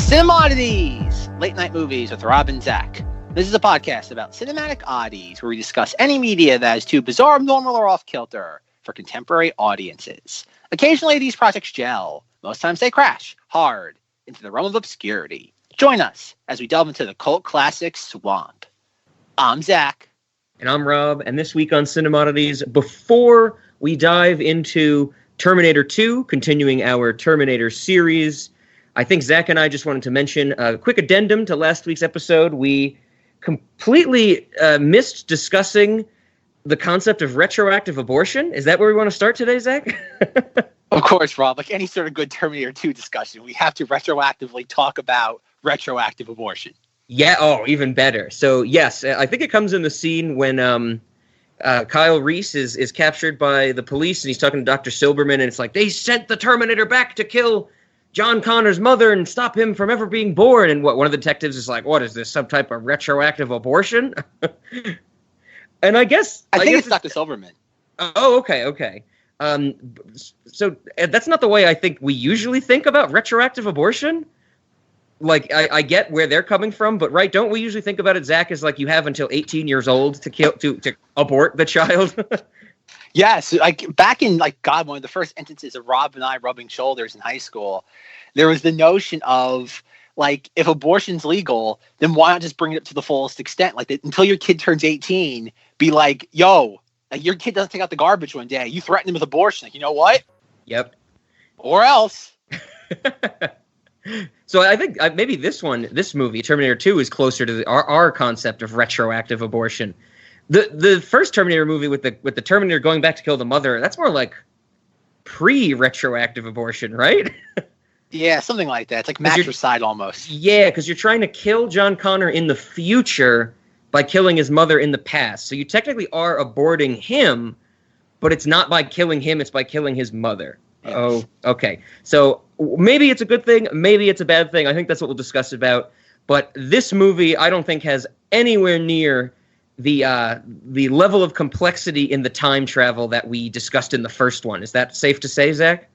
Cinemoddities! Late night movies with Rob and Zack. This is a podcast about cinematic oddities where we discuss any media that is too bizarre, abnormal, or off-kilter for contemporary audiences. Occasionally these projects gel. Most times they crash hard into the realm of obscurity. Join us as we delve into the cult classic swamp. I'm Zack. And I'm Rob. And this week on Cinemoddities, before we dive into Terminator 2, continuing our Terminator series, I think Zack and I just wanted to mention a quick addendum to last week's episode. We completely missed discussing the concept of retroactive abortion. Is that where we want to start today, Zack? Of course, Rob. Like any sort of good Terminator 2 discussion, we have to retroactively talk about retroactive abortion. Yeah, even better. So, yes, I think it comes in the scene when Kyle Reese is captured by the police, and he's talking to Dr. Silberman, and it's like, they sent the Terminator back to kill John Connor's mother and stop him from ever being born. And one of the detectives is like, what is this, some type of retroactive abortion? And I think it's Dr. Silverman. Oh, okay. So that's not the way I think we usually think about retroactive abortion. Like, I get where they're coming from, but right, don't we usually think about it, Zack, as like you have until 18 years old to abort the child? Yes, like back in one of the first instances of Rob and I rubbing shoulders in high school, there was the notion of like, if abortion's legal, then why not just bring it up to the fullest extent? Like until your kid turns 18, be like, yo, like, your kid doesn't take out the garbage one day, you threaten him with abortion. Like, you know what? Yep. Or else. So I think maybe this movie, Terminator 2, is closer to our concept of retroactive abortion. The first Terminator movie with the Terminator going back to kill the mother, that's more like pre-retroactive abortion, right? Yeah, something like that. It's like matricide almost. Yeah, because you're trying to kill John Connor in the future by killing his mother in the past. So you technically are aborting him, but it's not by killing him, it's by killing his mother. Yes. Oh, okay. So maybe it's a good thing, maybe it's a bad thing. I think that's what we'll discuss about. But this movie, I don't think has anywhere near the level of complexity in the time travel that we discussed in the first one. Is that safe to say, Zack?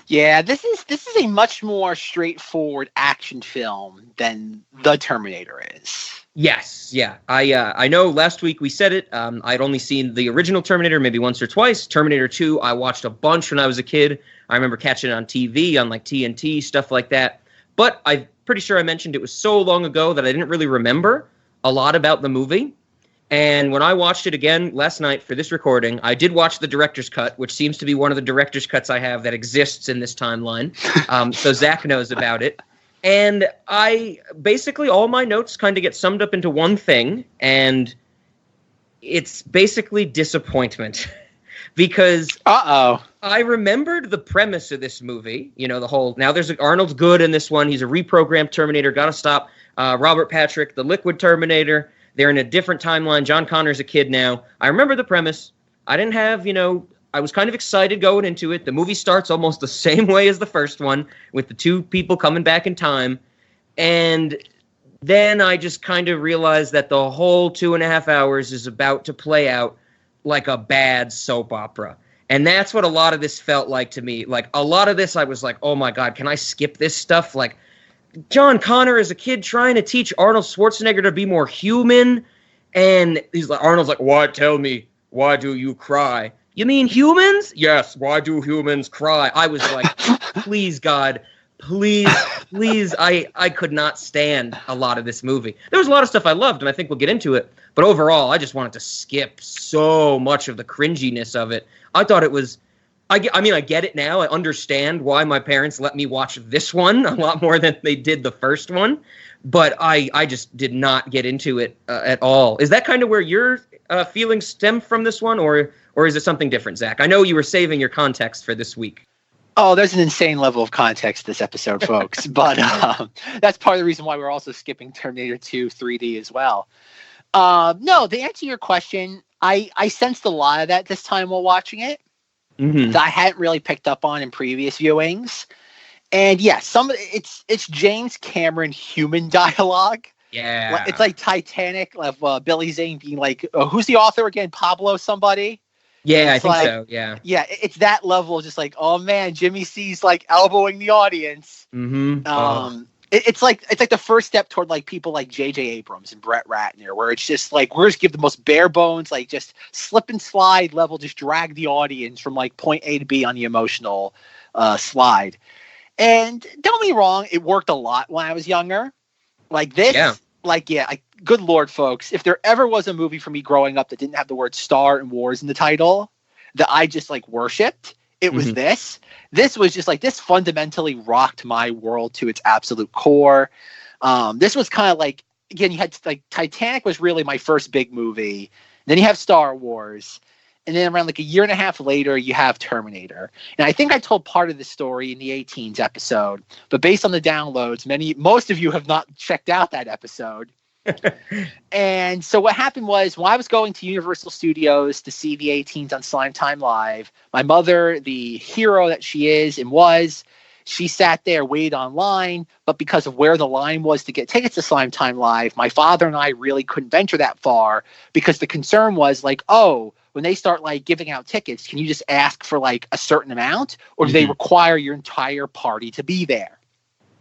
Yeah, this is a much more straightforward action film than The Terminator is. Yes, yeah. I know last week we said it. I'd only seen the original Terminator maybe once or twice. Terminator 2, I watched a bunch when I was a kid. I remember catching it on TV, on like TNT, stuff like that. But I'm pretty sure I mentioned it was so long ago that I didn't really remember a lot about the movie. And when I watched it again last night for this recording, I did watch the director's cut, which seems to be one of the director's cuts I have that exists in this timeline. So Zack knows about it. And basically all my notes kind of get summed up into one thing, and it's basically disappointment. Because I remembered the premise of this movie, the whole, now Arnold's good in this one, he's a reprogrammed Terminator, gotta stop Robert Patrick, the liquid Terminator. They're in a different timeline. John Connor's a kid now. I remember the premise. I didn't have, I was kind of excited going into it. The movie starts almost the same way as the first one, with the two people coming back in time. And then I just kind of realized that the whole 2.5 hours is about to play out like a bad soap opera. And that's what a lot of this felt like to me. Like, a lot of this, I was like, oh my God, can I skip this stuff? Like, John Connor is a kid trying to teach Arnold Schwarzenegger to be more human, and Arnold's like, "What? Tell me, why do you cry? You mean humans? Yes. Why do humans cry?" I was like, "Please, God, please." I could not stand a lot of this movie. There was a lot of stuff I loved, and I think we'll get into it. But overall, I just wanted to skip so much of the cringiness of it. I thought it was. I get it now. I understand why my parents let me watch this one a lot more than they did the first one, but I just did not get into it at all. Is that kind of where your feelings stem from this one, or is it something different, Zack? I know you were saving your context for this week. Oh, there's an insane level of context this episode, folks, but that's part of the reason why we're also skipping Terminator 2 3D as well. No, to answer your question, I sensed a lot of that this time while watching it. Mm-hmm. That I hadn't really picked up on in previous viewings. And yeah, it's James Cameron human dialogue. Yeah. It's like Titanic of Billy Zane being like, who's the author again? Pablo somebody? Yeah, I think so, yeah. Yeah, it's that level of just like, oh man, Jimmy C's like elbowing the audience. Mm-hmm. it's like the first step toward like people like J.J. Abrams and Brett Ratner, where it's just like we're just give the most bare bones, like just slip and slide level, just drag the audience from like point A to B on the emotional slide. And don't get me wrong, it worked a lot when I was younger. Like this, good Lord, folks, if there ever was a movie for me growing up that didn't have the word Star and Wars in the title that I just like worshipped, it was this. This was just like, this fundamentally rocked my world to its absolute core. This was kind of like, again, you had like Titanic was really my first big movie. Then you have Star Wars. And then around like a year and a half later, you have Terminator. And I think I told part of the story in the 18s episode, but based on the downloads, most of you have not checked out that episode. And so what happened was when I was going to Universal Studios to see the 18s on Slime Time Live, my mother, the hero that she is and was, she sat there, waited online, but because of where the line was to get tickets to Slime Time Live, my father and I really couldn't venture that far because the concern was like, oh, when they start like giving out tickets, can you just ask for like a certain amount, or do they require your entire party to be there?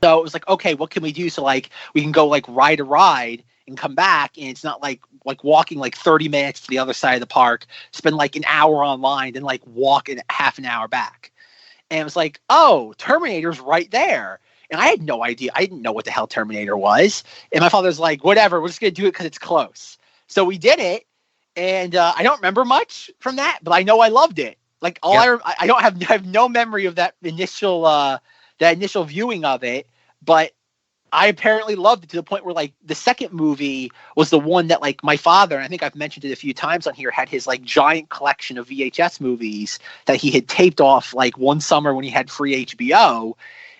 So it was like, okay, what can we do? So like we can go like ride a ride and come back, and it's not like walking like 30 minutes to the other side of the park, spend like an hour online, then like walk in half an hour back. And it was like, oh, Terminator's right there. And I had no idea. I didn't know what the hell Terminator was. And my father's like, whatever, we're just going to do it because it's close. So we did it. And I don't remember much from that, but I know I loved it. Like I don't have no memory of that initial viewing of it, but I apparently loved it to the point where like the second movie was the one that like my father, and I think I've mentioned it a few times on here, had his like giant collection of VHS movies that he had taped off like one summer when he had free HBO,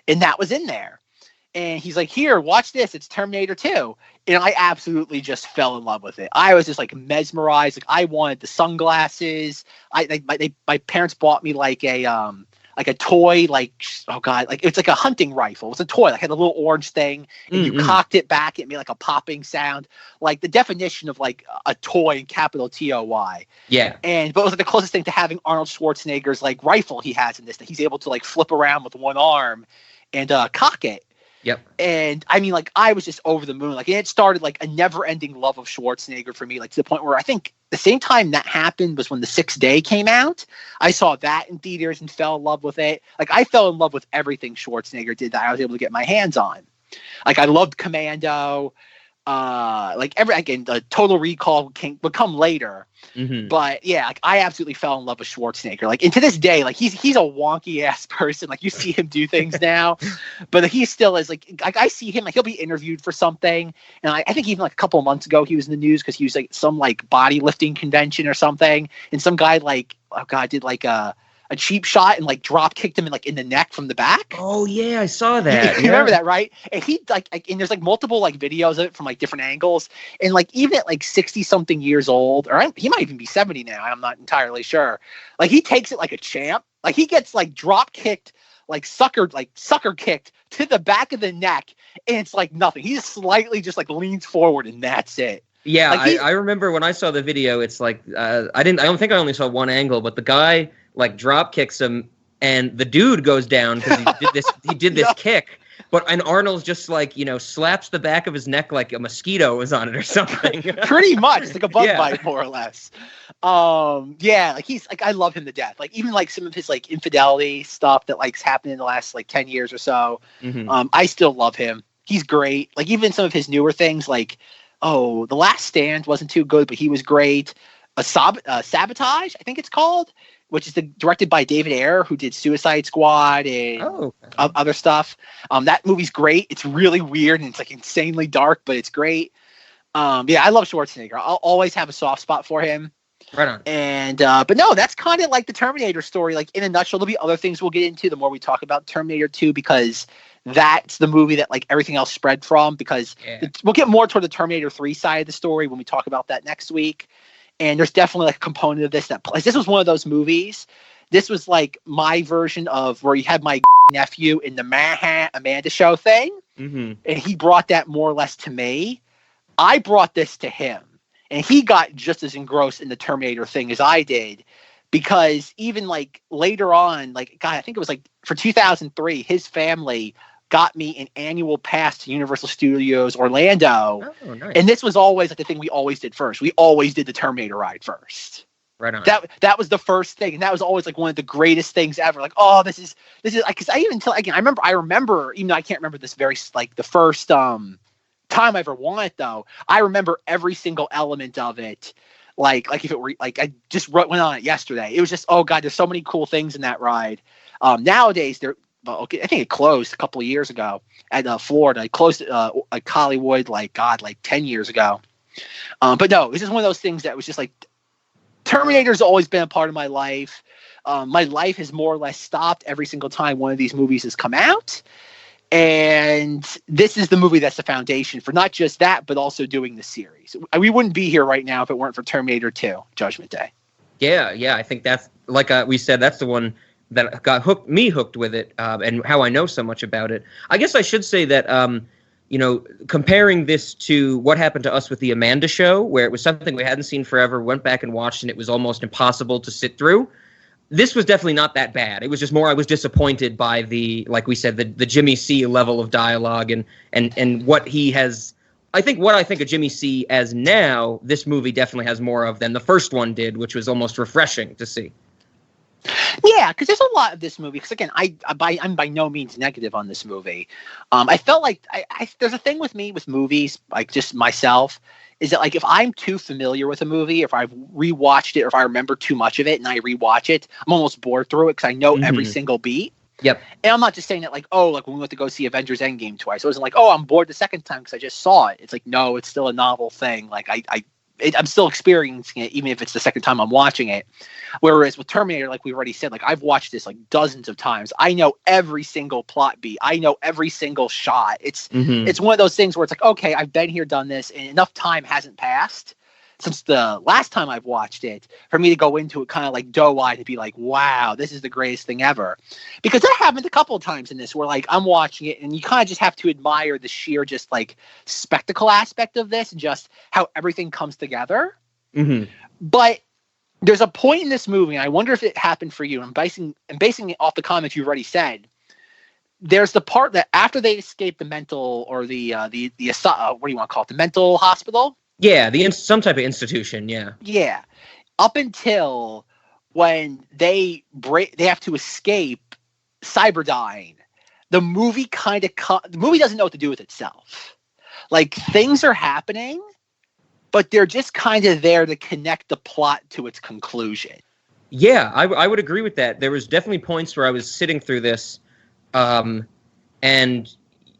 and that was in there. And he's like, here, watch this. It's Terminator 2. And I absolutely just fell in love with it. I was just like mesmerized. Like I wanted the sunglasses. My parents bought me like a toy, like, oh God, like it's like a hunting rifle. It was a toy, like had a little orange thing, and you cocked it back, it made like a popping sound, like the definition of like a toy in capital TOY. Yeah. But it was like the closest thing to having Arnold Schwarzenegger's like rifle he has in this, that he's able to like flip around with one arm and cock it. Yep. And I mean, like, I was just over the moon. Like, it started like a never-ending love of Schwarzenegger for me, like to the point where I think the same time that happened was when The Sixth Day came out. I saw that in theaters and fell in love with it. Like, I fell in love with everything Schwarzenegger did that I was able to get my hands on. Like, I loved Commando. The Total Recall would come later. But yeah, like I absolutely fell in love with Schwarzenegger. Like, and to this day, like he's a wonky ass person. Like you see him do things now, but he still is like I see him, like he'll be interviewed for something. And I think even like a couple of months ago, he was in the news because he was like some like body lifting convention or something. And some guy like, oh God, did like a cheap shot and like drop kicked him in the neck from the back. Oh yeah, I saw that. You remember that, right? And he like and there's like multiple like videos of it from like different angles. And like even at like 60 something years old, or he might even be 70 now. I'm not entirely sure. Like he takes it like a champ. Like he gets like drop kicked, like sucker kicked to the back of the neck, and it's like nothing. He just slightly just like leans forward and that's it. Yeah, like I remember when I saw the video. It's like I don't think I only saw one angle, but the guy like drop kicks him, and the dude goes down because he did this kick. And Arnold's just like slaps the back of his neck like a mosquito was on it or something. Pretty much, like a bug bite, more or less. Like he's like I love him to death. Like even like some of his like infidelity stuff that like's happened in the last like 10 years or so. I still love him. He's great. Like even some of his newer things, like The Last Stand wasn't too good, but he was great. Sabotage, I think it's called, which is directed by David Ayer, who did Suicide Squad and other stuff. That movie's great. It's really weird and it's like insanely dark, but it's great. I love Schwarzenegger. I'll always have a soft spot for him. Right on. And but no, that's kind of like the Terminator story. Like in a nutshell, there'll be other things we'll get into the more we talk about Terminator 2, because that's the movie that like everything else spread from. Because we'll get more toward the Terminator 3 side of the story when we talk about that next week. And there's definitely like a component of this this was one of those movies. This was like my version of where you had my nephew in the Amanda show thing. And he brought that more or less to me. I brought this to him. And he got just as engrossed in the Terminator thing as I did. Because even like later on, like, God, I think it was like for 2003, his family got me an annual pass to Universal Studios Orlando. Oh, nice. And this was always like the thing we always did first. We always did the Terminator ride first. Right on. That was the first thing, and that was always like one of the greatest things ever. Like, oh, this is because I remember even though I can't remember this very like the first time I ever won it though. I remember every single element of it. Like if it were like I just went on it yesterday. It was just, oh god, there's so many cool things in that ride. Nowadays I think it closed a couple of years ago at Florida. It closed like Hollywood, like 10 years ago. But no, it's just one of those things that was just like Terminator's always been a part of my life. My life has more or less stopped every single time one of these movies has come out. And this is the movie that's the foundation for not just that, but also doing the series. We wouldn't be here right now if it weren't for Terminator 2, Judgment Day. Yeah. I think that's, like we said, that's the one that got hooked with it, and how I know so much about it. I guess I should say that, comparing this to what happened to us with the Amanda Show, where it was something we hadn't seen forever, went back and watched, and it was almost impossible to sit through. This was definitely not that bad. It was just more I was disappointed by like we said, the Jimmy C level of dialogue and what he has. What I think of Jimmy C as now, this movie definitely has more of than the first one did, which was almost refreshing to see. Yeah, because there's a lot of this movie. Because again, I'm by no means negative on this movie. I felt like there's a thing with me with movies, like just myself, is that like if I'm too familiar with a movie, if I've rewatched it, or if I remember too much of it and I rewatch it, I'm almost bored through it because I know every single beat. Yep. And I'm not just saying that like, oh, like when we went to go see Avengers Endgame twice, it wasn't like, oh, I'm bored the second time because I just saw it. It's like, no, it's still a novel thing. Like I'm still experiencing it, even if it's the second time I'm watching it. Whereas with Terminator, like we already said, like I've watched this like dozens of times. I know every single plot beat. I know every single shot. It's one of those things where it's like, okay, I've been here, done this, and enough time hasn't passed since the last time I've watched it for me to go into it kind of like doe-eyed to be like, wow, this is the greatest thing ever. Because that happened a couple of times in this where like I'm watching it and you kind of just have to admire the sheer just like spectacle aspect of this and just how everything comes together. But there's a point in this movie, and I wonder if it happened for you. I'm basing it off the comments you've already said. There's the part that after they escape the mental or the what do you want to call it? The mental hospital. Yeah, some type of institution. Yeah. Yeah. Up until when they have to escape Cyberdyne, the movie the movie doesn't know what to do with itself. Like things are happening, but they're just kind of there to connect the plot to its conclusion. Yeah, I would agree with that. There was definitely points where I was sitting through this, and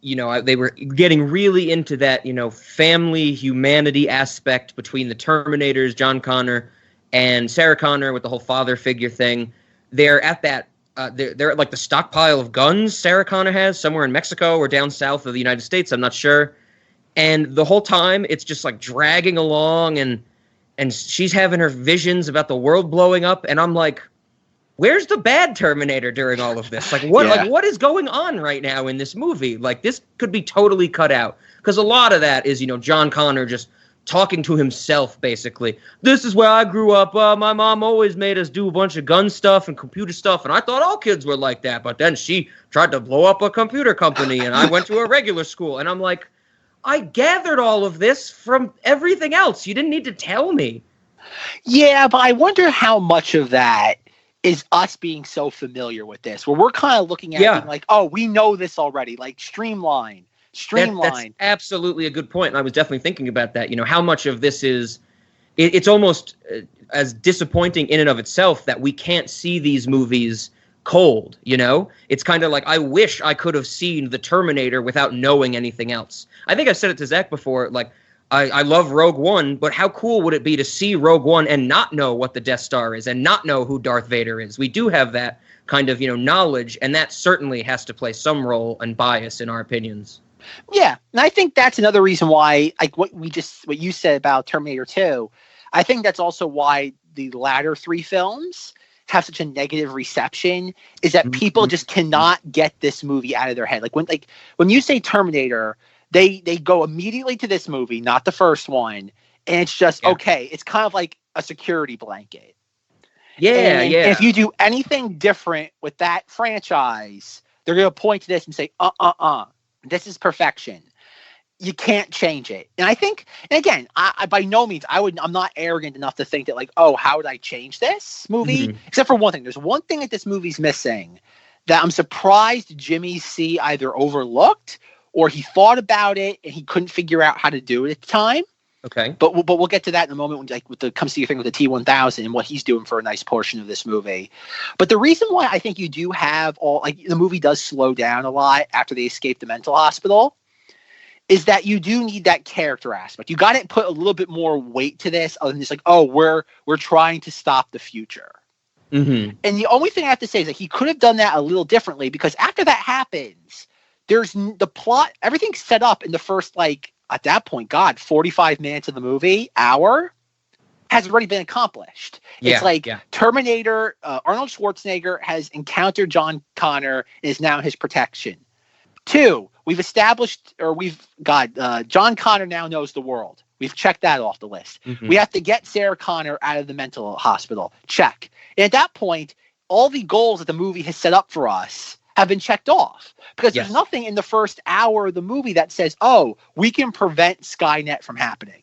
they were getting really into that, family humanity aspect between the Terminators, John Connor, and Sarah Connor with the whole father figure thing. They're at that, they're at like the stockpile of guns Sarah Connor has somewhere in Mexico or down south of the United States. I'm not sure. And the whole time it's just like dragging along and she's having her visions about the world blowing up. And I'm like, where's the bad Terminator during all of this? Like what is going on right now in this movie? Like this could be totally cut out. Because a lot of that is, John Connor just talking to himself, basically. This is where I grew up. My mom always made us do a bunch of gun stuff and computer stuff. And I thought all kids were like that. But then she tried to blow up a computer company and I went to a regular school. And I'm like, I gathered all of this from everything else. You didn't need to tell me. Yeah, but I wonder how much of that is us being so familiar with this, where we're kind of looking at it like, oh, we know this already. Like streamline. That's absolutely a good point. And I was definitely thinking about that. How much of this is, it's almost as disappointing in and of itself that we can't see these movies cold, It's kind of like, I wish I could have seen the Terminator without knowing anything else. I think I've said it to Zack before, like, I love Rogue One, but how cool would it be to see Rogue One and not know what the Death Star is and not know who Darth Vader is? We do have that kind of, knowledge, and that certainly has to play some role and bias in our opinions. Yeah, and I think that's another reason why, like what you said about Terminator 2, I think that's also why the latter three films have such a negative reception, is that people just cannot get this movie out of their head. Like when you say Terminator, they go immediately to this movie, not the first one, and it's just okay. It's kind of like a security blanket. Yeah. If you do anything different with that franchise, They're going to point to this and say, this is perfection. You can't change it. And I think, and again, I by no means, I'm not arrogant enough to think that like, oh, how would I change this movie? Mm-hmm. Except for one thing. There's one thing that this movie's missing that I'm surprised Jimmy C either overlooked or he thought about it and he couldn't figure out how to do it at the time. Okay. But we'll get to that in a moment when like with the comes to your thing with the T-1000 and what he's doing for a nice portion of this movie. But the reason why I think you do have all like the movie does slow down a lot after they escape the mental hospital is that you do need that character aspect. You got to put a little bit more weight to this other than just like, oh, we're trying to stop the future. Mm-hmm. And the only thing I have to say is that he could have done that a little differently because after that happens, there's the plot, everything's set up in the first like at that point, 45 minutes of the movie, hour, has already been accomplished. It's like Terminator, Arnold Schwarzenegger has encountered John Connor and is now his protection. 2, we've established, or we've got John Connor now knows the world. We've checked that off the list. Mm-hmm. We have to get Sarah Connor out of the mental hospital. Check. And at that point, all the goals that the movie has set up for us have been checked off because there's nothing in the first hour of the movie that says, oh, we can prevent Skynet from happening.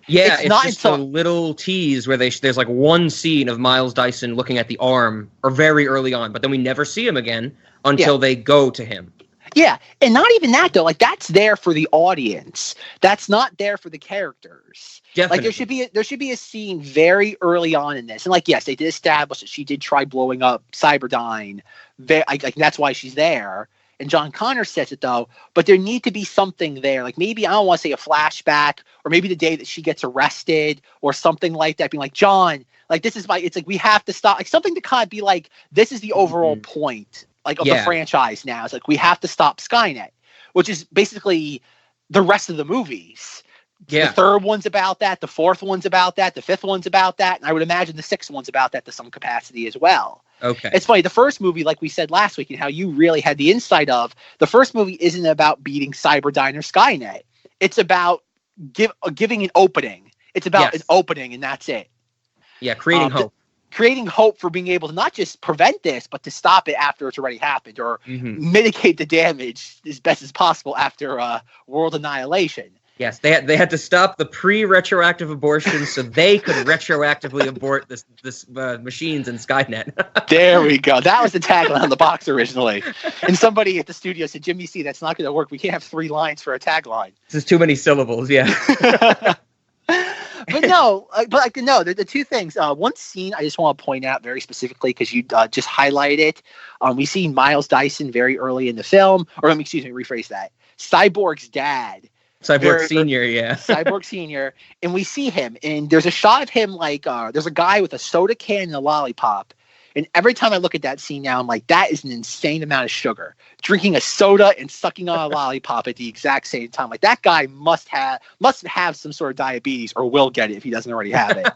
Yeah, it's not just a little tease where there's like one scene of Miles Dyson looking at the arm or very early on, but then we never see him again until they go to him. Yeah, and not even that, though. Like, that's there for the audience. That's not there for the characters. Definitely. Like, there should be a scene very early on in this. And, like, yes, they did establish that she did try blowing up Cyberdyne. Like, that's why she's there. And John Connor says it, though. But there need to be something there. Like, maybe, I don't want to say a flashback, or maybe the day that she gets arrested, or something like that. Being like, John, like, this is it's like, we have to stop. Like, something to kind of be like, this is the overall point. Like of the franchise now. It's like we have to stop Skynet, which is basically the rest of the movies. Yeah. The third one's about that. The fourth one's about that. The fifth one's about that. And I would imagine the sixth one's about that to some capacity as well. Okay. It's funny. The first movie, like we said last week, and how you really had the insight of, the first movie isn't about beating Cyberdyne or Skynet. It's about giving an opening. It's about an opening, and that's it. Yeah, creating hope. Creating hope for being able to not just prevent this, but to stop it after it's already happened, or mitigate the damage as best as possible after world annihilation. Yes, they had to stop the pre-retroactive abortion so they could retroactively abort this machines in Skynet. There we go. That was the tagline on the box originally. And somebody at the studio said, Jimmy C, that's not going to work. We can't have 3 lines for a tagline. This is too many syllables, yeah. But the two things. One scene I just want to point out very specifically because you just highlighted it. We see Miles Dyson very early in the film, or rephrase that. Cyborg's dad. Cyborg Senior, Cyborg Senior. And we see him, and there's a shot of him like, there's a guy with a soda can and a lollipop. And every time I look at that scene now, I'm like, that is an insane amount of sugar. Drinking a soda and sucking on a lollipop at the exact same time. Like, that guy must have some sort of diabetes, or will get it if he doesn't already have it.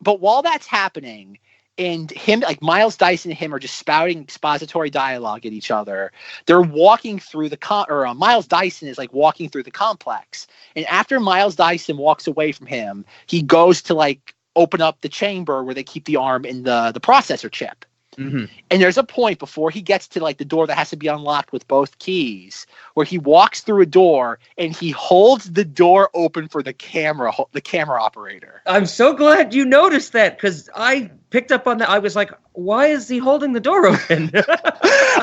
But while that's happening, and him, like Miles Dyson and him are just spouting expository dialogue at each other. They're walking through Miles Dyson is like walking through the complex. And after Miles Dyson walks away from him, he goes to like open up the chamber where they keep the arm in the processor chip. Mm-hmm. And there's a point before he gets to like the door that has to be unlocked with both keys, where he walks through a door and he holds the door open for the camera operator. I'm so glad you noticed that, because I picked up on that. I was like, why is he holding the door open?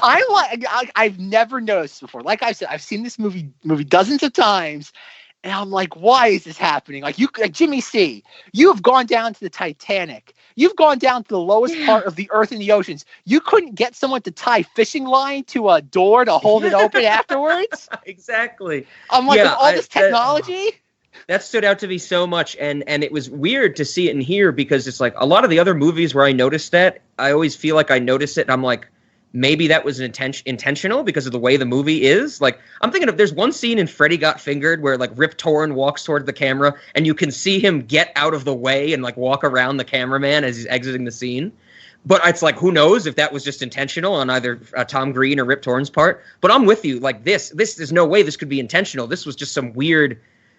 I've never noticed before. Like I said, I've seen this movie dozens of times. And I'm like, why is this happening? Like Jimmy C, you have gone down to the Titanic. You've gone down to the lowest part of the earth and the oceans. You couldn't get someone to tie fishing line to a door to hold it open afterwards? Exactly. I'm like, with all this technology? That stood out to me so much. And it was weird to see it in here, because it's like a lot of the other movies where I noticed that, I always feel like I notice it and I'm like, maybe that was intentional because of the way the movie is. Like, I'm thinking of, there's one scene in Freddy Got Fingered where like Rip Torn walks toward the camera and you can see him get out of the way and like walk around the cameraman as he's exiting the scene. But it's like, who knows if that was just intentional on either Tom Green or Rip Torn's part. But I'm with you. Like, this there's no way this could be intentional. This was just some weird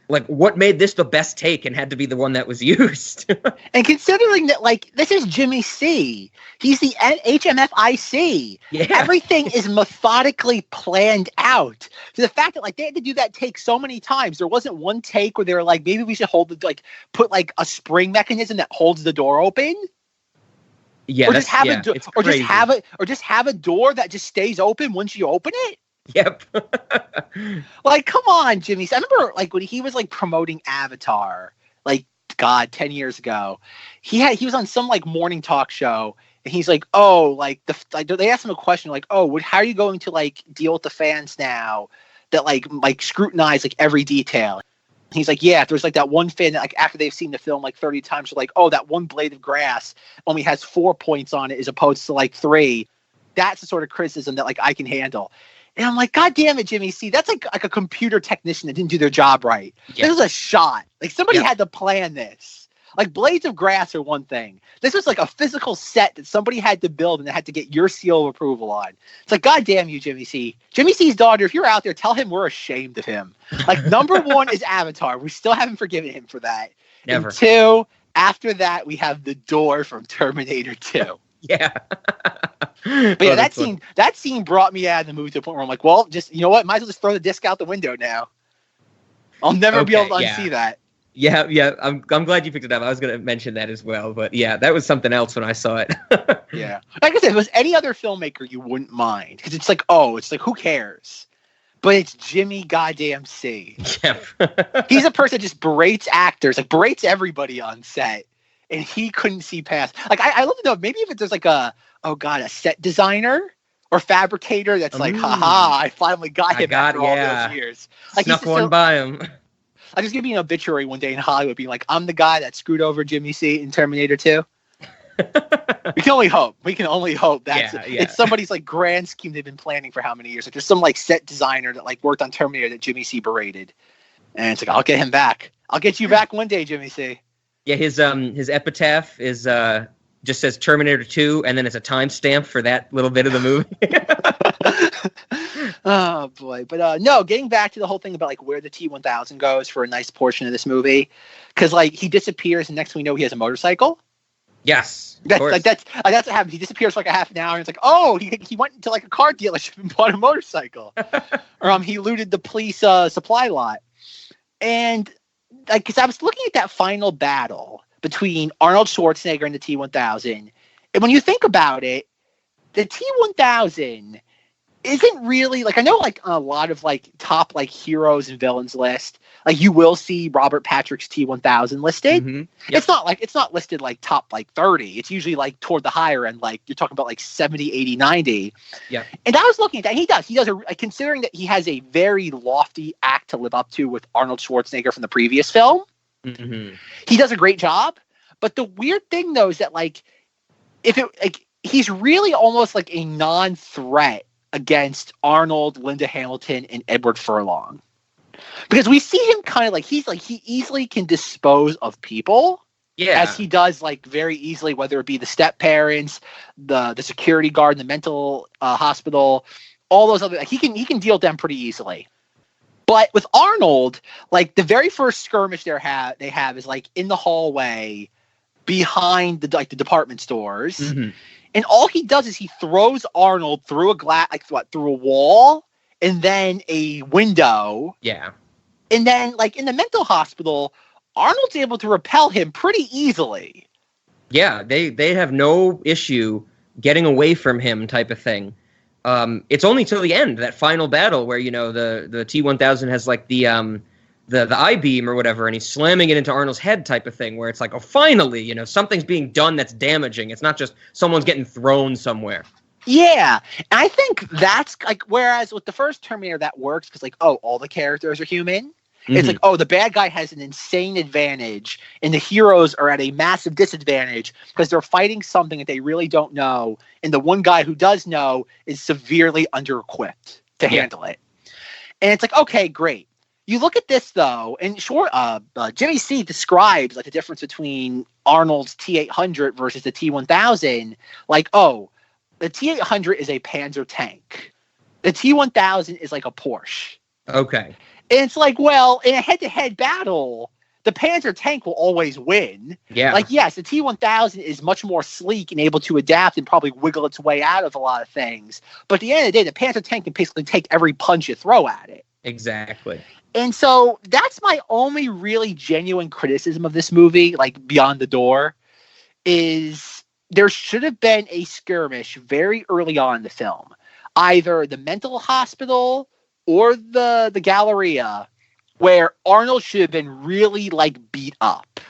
Like, what made this the best take and had to be the one that was used? And considering that, like, this is Jimmy C. He's the HMFIC. Yeah. Everything is methodically planned out. So the fact that, like, they had to do that take so many times. There wasn't one take where they were like, maybe we should put, like, a spring mechanism that holds the door open. Yeah, or just have a door, or crazy. just have a door that just stays open once you open it. Yep. Like, come on, Jimmy. I remember, like, when he was, like, promoting Avatar, like, God, 10 years ago, he was on some, like, morning talk show, and he's like, oh, like, they asked him a question, like, oh, how are you going to, like, deal with the fans now that, like scrutinize, like, every detail? He's like, yeah, if there's, like, that one fan that, like, after they've seen the film, like, 30 times, they're like, oh, that one blade of grass only has 4 points on it as opposed to, like, 3. That's the sort of criticism that, like, I can handle. And I'm like, God damn it, Jimmy C. That's like a computer technician that didn't do their job right. Yep. This was a shot. Like, somebody had to plan this. Like, blades of grass are one thing. This was like a physical set that somebody had to build and they had to get your seal of approval on. It's like, God damn you, Jimmy C. Jimmy C's daughter, if you're out there, tell him we're ashamed of him. Like, number 1 is Avatar. We still haven't forgiven him for that. Never. And 2, after that, we have the door from Terminator 2. Yeah. But yeah, that scene brought me out of the movie to the point where I'm like, well, just, you know what? Might as well just throw the disc out the window now. I'll never be able to unsee that. Yeah. I'm glad you picked it up. I was going to mention that as well. But yeah, that was something else when I saw it. Yeah. Like I said, if it was any other filmmaker, you wouldn't mind. Because it's like, who cares? But it's Jimmy goddamn C. Yep. He's a person that just berates actors, like berates everybody on set. And he couldn't see past. Like, I love to know, maybe if there's like a set designer or fabricator that's like, haha, I finally got him after all those years. Like, snuck one by him. Like, there's going to be an obituary one day in Hollywood being like, I'm the guy that screwed over Jimmy C in Terminator 2. We can only hope. It's somebody's like grand scheme they've been planning for how many years. Like, there's some like set designer that like worked on Terminator that Jimmy C berated. And it's like, I'll get him back. I'll get you back one day, Jimmy C. Yeah, his epitaph is just says Terminator 2, and then it's a timestamp for that little bit of the movie. Oh boy, but no, getting back to the whole thing about like where the T-1000 goes for a nice portion of this movie, because like he disappears, and next thing we know, he has a motorcycle. Yes, that's what happens. He disappears for like a half an hour, and it's like, oh, he went into like a car dealership and bought a motorcycle, or he looted the police supply lot, and. Like, because I was looking at that final battle between Arnold Schwarzenegger and the T-1000, and when you think about it, the T-1000 isn't really like, I know like a lot of like top like heroes and villains list, like you will see Robert Patrick's T-1000 listed. Mm-hmm. Yep. It's not listed like top like 30. It's usually like toward the higher end, like you're talking about like 70, 80, 90. Yeah. And I was looking at that. He does considering that he has a very lofty act to live up to with Arnold Schwarzenegger from the previous film. Mm-hmm. He does a great job. But the weird thing though is that like, he's really almost like a non-threat against Arnold, Linda Hamilton, and Edward Furlong. Because we see him kind of like he easily can dispose of people. Yeah. As he does like very easily, whether it be the step parents, the security guard in the mental hospital, all those other, like, he can deal with them pretty easily. But with Arnold, like the very first skirmish they have is like in the hallway behind the department stores. Mm-hmm. And all he does is he throws Arnold through through a wall and then a window. Yeah. And then, like, in the mental hospital, Arnold's able to repel him pretty easily. Yeah, they have no issue getting away from him type of thing. It's only till the end, that final battle, where, you know, the T-1000 has, like, the I-beam or whatever, and he's slamming it into Arnold's head type of thing, where it's like, oh, finally, you know, something's being done that's damaging. It's not just someone's getting thrown somewhere. Yeah, and I think that's, like, whereas with the first Terminator, that works, because, like, oh, all the characters are human. Mm-hmm. It's like, oh, the bad guy has an insane advantage, and the heroes are at a massive disadvantage, because they're fighting something that they really don't know, and the one guy who does know is severely under-equipped to handle it. And it's like, okay, great. You look at this, though, and sure, Jimmy C describes like the difference between Arnold's T-800 versus the T-1000. Like, oh, the T-800 is a Panzer tank. The T-1000 is like a Porsche. Okay. And it's like, well, in a head-to-head battle, the Panzer tank will always win. Yeah. Like, yes, the T-1000 is much more sleek and able to adapt and probably wiggle its way out of a lot of things. But at the end of the day, the Panzer tank can basically take every punch you throw at it. Exactly. And so that's my only really genuine criticism of this movie, like Beyond the Door, is there should have been a skirmish very early on in the film. Either the mental hospital or the Galleria, where Arnold should have been really like beat up.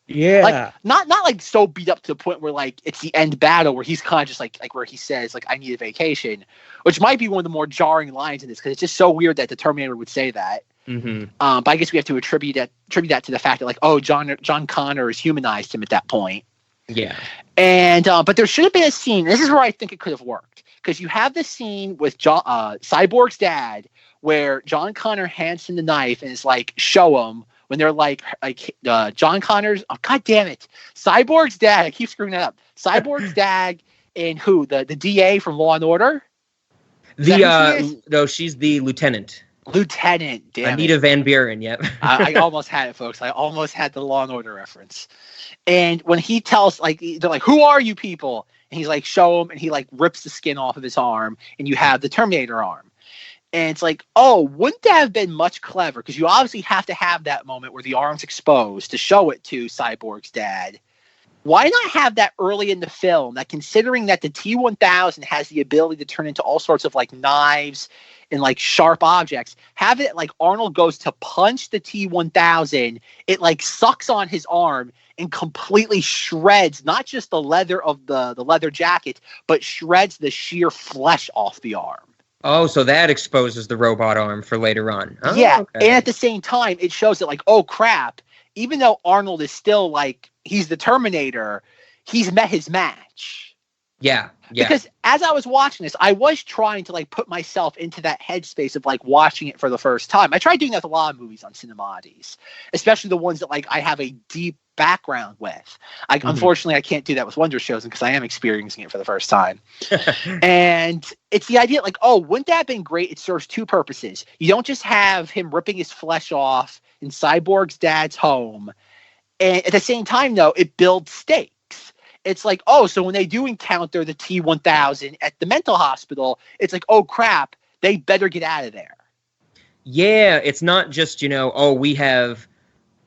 Yeah. Like not like so beat up to the point where like it's the end battle where he's kind of just like where he says like I need a vacation, which might be one of the more jarring lines in this because it's just so weird that the Terminator would say that. Mm-hmm. But I guess we have to attribute that to the fact that like John Connor has humanized him at that point. Yeah. And but there should have been a scene. This is where I think it could have worked because you have this scene with Cyborg's dad where John Connor hands him the knife and is like, show him when they're like John Connor's, oh, God damn it. Cyborg's dad. I keep screwing that up. Cyborg's dad and who? The DA from Law and Order? No, she's the lieutenant. Lieutenant, damn Anita it. Van Buren, yep. I almost had it, folks. I almost had the Law and Order reference. And when he tells, like, they're like, who are you people? And he's like, show him. And he like rips the skin off of his arm. And you have the Terminator arm. And it's like, oh, wouldn't that have been much clever? Because you obviously have to have that moment where the arm's exposed to show it to Cyborg's dad. Why not have that early in the film? That considering that the T-1000 has the ability to turn into all sorts of like knives and like sharp objects, have it like Arnold goes to punch the T-1000, it like sucks on his arm and completely shreds not just the leather of the leather jacket, but shreds the sheer flesh off the arm. Oh, so that exposes the robot arm for later on. Oh, yeah, okay. And at the same time, it shows that like, oh crap, even though Arnold is still like, he's the Terminator, he's met his match. Yeah, yeah. Because as I was watching this, I was trying to like put myself into that headspace of like watching it for the first time. I tried doing that with a lot of movies on Cinemoddities, especially the ones that like I have a deep background with. Unfortunately, I can't do that with Wonder Shows because I am experiencing it for the first time. And it's the idea like, oh, wouldn't that have been great? It serves two purposes. You don't just have him ripping his flesh off in Cyborg's dad's home. And at the same time, though, it builds stakes. It's like, oh, so when they do encounter the T-1000 at the mental hospital, it's like, oh, crap, they better get out of there. Yeah, it's not just, oh, we have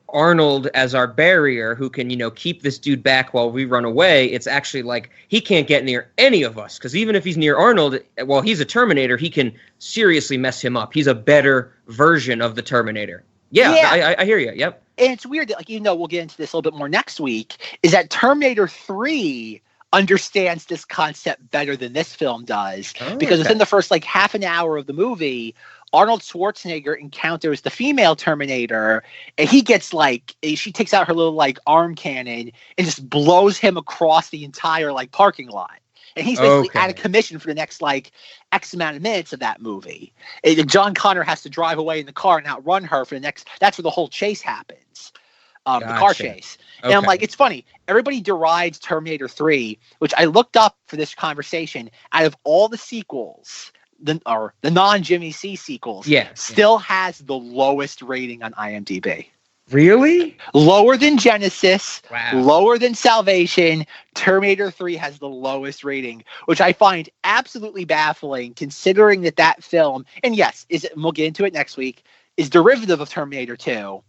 Arnold as our barrier who can, keep this dude back while we run away. It's actually like he can't get near any of us because even if he's near Arnold, while he's a Terminator, he can seriously mess him up. He's a better version of the Terminator. Yeah. I hear you. Yep. And it's weird that, like, we'll get into this a little bit more next week, is that Terminator 3 understands this concept better than this film does. Oh, because within the first, like, half an hour of the movie, Arnold Schwarzenegger encounters the female Terminator, and he gets, like, she takes out her little, like, arm cannon and just blows him across the entire, like, parking lot. And he's basically out of commission for the next, like, X amount of minutes of that movie. And John Connor has to drive away in the car and outrun her for the next... That's where the whole chase happens. The car chase. And I'm like, it's funny. Everybody derides Terminator 3, which I looked up for this conversation. Out of all the sequels, the non-Jimmy C sequels, still has the lowest rating on IMDb. Really? Lower than Genesis, wow. Lower than Salvation. Terminator 3 has the lowest rating, which I find absolutely baffling considering that film, and yes, we'll get into it next week, is derivative of Terminator 2.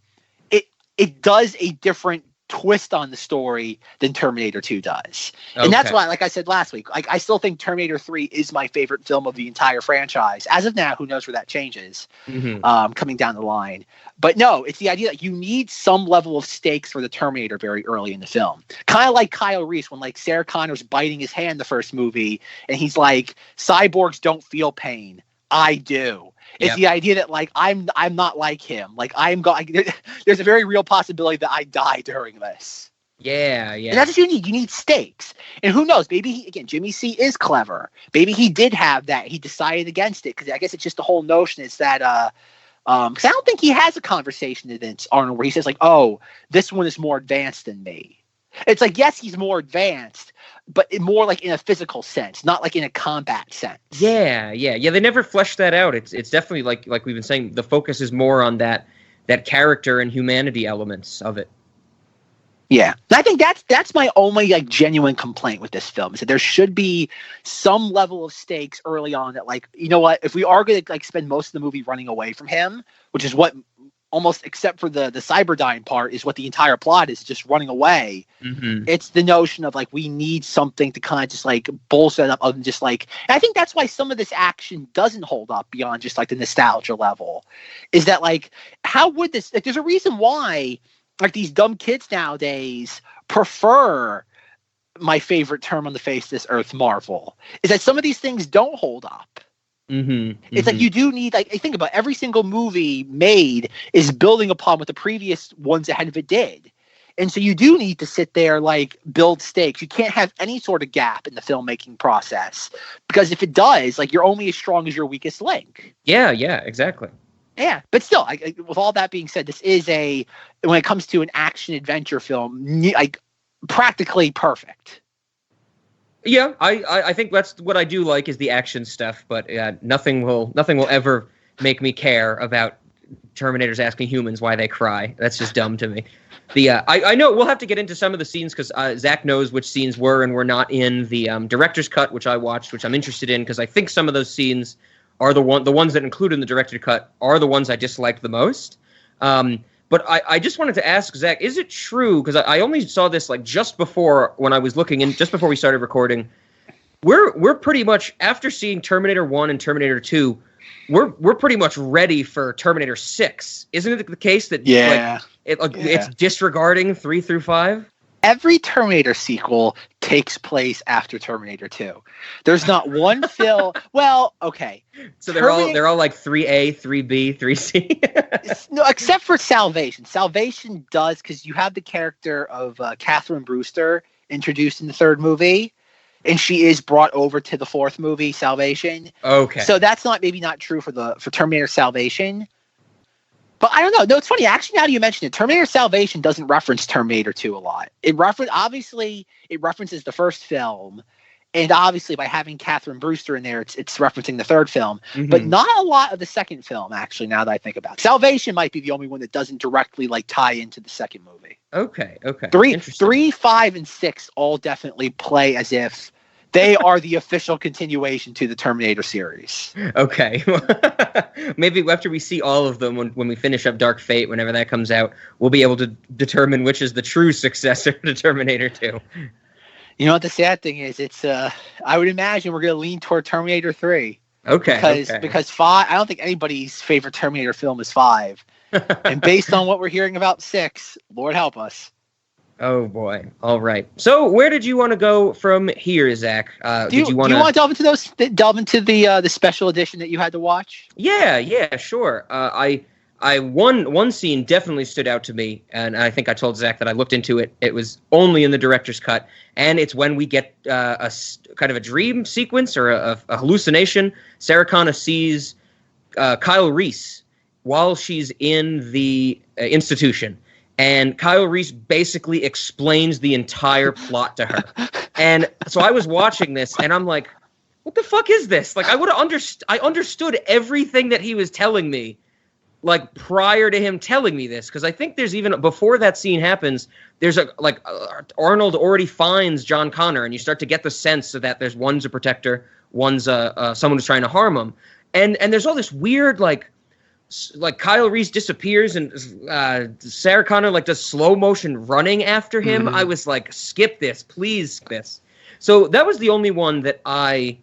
It does a different twist on the story than Terminator 2 does. And that's why, like I said last week, I still think Terminator 3 is my favorite film of the entire franchise. As of now, who knows where that changes coming down the line. But no, it's the idea that you need some level of stakes for the Terminator very early in the film. Kind of like Kyle Reese when like Sarah Connor's biting his hand the first movie and he's like, cyborgs don't feel pain. I do. It's the idea that like I'm not like him. Like there's a very real possibility that I die during this. Yeah. And that's what you need. You need stakes. And who knows? Maybe Jimmy C is clever. Maybe he did have that. He decided against it because I guess it's just the whole notion is that because I don't think he has a conversation against Arnold where he says like, oh, this one is more advanced than me. It's like, yes, he's more advanced, but more like in a physical sense, not like in a combat sense. Yeah. They never fleshed that out. It's definitely like we've been saying, the focus is more on that character and humanity elements of it. Yeah, I think that's my only like genuine complaint with this film, is that there should be some level of stakes early on, that like, you know what, if we are going to like spend most of the movie running away from him, which is what almost, except for the Cyberdyne part, is what the entire plot is, just running away. Mm-hmm. It's the notion of like, we need something to kind of just like bolster it up, and just like, and I think that's why some of this action doesn't hold up beyond just like the nostalgia level, is that like, how would this, like, there's a reason why like these dumb kids nowadays prefer my favorite term on the face of this earth, Marvel, is that some of these things don't hold up. Mm-hmm. It's like, you do need, like, I think about every single movie made is building upon what the previous ones ahead of it did. And so you do need to sit there, like, build stakes. You can't have any sort of gap in the filmmaking process, because if it does, like, you're only as strong as your weakest link. Yeah, exactly. Yeah, but still, with all that being said, this is when it comes to an action adventure film, like, practically perfect. Yeah, I think that's what I do like, is the action stuff, but nothing will ever make me care about Terminators asking humans why they cry. That's just dumb to me. I know we'll have to get into some of the scenes, because Zack knows which scenes were and were not in the director's cut, which I watched, which I'm interested in, because I think some of those scenes are the ones that included in the director's cut are the ones I disliked the most. But I just wanted to ask, Zack, is it true, because I only saw this like just before, when I was looking in, just before we started recording, we're pretty much, after seeing Terminator 1 and Terminator 2, we're pretty much ready for Terminator 6. Isn't it the case that it's disregarding 3 through 5? Every Terminator sequel takes place after Terminator 2. There's not one film. Well, okay. So they're all like 3A, 3B, 3C. No, except for Salvation. Salvation does, because you have the character of Catherine Brewster introduced in the third movie, and she is brought over to the fourth movie, Salvation. Okay. So that's maybe not true for Terminator Salvation. But I don't know. No, it's funny. Actually, now that you mention it, Terminator Salvation doesn't reference Terminator 2 a lot. It references the first film, and obviously by having Catherine Brewster in there, it's referencing the third film. Mm-hmm. But not a lot of the second film, actually, now that I think about it. Salvation might be the only one that doesn't directly like tie into the second movie. Okay. 3, 5, and 6 all definitely play as if they are the official continuation to the Terminator series. Okay. Maybe after we see all of them, when we finish up Dark Fate, whenever that comes out, we'll be able to determine which is the true successor to Terminator 2. You know what the sad thing is? It's I would imagine we're going to lean toward Terminator 3. Okay. Because 5, I don't think anybody's favorite Terminator film is 5. And based on what we're hearing about 6, Lord help us. Oh boy! All right. So, where did you want to go from here, Zack? Do you want to delve into the special edition that you had to watch? Yeah, sure. One scene definitely stood out to me, and I think I told Zack that I looked into it. It was only in the director's cut, and it's when we get a kind of a dream sequence or a hallucination. Sarah Connor sees Kyle Reese while she's in the institution. And Kyle Reese basically explains the entire plot to her. And so I was watching this, and I'm like, what the fuck is this? Like, I understood everything that he was telling me, like, prior to him telling me this. Because I think there's even, before that scene happens, there's Arnold already finds John Connor, and you start to get the sense that there's one's a protector, one's someone who's trying to harm him. And there's all this weird, like Kyle Reese disappears, and Sarah Connor like does slow motion running after him. Mm-hmm. I was like, skip this, please, this. So that was the only one that I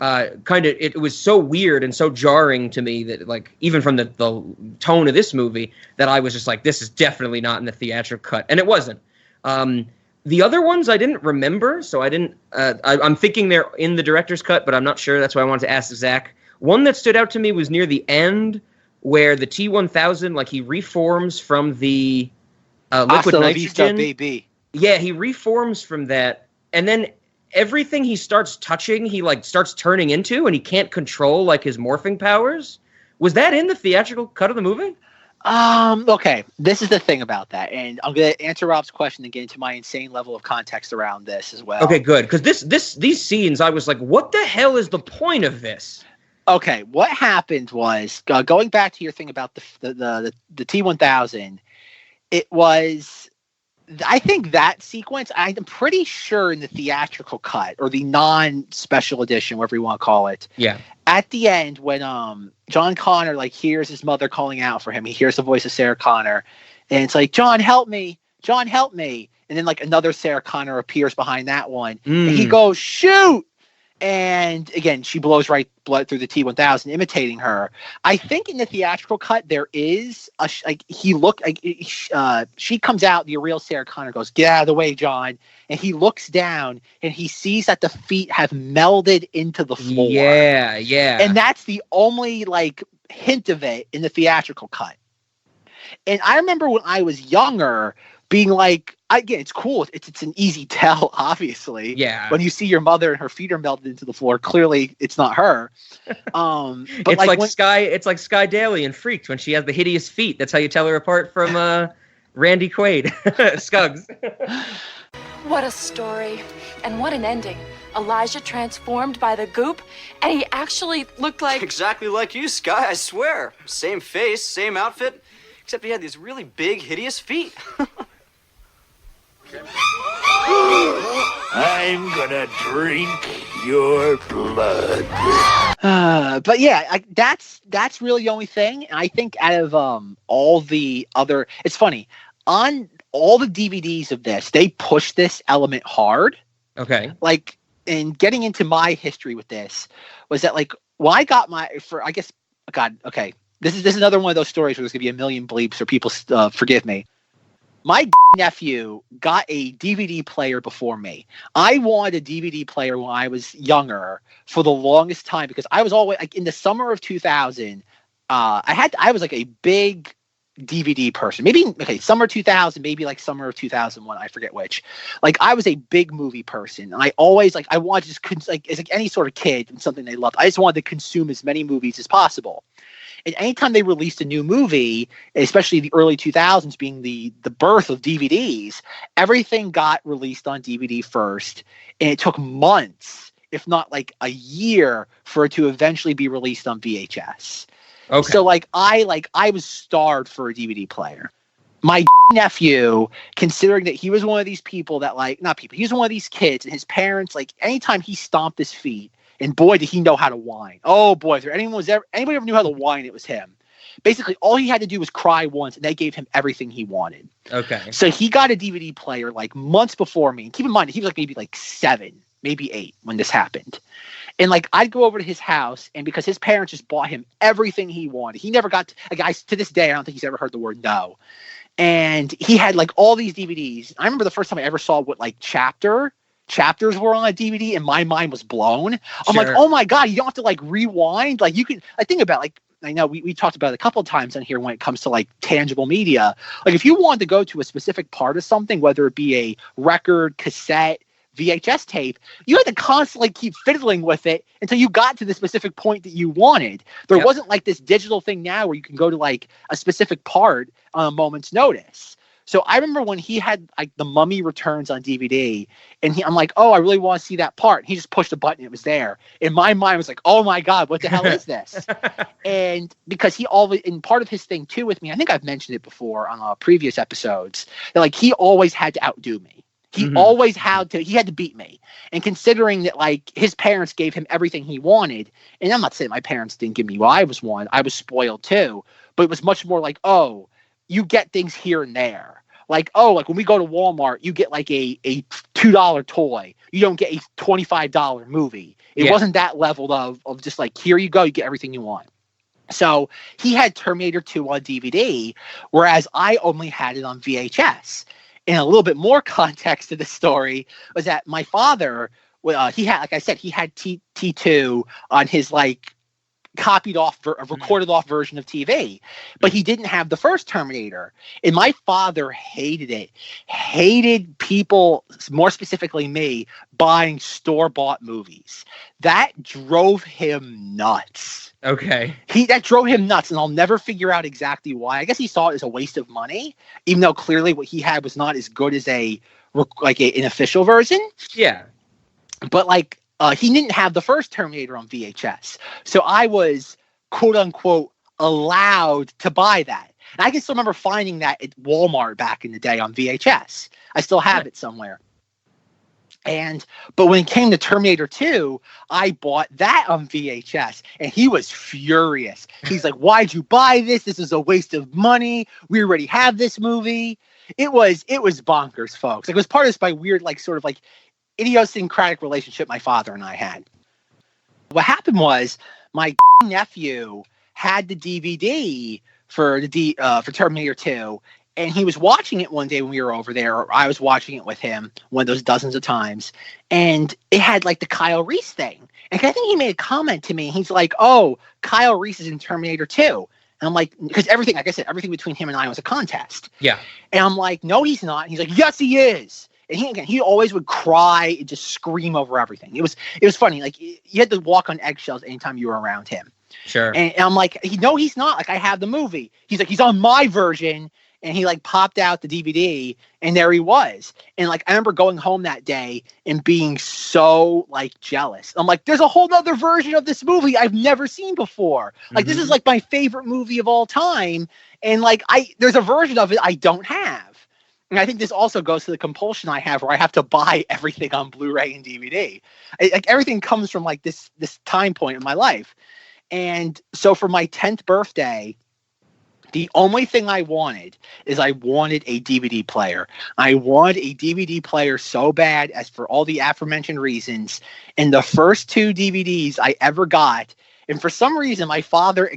it was so weird and so jarring to me that, like, even from the tone of this movie, that I was just like, this is definitely not in the theatrical cut, and it wasn't. The other ones I didn't remember, so I didn't. I'm thinking they're in the director's cut, but I'm not sure. That's why I wanted to ask Zack. One that stood out to me was near the end, where the T-1000, like, he reforms from the liquid nitrogen. Baby. Yeah, he reforms from that, and then everything he starts touching, he, like, starts turning into, and he can't control, like, his morphing powers. Was that in the theatrical cut of the movie? Okay, this is the thing about that, and I'm gonna answer Rob's question and get into my insane level of context around this as well. Okay, good, because these scenes, I was like, what the hell is the point of this? Okay, what happened was going back to your thing about the T-1000. It was, I think that sequence, I'm pretty sure in the theatrical cut or the non-special edition, whatever you want to call it. Yeah. At the end, when John Connor like hears his mother calling out for him, he hears the voice of Sarah Connor, and it's like, John, help me, John, help me. And then like another Sarah Connor appears behind that one, and he goes, shoot. And again, she blows right blood through the T-1000, imitating her. I think in the theatrical cut there is she comes out. The real Sarah Connor goes, "Get out of the way, John!" And he looks down and he sees that the feet have melded into the floor. Yeah, yeah. And that's the only like hint of it in the theatrical cut. And I remember when I was younger, being like, again, it's cool. It's an easy tell, obviously. Yeah. When you see your mother and her feet are melted into the floor, clearly it's not her. But it's like Sky Daly in Freaked when she has the hideous feet. That's how you tell her apart from Randy Quaid, Scuggs. What a story, and what an ending. Elijah transformed by the goop, and he actually looked like... Exactly like you, Sky, I swear. Same face, same outfit, except he had these really big, hideous feet. I'm gonna drink your blood. But yeah, that's really the only thing. And I think out of all the other, it's funny, on all the DVDs of this, they push this element hard. Okay. Like, and getting into my history with this was that like, well, I got okay, this is another one of those stories where there's gonna be a million bleeps, or people forgive me. My nephew got a DVD player before me. I wanted a DVD player when I was younger for the longest time because I was always like in the summer of 2000. I was like a big DVD person. Summer 2000, maybe like summer of 2001. I forget which. Like I was a big movie person, and I always I wanted to just as like any sort of kid and something they loved. I just wanted to consume as many movies as possible. And anytime they released a new movie, especially the early 2000s being the birth of DVDs, everything got released on DVD first. And it took months, if not like a year, for it to eventually be released on VHS. Okay. So I was starved for a DVD player. My nephew, considering that he was one of these people that he was one of these kids, and his parents, like anytime he stomped his feet, and boy, did he know how to whine. Oh, boy, if anybody ever knew how to whine, it was him. Basically, all he had to do was cry once, and they gave him everything he wanted. Okay. So he got a DVD player like months before me. And keep in mind, he was like maybe like 7, maybe 8 when this happened. And like I'd go over to his house, and because his parents just bought him everything he wanted, he never got to this day, I don't think he's ever heard the word no. And he had like all these DVDs. I remember the first time I ever saw what like chapters were on a DVD, and my mind was blown. I'm like, oh my God, you don't have to like rewind. Like you can, I think about like, I know we talked about it a couple of times on here when it comes to like tangible media. Like if you wanted to go to a specific part of something, whether it be a record, cassette, VHS tape, you had to constantly keep fiddling with it until you got to the specific point that you wanted. There wasn't like this digital thing now where you can go to like a specific part on a moment's notice. So I remember when he had like The Mummy Returns on DVD, and I'm like, oh, I really want to see that part. He just pushed a button, it was there. And my mind was like, oh my God, what the hell is this? And because he always, and part of his thing too with me, I think I've mentioned it before on previous episodes, that like he always had to outdo me. He always had to beat me. And considering that like his parents gave him everything he wanted, and I'm not saying my parents didn't give me what I was spoiled too, but it was much more like, oh, you get things here and there. Like, oh, like when we go to Walmart, you get like a $2 toy. You don't get a $25 movie. It wasn't that level of just like, here you go, you get everything you want. So he had Terminator 2 on DVD, whereas I only had it on VHS. And a little bit more context to the story was that my father, he had, like I said, he had T2 on his like copied off, a recorded off version of TV, but he didn't have the first Terminator. And my father hated it, hated people, more specifically me, buying store-bought movies. That drove him nuts. Okay. That drove him nuts, and I'll never figure out exactly why. I guess he saw it as a waste of money, even though clearly what he had was not as good as an official version. Yeah. But he didn't have the first Terminator on VHS, so I was quote unquote allowed to buy that. And I can still remember finding that at Walmart back in the day on VHS. I still have it somewhere. But when it came to Terminator 2, I bought that on VHS, and he was furious. He's like, "Why'd you buy this? This is a waste of money. We already have this movie." It was bonkers, folks. It was part of this weird, sort of idiosyncratic relationship my father and I had. What happened was my nephew had the DVD for Terminator 2. And he was watching it one day when we were over there, or I was watching it with him one of those dozens of times. And it had the Kyle Reese thing. And I think he made a comment to me. He's like, "Oh, Kyle Reese is in Terminator 2. And I'm like, because everything, like I said, everything between him and I was a contest. Yeah. And I'm like, "No, he's not." And he's like, "Yes, he is." And he always would cry and just scream over everything. It was funny. You had to walk on eggshells anytime you were around him. Sure. And I'm like, "No, he's not. I have the movie." He's like, "He's on my version." And he popped out the DVD, and there he was. And I remember going home that day and being so jealous. I'm like, "There's a whole other version of this movie I've never seen before. This is my favorite movie of all time. And there's a version of it I don't have." And I think this also goes to the compulsion I have, where I have to buy everything on Blu-ray and DVD. Everything comes from this time point in my life. And so for my 10th birthday, the only thing I wanted is I wanted a DVD player. I wanted a DVD player so bad, as for all the aforementioned reasons. And the first 2 DVDs I ever got, and for some reason my father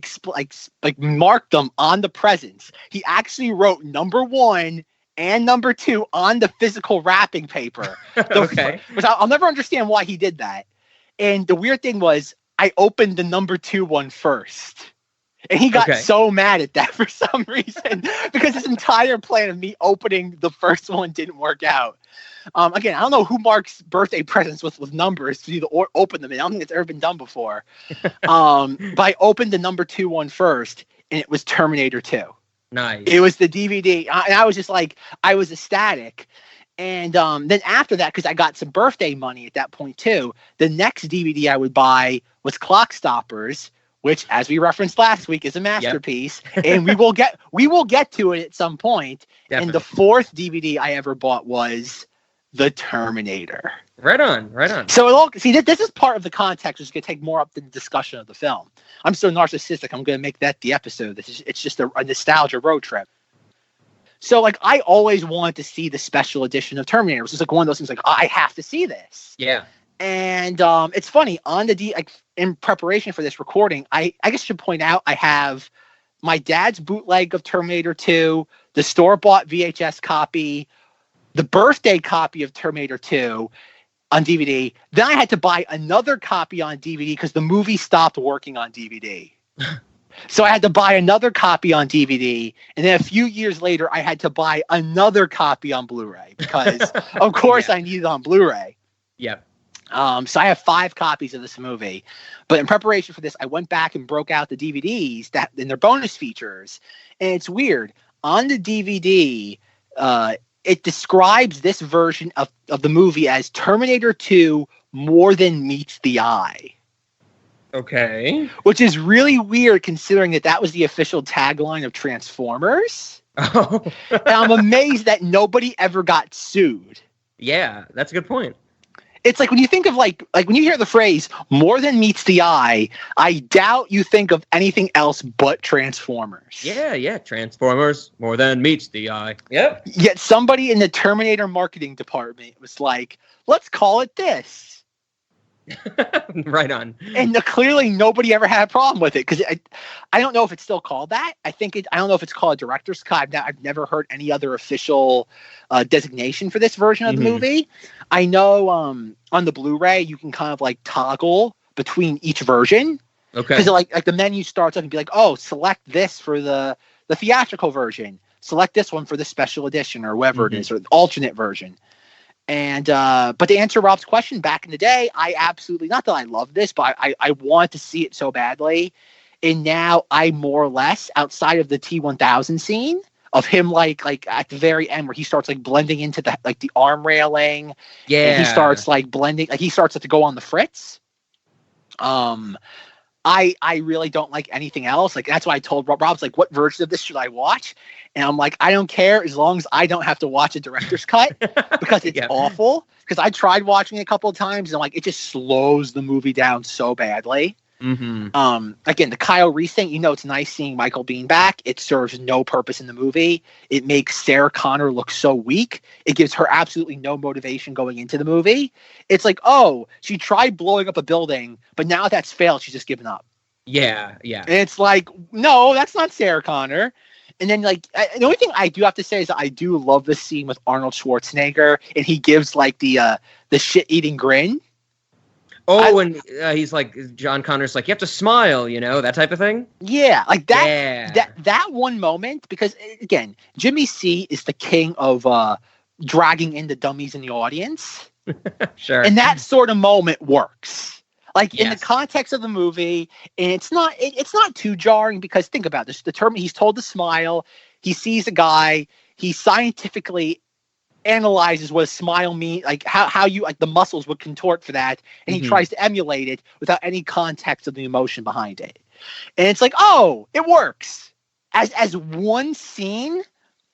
marked them on the presents. He actually wrote number 1 and number 2 on the physical wrapping paper. Okay. Which I'll never understand why he did that. And the weird thing was, I opened the number 2 one first. And he got so mad at that for some reason, because his entire plan of me opening the first one didn't work out. Again, I don't know who marks birthday presents with numbers to either open them. I don't think it's ever been done before. But I opened the number 2 one first, and it was Terminator 2. Nice. It was the DVD. And I was just I was ecstatic. And then after that, because I got some birthday money at that point too, the next DVD I would buy was Clock Stoppers, which, as we referenced last week, is a masterpiece. Yep. And we will get to it at some point. Definitely. And the 4th DVD I ever bought was The Terminator. Right on. So this is part of the context, which is going to take more up the discussion of the film. I'm so narcissistic, I'm going to make that the episode. It's just a nostalgia road trip. So I always wanted to see the special edition of Terminator. It was just one of those things I have to see this. Yeah. And it's funny, on in preparation for this recording, I guess I should point out I have my dad's bootleg of Terminator 2, the store-bought VHS copy, the birthday copy of Terminator 2 on DVD. Then I had to buy another copy on DVD because the movie stopped working on DVD. So I had to buy another copy on DVD, and then a few years later, I had to buy another copy on Blu-ray because, of course, I needed it on Blu-ray. Yep. So I have 5 copies of this movie, but in preparation for this, I went back and broke out the DVDs that in their bonus features, and it's weird. On the DVD, it describes this version of the movie as Terminator 2 more than meets the eye. Okay. Which is really weird considering that was the official tagline of Transformers. Oh. And I'm amazed that nobody ever got sued. Yeah, that's a good point. It's when you think of when you hear the phrase more than meets the eye, I doubt you think of anything else but Transformers. Yeah, Transformers more than meets the eye. Yep. Yet somebody in the Terminator marketing department was like, let's call it this. Right on. And clearly nobody ever had a problem with it because I don't know if it's still called that. I don't know if it's called a director's cut. I've never heard any other official designation for this version of the movie. I know on the Blu-ray you can kind of toggle between each version. Okay. Because like the menu starts up and be like, oh, select this for the theatrical version. Select this one for the special edition or whatever it is, or the alternate version. And but to answer Rob's question, back in the day, I absolutely, not that I love this, but I want to see it so badly. And now I more or less, outside of the T-1000 scene of him like at the very end where he starts like blending into the like the arm railing. Yeah. And he starts like blending, like he starts to go on the fritz. I really don't like anything else. Like, that's why I told Rob's like, what version of this should I watch? And I'm like, I don't care as long as I don't have to watch a director's cut because it's awful. Because I tried watching it a couple of times and like it just slows the movie down so badly. Again, the Kyle Reese thing, it's nice seeing Michael Biehn back. It serves no purpose in the movie. It makes Sarah Connor look so weak. It gives her absolutely no motivation going into the movie. It's like, oh, she tried blowing up a building, but now that's failed. She's just given up. Yeah. And it's like, no, that's not Sarah Connor. And then, like, the only thing I do have to say is that I do love the scene with Arnold Schwarzenegger, and he gives like the shit-eating grin. Oh, and he's like, John Connor's like, you have to smile, that type of thing. Yeah, like that. Yeah. That one moment, because again, Jimmy C is the king of dragging in the dummies in the audience. Sure. And that sort of moment works. Like in the context of the movie, and it's not too jarring because think about this: he's told to smile. He sees a guy. He scientifically analyzes what a smile means, like how you like the muscles would contort for that, and he tries to emulate it without any context of the emotion behind it. And it's like, oh, it works as one scene.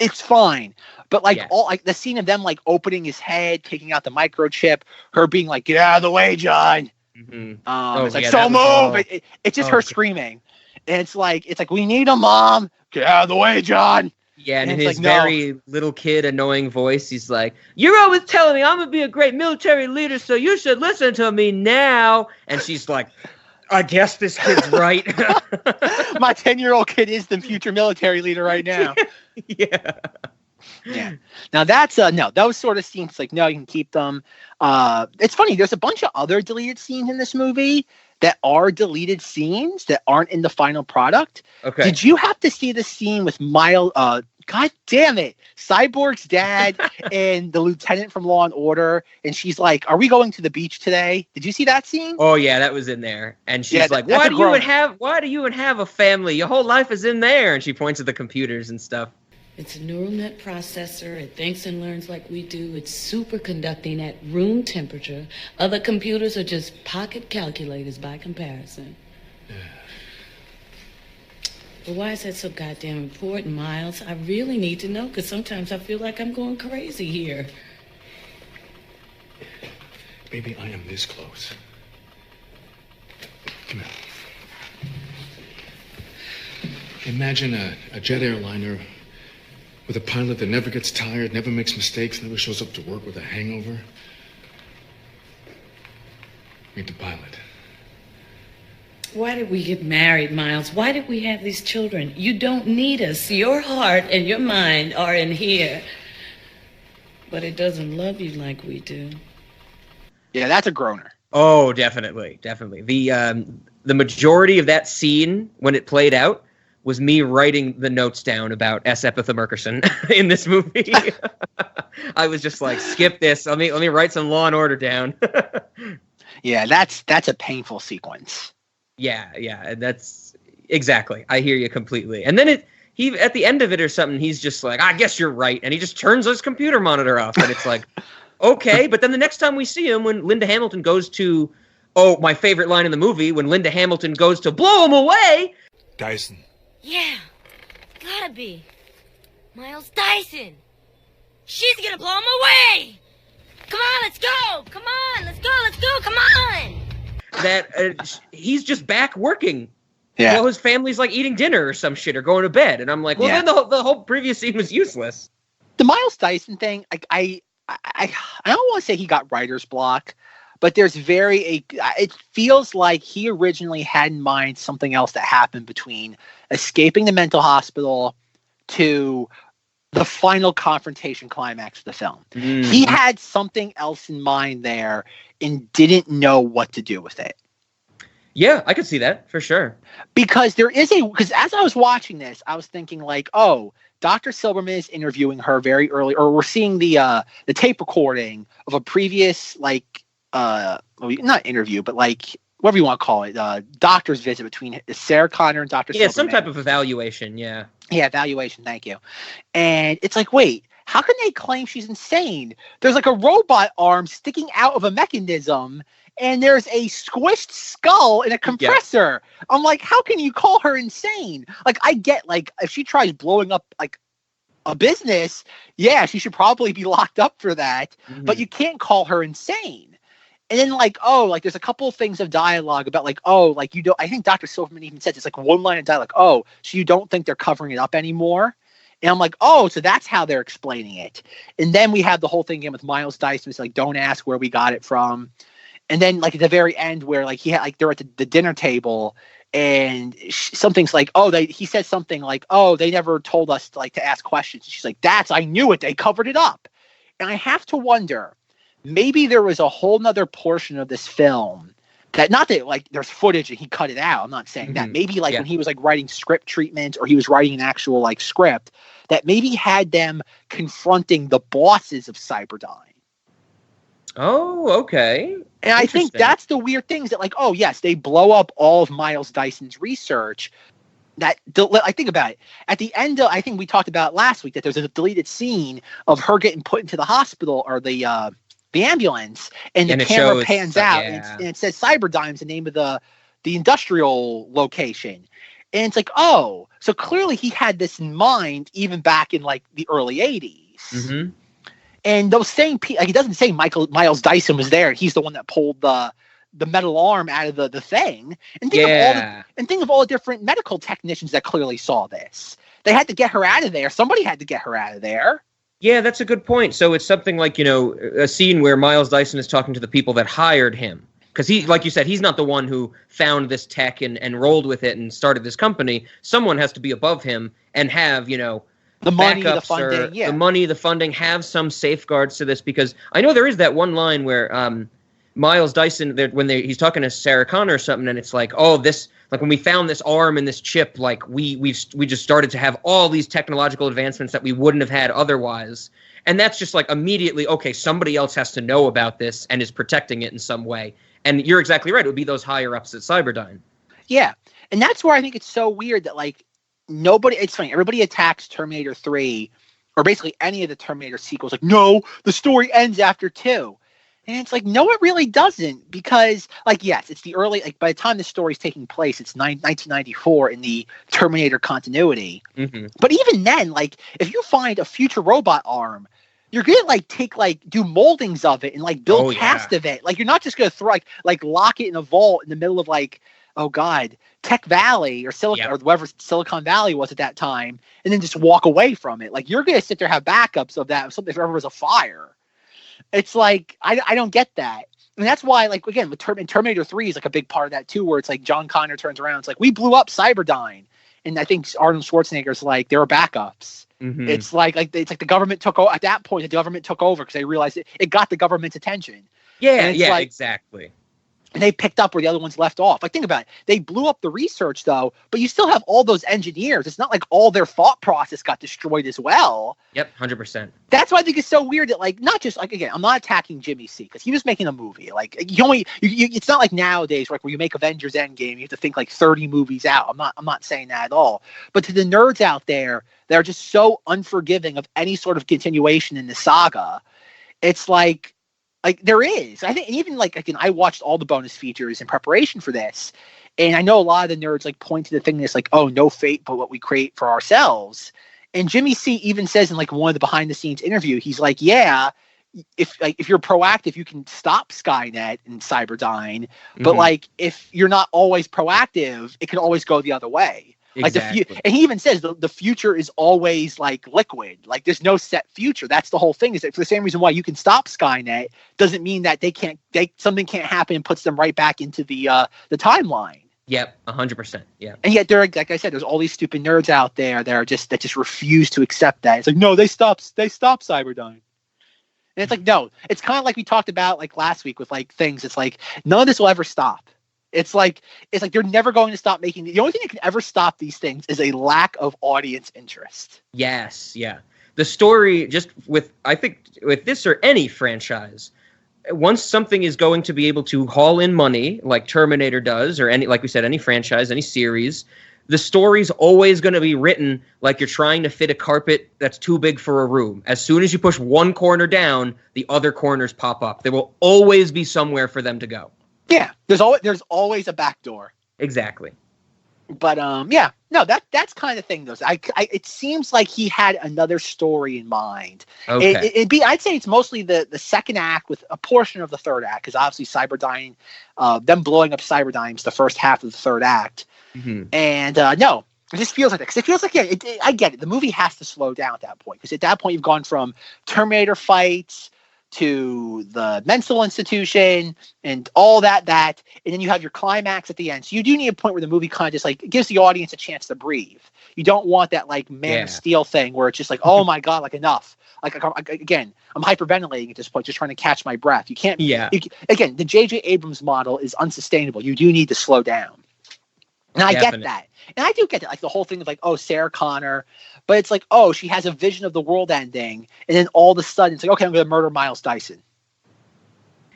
It's fine, but like all like the scene of them like opening his head, taking out the microchip, her being like, "Get out of the way, John." It's like, so move. It's just her screaming, and it's like we need a mom. Get out of the way, John. Yeah, and in his very little kid annoying voice, he's like, "You're always telling me I'm gonna be a great military leader, so you should listen to me now." And she's like, "I guess this kid's right." My 10-year-old kid is the future military leader right now. Yeah. Now that's those sort of scenes, like, no, you can keep them. It's funny, there's a bunch of other deleted scenes in this movie that are deleted scenes that aren't in the final product. Okay. Did you have to see the scene with God damn it, Cyborg's dad and the lieutenant from Law and Order, and she's like, "Are we going to the beach today?" Did you see that scene? Oh yeah, that was in there. And she's like, why do you even have a family? Your whole life is in there. And she points at the computers and stuff. It's a neural net processor. It thinks and learns like we do. It's superconducting at room temperature. Other computers are just pocket calculators by comparison. But why is that so goddamn important, Miles? I really need to know, because sometimes I feel like I'm going crazy here. Baby, I am this close. Come here. Imagine a jet airliner with a pilot that never gets tired, never makes mistakes, never shows up to work with a hangover. Meet the pilot. Why did we get married, Miles? Why did we have these children? You don't need us. Your heart and your mind are in here. But it doesn't love you like we do. Yeah, that's a groaner. Oh, definitely. The majority of that scene, when it played out, was me writing the notes down about S. Epitha Merkerson in this movie. I was just like, skip this. Let me write some Law and Order down. Yeah, that's a painful sequence. Yeah, and that's exactly. I hear you completely. And then he at the end of it or something, he's just like, I guess you're right, and he just turns his computer monitor off, and it's like, okay. But then the next time we see him, when Linda Hamilton goes to, my favorite line in the movie, when Linda Hamilton goes to blow him away, Dyson. Yeah, gotta be Miles Dyson. She's gonna blow him away. Come on, let's go. Come on, let's go. Come on. that he's just back working. Yeah. While his family's like eating dinner or some shit or going to bed. And I'm like, well, then the whole previous scene was useless. The Miles Dyson thing, I don't want to say he got writer's block, but there's it feels like he originally had in mind something else that happened between escaping the mental hospital to the final confrontation climax of the film. Mm-hmm. He had something else in mind there and didn't know what to do with it. Yeah, I could see that for sure. Because because as I was watching this, I was thinking like, oh, Dr. Silberman is interviewing her very early, or we're seeing the tape recording of a previous not interview, but like whatever you want to call it, doctor's visit between Sarah Connor and Dr. Silberman. Yeah, some type of evaluation. Yeah. Yeah, evaluation. Thank you. And it's like, wait, how can they claim she's insane? There's like a robot arm sticking out of a mechanism, and there's a squished skull and a compressor. Yeah. I'm like, how can you call her insane? Like, I get, like, if she tries blowing up, like, a business, yeah, she should probably be locked up for that. Mm-hmm. But you can't call her insane. And then, like, oh, like, there's a couple of things of dialogue about, like, oh, like, you don't, I think Dr. Silverman even says, it's like one line of dialogue, oh, so you don't think they're covering it up anymore? And I'm like, oh, so that's how they're explaining it. And then we have the whole thing again with Miles Dyson. It's like, don't ask where we got it from. And then, like, at the very end where, like, he had, like, they're at the dinner table and something's like, oh, he said something like, oh, they never told us to, like, to ask questions. She's like, I knew it. They covered it up. And I have to wonder, maybe there was a whole nother portion of this film that, not that, like, there's footage and he cut it out. I'm not saying that. Maybe, like, when he was, like, writing script treatment or he was writing an actual, like, script, that maybe had them confronting the bosses of Cyberdyne. Oh, okay. And I think that's the weird things that, like, oh, yes, they blow up all of Miles Dyson's research. That I think about it. At the end of, I think we talked about last week that there's a deleted scene of her getting put into the hospital or the ambulance, and the camera pans out, and it says Cyberdyne's the name of the industrial location. And it's like, oh, so clearly he had this in mind even back in, like, the early 80s. Mm-hmm. And those same people, like, it doesn't say Miles Dyson was there. He's the one that pulled the metal arm out of the thing. And think of all the different medical technicians that clearly saw this. They had to get her out of there. Somebody had to get her out of there. Yeah, that's a good point. So it's something like, you know, a scene where Miles Dyson is talking to the people that hired him. Because he, like you said, he's not the one who found this tech and rolled with it and started this company. Someone has to be above him and have, you know, the money, the funding, the money, the funding, have some safeguards to this. Because I know there is that one line where Miles Dyson, he's talking to Sarah Connor or something, and it's like, oh, this, like, when we found this arm and this chip, like, we just started to have all these technological advancements that we wouldn't have had otherwise. And that's just like immediately, okay, somebody else has to know about this and is protecting it in some way. And you're exactly right. It would be those higher ups at Cyberdyne. Yeah. And that's where I think it's so weird that, like, it's funny, everybody attacks Terminator 3 or basically any of the Terminator sequels. Like, no, the story ends after 2. And it's like, no, it really doesn't, because, like, yes, it's the early, like, by the time the story's taking place, it's 1994 in the Terminator continuity. Mm-hmm. But even then, like, if you find a future robot arm, you're gonna, like, do moldings of it and, like, build cast of it. Like, you're not just gonna throw, like lock it in a vault in the middle of, like, oh God, Tech Valley or or whatever Silicon Valley was at that time, and then just walk away from it. Like, you're gonna sit there, have backups of that if ever was a fire. It's like, I don't get that. And that's why, like, again, with Terminator 3 is, like, a big part of that too, where it's like John Connor turns around, it's like, we blew up Cyberdyne. And I think Arnold Schwarzenegger's like, there are backups. Mm-hmm. It's like the government took over. At that point, the government took over because they realized it got the government's attention. Yeah, like, exactly. And they picked up where the other ones left off. Like, think about it. They blew up the research, though, but you still have all those engineers. It's not like all their thought process got destroyed as well. Yep, 100%. That's why I think it's so weird that, like, not just, like, again, I'm not attacking Jimmy C, because he was making a movie. Like, it's not like nowadays, like, where you make Avengers Endgame, you have to think, like, 30 movies out. I'm not saying that at all. But to the nerds out there that are just so unforgiving of any sort of continuation in the saga, it's like there is. I think, and even, like, again, I watched all the bonus features in preparation for this, and I know a lot of the nerds, like, point to the thing that's like, oh, no fate but what we create for ourselves. And Jimmy C even says in, like, one of the behind the scenes interview, he's like, yeah, if you're proactive, you can stop Skynet and Cyberdyne, but like, if you're not always proactive, it can always go the other way. Exactly. Like, and he even says the future is always, like, liquid. Like, there's no set future. That's the whole thing, is that for the same reason why you can stop Skynet doesn't mean that something can't happen and puts them right back into the timeline. Yep, 100%. Yeah. And yet, like I said, there's all these stupid nerds out there that just refuse to accept that. It's like, no, they stopped Cyberdyne. And it's like, no, it's kind of like we talked about, like, last week with, like, things. It's like, none of this will ever stop. It's like they're never going to stop making the only thing that can ever stop these things is a lack of audience interest. Yes, yeah. The story, I think with this or any franchise, once something is going to be able to haul in money, like Terminator does, or like we said, any franchise, any series, the story's always going to be written like you're trying to fit a carpet that's too big for a room. As soon as you push one corner down, the other corners pop up. There will always be somewhere for them to go. Yeah, there's always a back door. Exactly. But that's kind of the thing though. It seems like he had another story in mind. Okay. I'd say it's mostly the second act with a portion of the third act, because obviously Cyberdyne, them blowing up Cyberdyne's the first half of the third act. Mm-hmm. And no, it just feels like that, because it feels like I get it. The movie has to slow down at that point, because at that point you've gone from Terminator fights to the mental institution and all that, and then you have your climax at the end. So you do need a point where the movie kind of just like gives the audience a chance to breathe. You don't want that like Man of Steel thing where it's just like, oh my God, like enough. Like again, I'm hyperventilating at this point, just trying to catch my breath. You can't. Yeah. Again, the J.J. Abrams model is unsustainable. You do need to slow down. And I get that. And I do get that, like the whole thing of like, oh, Sarah Connor, but it's like, oh, she has a vision of the world ending, and then all of a sudden it's like, okay, I'm going to murder Miles Dyson.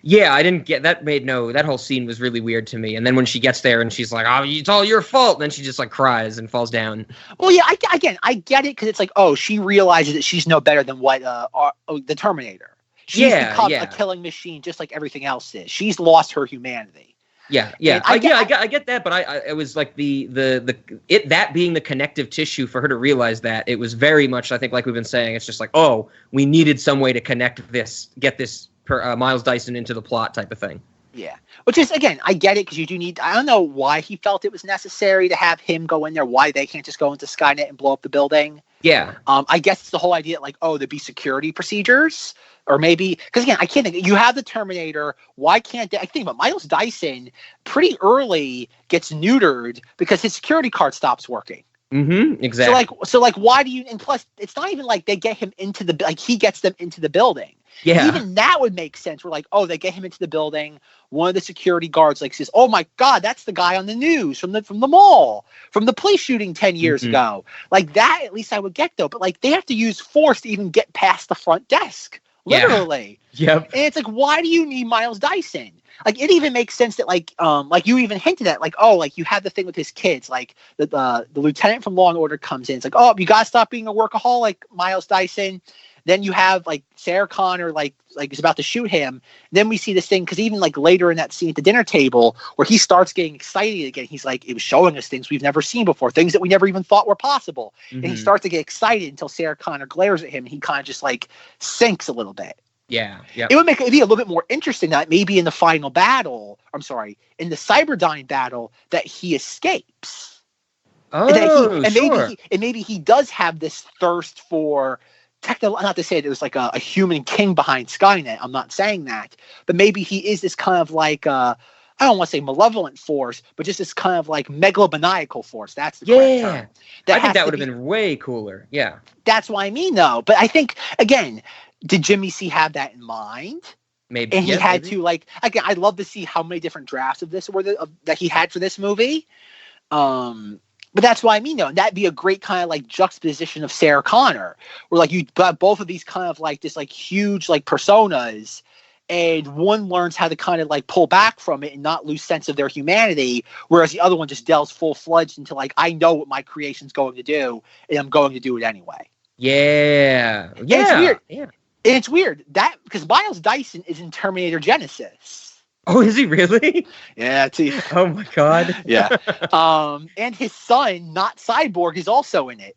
Yeah, I didn't get that. That whole scene was really weird to me. And then when she gets there and she's like, oh, it's all your fault, and then she just like cries and falls down. Well, yeah, I get it, because it's like, oh, she realizes that she's no better than what the Terminator. She's become a killing machine just like everything else is. She's lost her humanity. Yeah. I get that, but it was like that being the connective tissue for her to realize that. It was very much, I think, like we've been saying, it's just like, oh, we needed some way to connect this, get this Miles Dyson into the plot type of thing. Yeah, which is, again, I get it, because you do need. I don't know why he felt it was necessary to have him go in there. Why they can't just go into Skynet and blow up the building? Yeah. I guess it's the whole idea, like, oh, there'd be security procedures. Or maybe, because again, I can't think, you have the Terminator. Why can't they? I think about Miles Dyson pretty early gets neutered because his security card stops working. Mm-hmm. Exactly. So why do you, and plus it's not even like they get him into he gets them into the building. Yeah. Even that would make sense. We're like, oh, they get him into the building. One of the security guards like says, oh my God, that's the guy on the news from the mall, from the police shooting 10 years ago. Like that, at least I would get though. But like they have to use force to even get past the front desk. Literally. Yeah. Yep. And it's like, why do you need Miles Dyson? Like, it even makes sense that, like you even hinted at, like, oh, like, you have the thing with his kids. Like, the lieutenant from Law & Order comes in. It's like, oh, you got to stop being a workaholic, Miles Dyson. Then you have, like, Sarah Connor, like is about to shoot him. Then we see this thing, because even, like, later in that scene at the dinner table, where he starts getting excited again, he's like, it was showing us things we've never seen before, things that we never even thought were possible. Mm-hmm. And he starts to get excited until Sarah Connor glares at him, and he kind of just, like, sinks a little bit. Yeah. It would make it be a little bit more interesting that maybe in the final battle, in the Cyberdyne battle, that he escapes. Oh, maybe he does have this thirst for technical. Not to say that it was like a human king behind Skynet. I'm not saying that, but maybe he is this kind of like I don't want to say malevolent force, but just this kind of like megalomaniacal force. That's the correct term. I think that would have been way cooler. Yeah, that's what I mean, though. But I think again. Did Jimmy C have that in mind? Maybe. And he had to, like, again, I'd love to see how many different drafts of this that he had for this movie. But that's what I mean, though. And that'd be a great kind of, like, juxtaposition of Sarah Connor, where, like, you got both of these kind of, like, this, like, huge, like, personas, and one learns how to kind of, like, pull back from it and not lose sense of their humanity, whereas the other one just delves full-fledged into, like, I know what my creation's going to do, and I'm going to do it anyway. Yeah. And it's weird. Yeah. And it's weird that because Miles Dyson is in Terminator Genesis. Oh, is he really? Yeah. Oh my God. Yeah. And his son, not Cyborg, is also in it.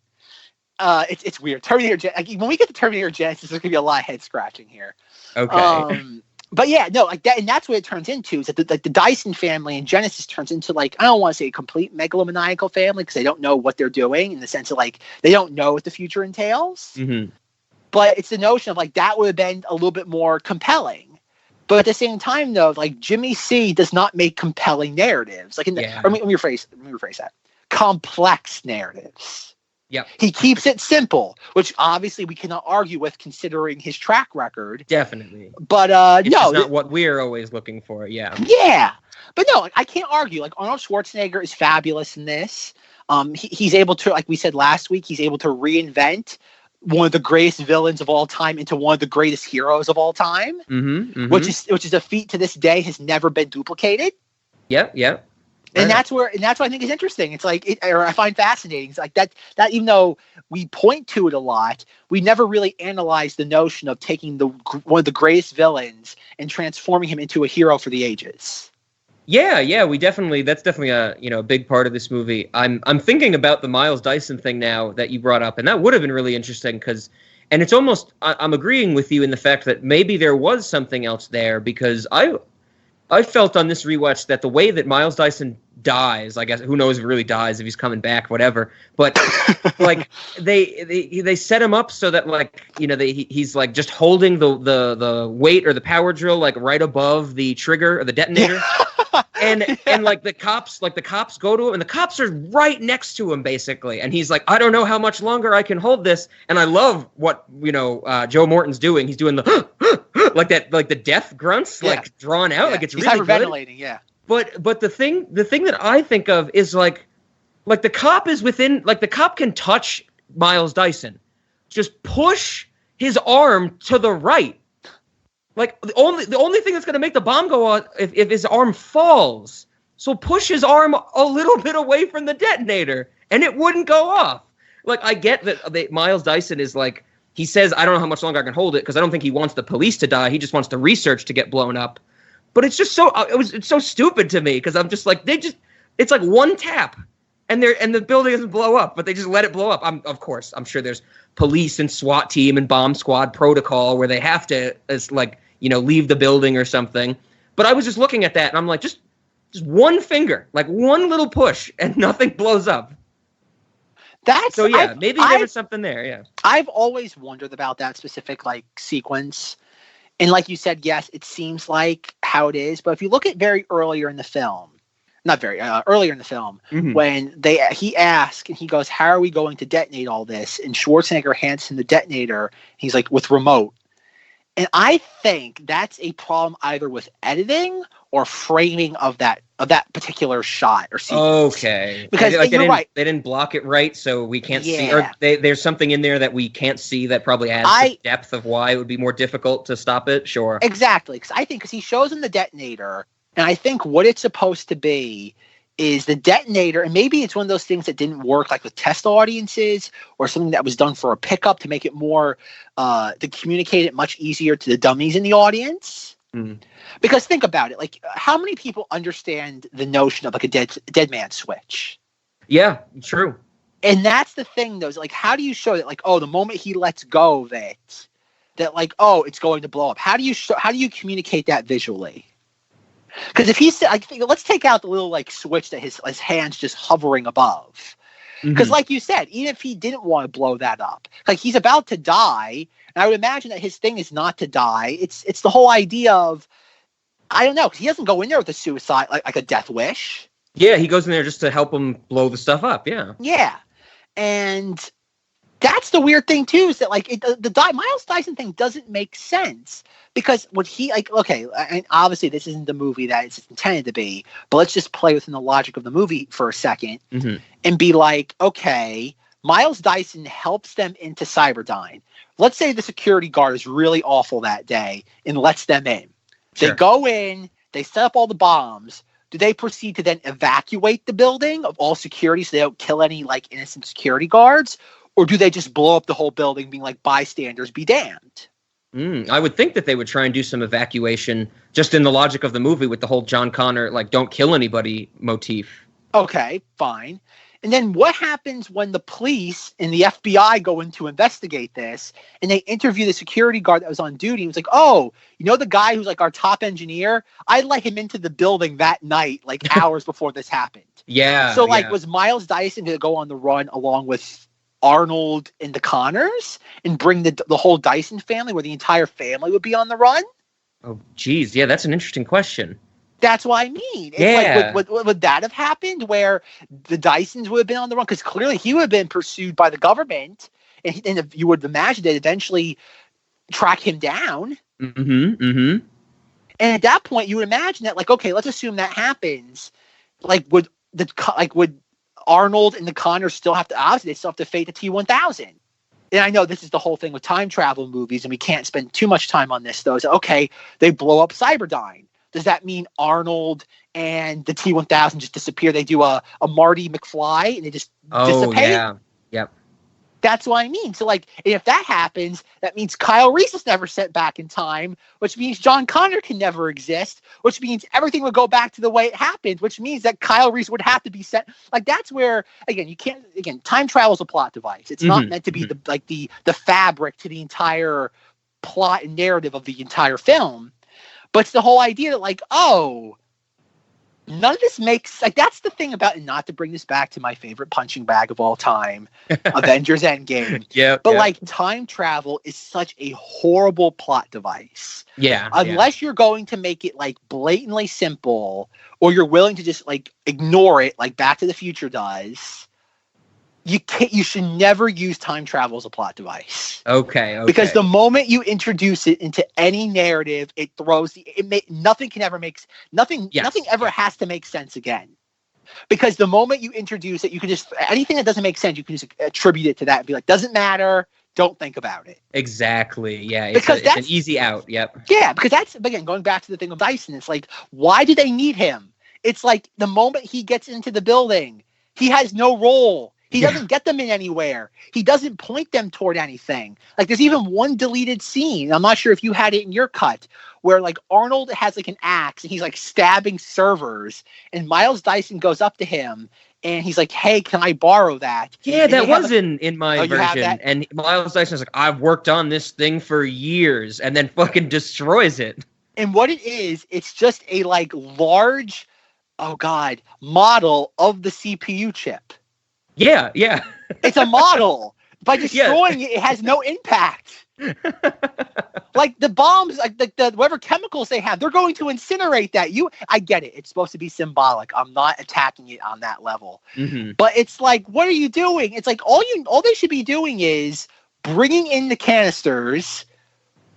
It's weird. Terminator. When we get to Terminator Genesis, there's gonna be a lot of head scratching here. Okay. But yeah, no, like that, and that's what it turns into. Is that the Dyson family in Genesis turns into, like, I don't want to say a complete megalomaniacal family, because they don't know what they're doing, in the sense of, like, they don't know what the future entails. Mm-hmm. But it's the notion of, like, that would have been a little bit more compelling. But at the same time, though, like, Jimmy C does not make compelling narratives. Like, let me rephrase that. Complex narratives. Yep. He keeps it simple, which obviously we cannot argue with considering his track record. Definitely. But it's just not what we're always looking for. Yeah. Yeah. But no, I can't argue. Like Arnold Schwarzenegger is fabulous in this. He's able to, like we said last week, he's able to reinvent one of the greatest villains of all time into one of the greatest heroes of all time, which is a feat to this day has never been duplicated. Yeah, yeah. And that's what I think is interesting. It's like, or I find fascinating. It's like that even though we point to it a lot, we never really analyze the notion of taking one of the greatest villains and transforming him into a hero for the ages. Yeah, that's definitely a big part of this movie. I'm thinking about the Miles Dyson thing now that you brought up, and that would have been really interesting and it's almost, I'm agreeing with you in the fact that maybe there was something else there, because I felt on this rewatch that the way that Miles Dyson dies, I guess, who knows if he really dies, if he's coming back, whatever. But like they set him up so that he's like just holding the weight or the power drill like right above the trigger or the detonator. and like the cops go to him, and the cops are right next to him basically, and he's like, I don't know how much longer I can hold this. And I love what Joe Morton's doing. He's doing the like the death grunts, like drawn out, like it's he's really hyperventilating, good. But the thing that I think of is like the cop is within, like the cop can touch Miles Dyson, just push his arm to the right. Like the only thing that's gonna make the bomb go on if his arm falls. So push his arm a little bit away from the detonator, and it wouldn't go off. Like I get that Miles Dyson is like, he says, I don't know how much longer I can hold it, because I don't think he wants the police to die. He just wants the research to get blown up. But it's just it's so stupid to me, because I'm just like, it's like one tap and the building doesn't blow up, but they just let it blow up. I'm sure there's police and SWAT team and bomb squad protocol where they have to leave the building or something. But I was just looking at that and I'm like, just one finger, like one little push, and nothing blows up. Maybe there was something there. Yeah. I've always wondered about that specific sequence. And like you said, yes, it seems like how it is. But if you look at earlier in the film, when he asks and he goes, how are we going to detonate all this? And Schwarzenegger hands him the detonator. He's like, with remote. And I think that's a problem either with editing or framing of that particular shot or sequence. Okay. Because you're right. They didn't block it right, so we can't see. Or there's something in there that we can't see that probably adds the depth of why it would be more difficult to stop it. Sure. Exactly. Because he shows him the detonator, and I think what it's supposed to be is the detonator, and maybe it's one of those things that didn't work like with test audiences, or something that was done for a pickup to make it more to communicate it much easier to the dummies in the audience. Because think about it, like how many people understand the notion of like a dead man switch? Yeah, true. And that's the thing, though, is like, how do you show that, like, oh, the moment he lets go of it, that like, oh, it's going to blow up? How do you communicate that visually? Because if he's, I think, let's take out the little like switch that his hand's just hovering above. Because like you said, even if he didn't want to blow that up, like he's about to die, and I would imagine that his thing is not to die. It's the whole idea of, I don't know, because he doesn't go in there with a suicide, like a death wish. Yeah, he goes in there just to help him blow the stuff up. Yeah. Yeah. And that's the weird thing too, is that like the Miles Dyson thing doesn't make sense, because what he like, okay, and obviously this isn't the movie that it's intended to be, but let's just play within the logic of the movie for a second and be like, okay, Miles Dyson helps them into Cyberdyne. Let's say the security guard is really awful that day and lets them in. Sure. They go in, they set up all the bombs. Do they proceed to then evacuate the building of all security so they don't kill any like innocent security guards? Or do they just blow up the whole building, being like, bystanders be damned? I would think that they would try and do some evacuation, just in the logic of the movie with the whole John Connor, like, don't kill anybody motif. Okay, fine. And then what happens when the police and the FBI go in to investigate this, and they interview the security guard that was on duty? He was like, oh, you know the guy who's like our top engineer? I let him into the building that night, like hours before this happened. Yeah. So like, was Miles Dyson going to go on the run along with Arnold and the Connors and bring the whole Dyson family, where the entire family would be on the run? Oh, geez. Yeah, that's an interesting question. That's what I mean. It's Yeah. like, would that have happened where the Dysons would have been on the run? Because clearly he would have been pursued by the government, and if you would imagine they'd eventually track him down. Mm-hmm. Mm-hmm. And at that point, you would imagine that, like, okay, let's assume that happens. Like, would Arnold and the Connors still have to? Obviously, they still have to fate the T-1000. And I know this is the whole thing with time travel movies, and we can't spend too much time on this, though. Is okay, they blow up Cyberdyne. Does that mean Arnold and the T-1000 just disappear? They do a Marty McFly and they just dissipate? Yeah. Yep. That's what I mean. So, like, if that happens, that means Kyle Reese is never sent back in time, which means John Connor can never exist, which means everything would go back to the way it happened, which means that Kyle Reese would have to be sent. Like, that's where, again, time travel is a plot device. It's not meant to be the fabric to the entire plot and narrative of the entire film. But it's the whole idea that, like, oh, none of this makes, like, that's the thing about, and not to bring this back to my favorite punching bag of all time, Avengers Endgame. Yeah. But like, time travel is such a horrible plot device. Yeah. Unless you're going to make it like blatantly simple, or you're willing to just like ignore it, like Back to the Future does. You should never use time travel as a plot device. Okay. Because the moment you introduce it into any narrative, it throws nothing ever has to make sense again. Because the moment you introduce it, you can just, anything that doesn't make sense, you can just attribute it to that and be like, doesn't matter, don't think about it. Exactly. Yeah. It's an easy out. Yep. Yeah, because that's, again, going back to the thing of Dyson, it's like, why do they need him? It's like the moment he gets into the building, he has no role. He doesn't get them in anywhere. He doesn't point them toward anything. Like, there's even one deleted scene, I'm not sure if you had it in your cut, where like Arnold has like an axe and he's like stabbing servers, and Miles Dyson goes up to him and he's like, hey, can I borrow that? Yeah, and that was in my version. that? And Miles Dyson's like, I've worked on this thing for years, and then fucking destroys it. And what it is, it's just a like large, model of the CPU chip. Yeah. It's a model. By destroying it, it has no impact. Like the bombs, like the whatever chemicals they have, they're going to incinerate that. I get it. It's supposed to be symbolic. I'm not attacking it on that level. Mm-hmm. But it's like, what are you doing? It's like all they should be doing is bringing in the canisters,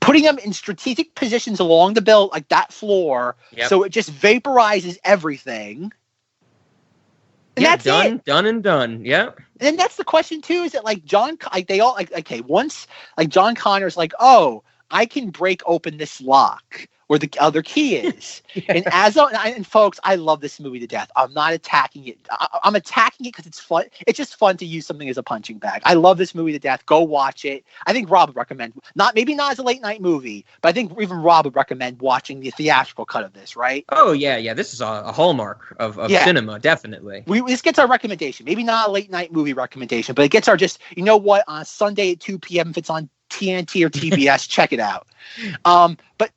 putting them in strategic positions along the build, like that floor, so it just vaporizes everything. And that's it. Done and done. Yeah. And then that's the question too, is that like John Connor's like, oh, I can break open this lock where the other key is. And folks, I love this movie to death. I'm not attacking it. I'm attacking it because it's fun. It's just fun to use something as a punching bag. I love this movie to death. Go watch it. I think Rob would recommend, maybe not as a late night movie, but I think even Rob would recommend watching the theatrical cut of this, right? Oh, yeah. This is a hallmark of cinema, definitely. This gets our recommendation. Maybe not a late night movie recommendation, but it gets our just, you know what, on Sunday at 2 p.m. if it's on TNT or TBS, check it out. But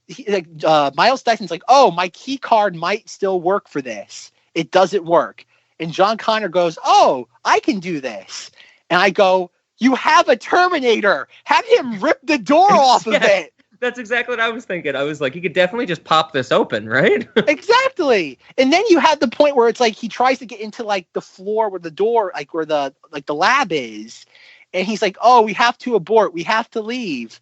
Miles Dyson's like, oh, my key card might still work for this. It doesn't work. And John Connor goes, oh, I can do this. And I go, you have a Terminator. Have him rip the door off of it. That's exactly what I was thinking. I was like, he could definitely just pop this open, right? Exactly. And then you have the point where it's like he tries to get into like the floor where the door, like where the lab is. And he's like, oh, we have to abort. We have to leave.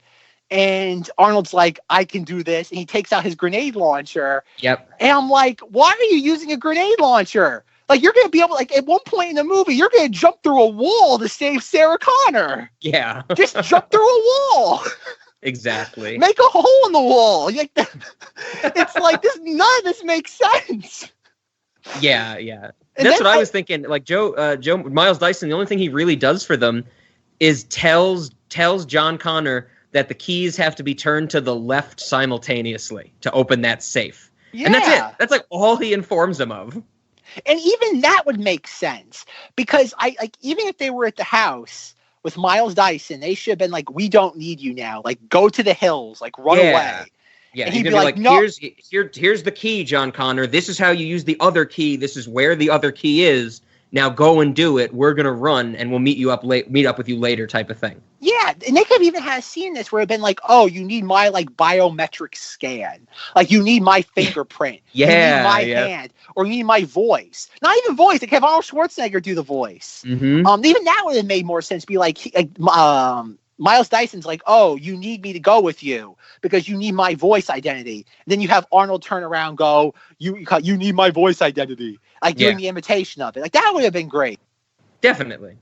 And Arnold's like, I can do this. And he takes out his grenade launcher. Yep. And I'm like, why are you using a grenade launcher? Like, you're going to be able, like, at one point in the movie, you're going to jump through a wall to save Sarah Connor. Yeah. Just jump through a wall. Exactly. Make a hole in the wall. It's like, none of this makes sense. Yeah. And that's what I was thinking. Like, Miles Dyson, the only thing he really does for them is tells John Connor that the keys have to be turned to the left simultaneously to open that safe. Yeah. And that's it. That's like all he informs them of. And even that would make sense, because even if they were at the house with Miles Dyson, they should have been like, we don't need you now. Like, go to the hills, like run away. Yeah, and he'd be like, no. Here's the key, John Connor. This is how you use the other key. This is where the other key is. Now go and do it. We're gonna run, and we'll meet up with you later, type of thing. Yeah, and they could have even had a scene in this where it'd been like, oh, you need my like biometric scan, like you need my fingerprint, you need my hand, or you need my voice. Not even voice. They could have Arnold Schwarzenegger do the voice. Mm-hmm. Even that would have made more sense. Be like Miles Dyson's like, oh, you need me to go with you because you need my voice identity. And then you have Arnold turn around, go, you need my voice identity, like doing the imitation of it. Like that would have been great. Definitely.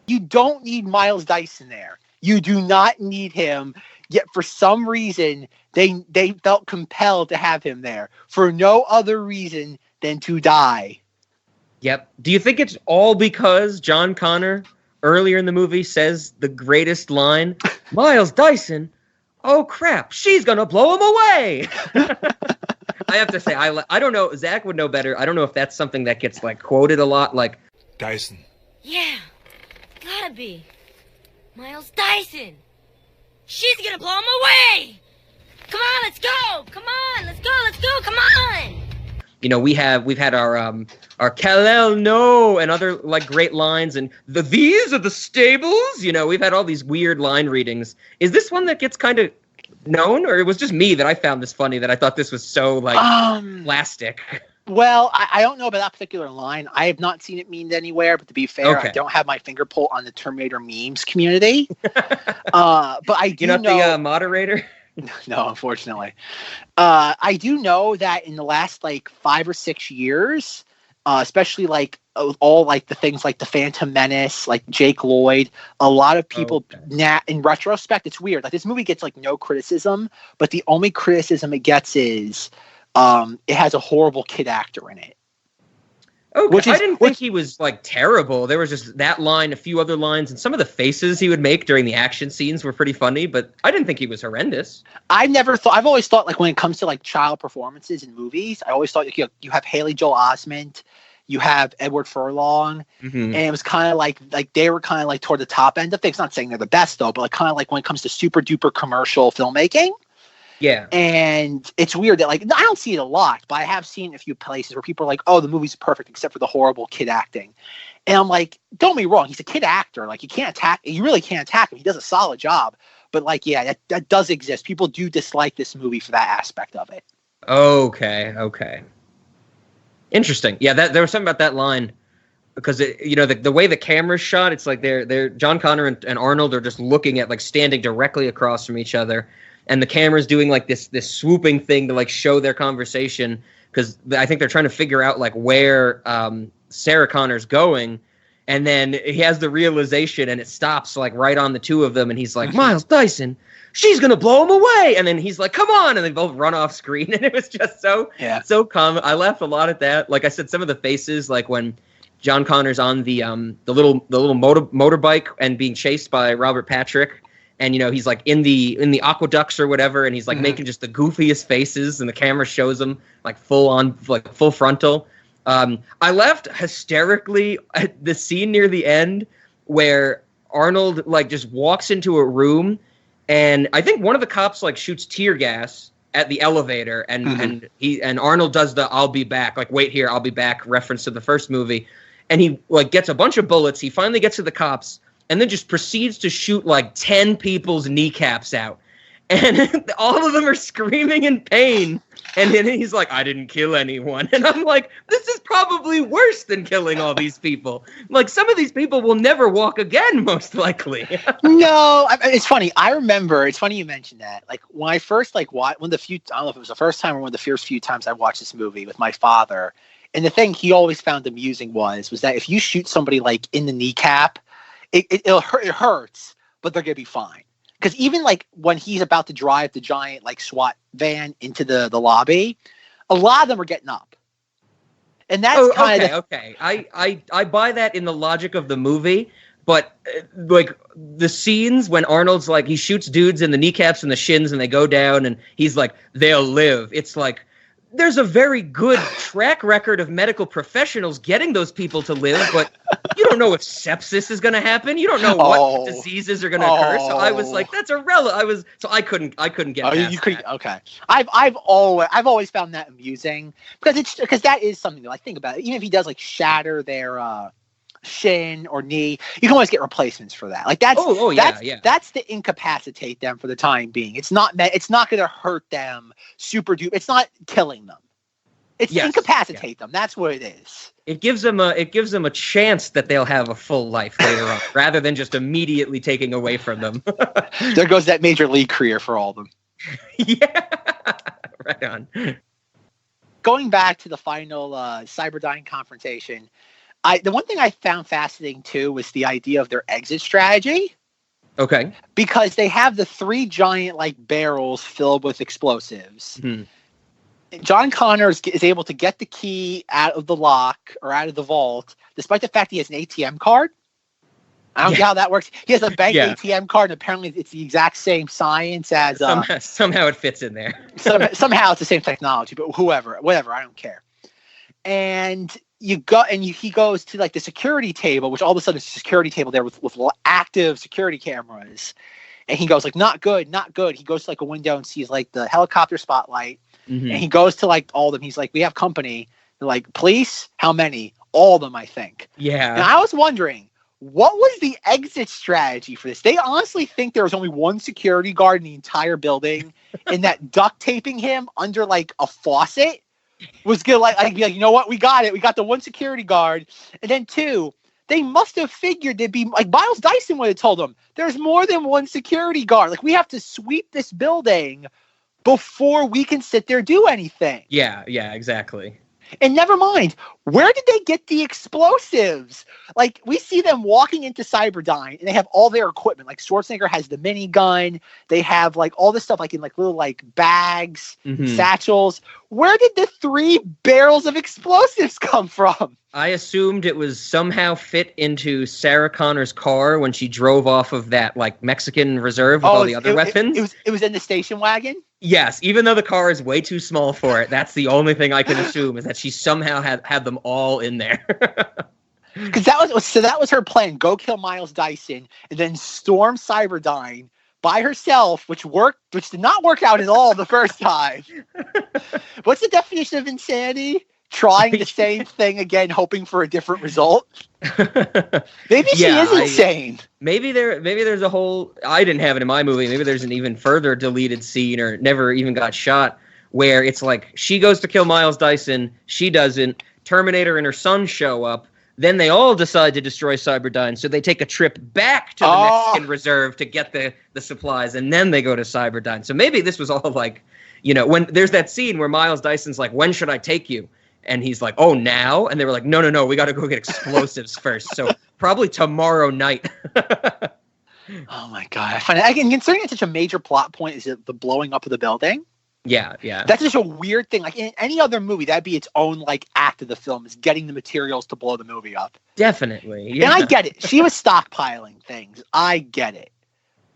You don't need Miles Dyson there. You do not need him. Yet for some reason, they felt compelled to have him there for no other reason than to die. Yep. Do you think it's all because John Connor earlier in the movie says the greatest line, Miles Dyson, oh crap, she's gonna blow him away. I have to say, I don't know, Zach would know better. I don't know if that's something that gets like quoted a lot, like Dyson. Yeah, gotta be. Miles Dyson. She's gonna blow him away. Come on, let's go. Come on, let's go. Come on. You know, we've had our Kal-El no and other like great lines, and these are the stables. You know, we've had all these weird line readings. Is this one that gets kind of known, or it was just me that I found this funny that I thought this was so like plastic? Well, I don't know about that particular line. I have not seen it memed anywhere, but to be fair, I don't have my finger pulled on the Terminator memes community. But I do know... You're not the moderator? No, unfortunately. I do know that in the last like 5 or 6 years, especially like all like the things like the Phantom Menace, like Jake Lloyd, a lot of people in retrospect, it's weird. Like this movie gets like no criticism, but the only criticism it gets is it has a horrible kid actor in it. Okay, I didn't think he was like terrible. There was just that line, a few other lines, and some of the faces he would make during the action scenes were pretty funny, but I didn't think he was horrendous. I've always thought like when it comes to like child performances in movies, I always thought like, you have Haley Joel Osment, you have Edward Furlong, and it was kind of like they were kind of like toward the top end of things. Not saying they're the best though, but like kind of like when it comes to super duper commercial filmmaking. Yeah. And it's weird that like I don't see it a lot, but I have seen a few places where people are like, oh, the movie's perfect except for the horrible kid acting. And I'm like, don't be wrong, he's a kid actor. Like you really can't attack him. He does a solid job. But like, yeah, that does exist. People do dislike this movie for that aspect of it. Okay. Interesting. Yeah, there was something about that line because the way the camera's shot, it's like they're John Connor and Arnold are just looking at like standing directly across from each other. And the camera's doing like this swooping thing to like show their conversation because I think they're trying to figure out like where Sarah Connor's going. And then he has the realization and it stops like right on the two of them. And he's like, Miles Dyson, she's going to blow him away. And then he's like, come on. And they both run off screen. And it was just so common. I laughed a lot at that. Like I said, some of the faces, like when John Connor's on the little motorbike and being chased by Robert Patrick. And, he's like in the aqueducts or whatever. And he's like making just the goofiest faces. And the camera shows him like full frontal. I laughed hysterically at the scene near the end where Arnold like just walks into a room. And I think one of the cops like shoots tear gas at the elevator. And Arnold does the I'll be back. Like, wait here, I'll be back reference to the first movie. And he like gets a bunch of bullets. He finally gets to the cops. And then just proceeds to shoot like 10 people's kneecaps out. And all of them are screaming in pain. And then he's like, I didn't kill anyone. And I'm like, this is probably worse than killing all these people. Like, some of these people will never walk again, most likely. No, it's funny. I remember, it's funny you mentioned that. Like, when I first, like, I don't know if it was the first time or one of the first few times I watched this movie with my father. And the thing he always found amusing was that if you shoot somebody, like, in the kneecap, it'll hurt. It hurts, but they're gonna be fine. Because even like when he's about to drive the giant like SWAT van into the lobby, a lot of them are getting up, and that's kind of okay. I buy that in the logic of the movie, but like the scenes when Arnold's like he shoots dudes in the kneecaps and the shins and they go down and he's like they'll live. It's like there's a very good track record of medical professionals getting those people to live, but You don't know if sepsis is going to happen. You don't know what diseases are going to occur. So I was like, that's irrelevant. I couldn't get past you couldn't. that. Okay. I've always found that amusing because that is something that I think about. Even if he does like shatter their shin or knee, you can always get replacements for that. Like that's that's to incapacitate them for the time being. It's not going to hurt them super duper. It's not killing them. It's incapacitate them. That's what it is. It gives them a chance that they'll have a full life later on, rather than just immediately taking away from them. There goes that major league career for all of them. Yeah, right on. Going back to the final Cyberdyne confrontation, the one thing I found fascinating too was the idea of their exit strategy. Okay. Because they have the 3 giant like barrels filled with explosives. Hmm. John Connor is able to get the key out of the lock or out of the vault, despite the fact he has an ATM card. I don't get how that works. He has a bank ATM card, and apparently it's the exact same science as... somehow it fits in there. Somehow it's the same technology, but whatever, I don't care. And he goes to like the security table, which all of a sudden is a security table there with active security cameras. And he goes like, not good, not good. He goes to like a window and sees like the helicopter spotlight. Mm-hmm. And he goes to like all of them. He's like, we have company. They're like, police? How many? All of them, I think. Yeah. And I was wondering, what was the exit strategy for this? They honestly think there was only one security guard in the entire building and that duct taping him under like a faucet was good. Like, be like, you know what? We got it. We got the one security guard. And then 2, they must have figured there'd be like Miles Dyson would have told them there's more than one security guard. Like, we have to sweep this building before we can sit there do anything. Yeah, exactly. And never mind, where did they get the explosives? Like, we see them walking into Cyberdyne, and they have all their equipment. Like, Schwarzenegger has the minigun. They have, like, all this stuff, like, in, like, little, like, bags, satchels. Where did the 3 barrels of explosives come from? I assumed it was somehow fit into Sarah Connor's car when she drove off of that, like, Mexican reserve with all the other weapons. It was in the station wagon? Yes, even though the car is way too small for it, that's the only thing I can assume is that she somehow had them all in there. Because that was her plan: go kill Miles Dyson and then storm Cyberdyne by herself, which did not work out at all the first time. What's the definition of insanity? Trying the same thing again, hoping for a different result. Maybe she is insane. Maybe there's a whole. I didn't have it in my movie. Maybe there's an even further deleted scene or never even got shot where it's like she goes to kill Miles Dyson, she doesn't. Terminator and her son show up. Then they all decide to destroy Cyberdyne, so they take a trip back to the Mexican reserve to get the supplies, and then they go to Cyberdyne. So maybe this was all like, when there's that scene where Miles Dyson's like, when should I take you? And he's like, oh, now? And they were like, no, we got to go get explosives first. So probably tomorrow night. Oh, my God. I find it, considering it's such a major plot point, is it the blowing up of the building? Yeah. That's just a weird thing. Like, in any other movie, that'd be its own, like, act of the film, is getting the materials to blow the movie up. Definitely. Yeah. And I get it. She was stockpiling things. I get it.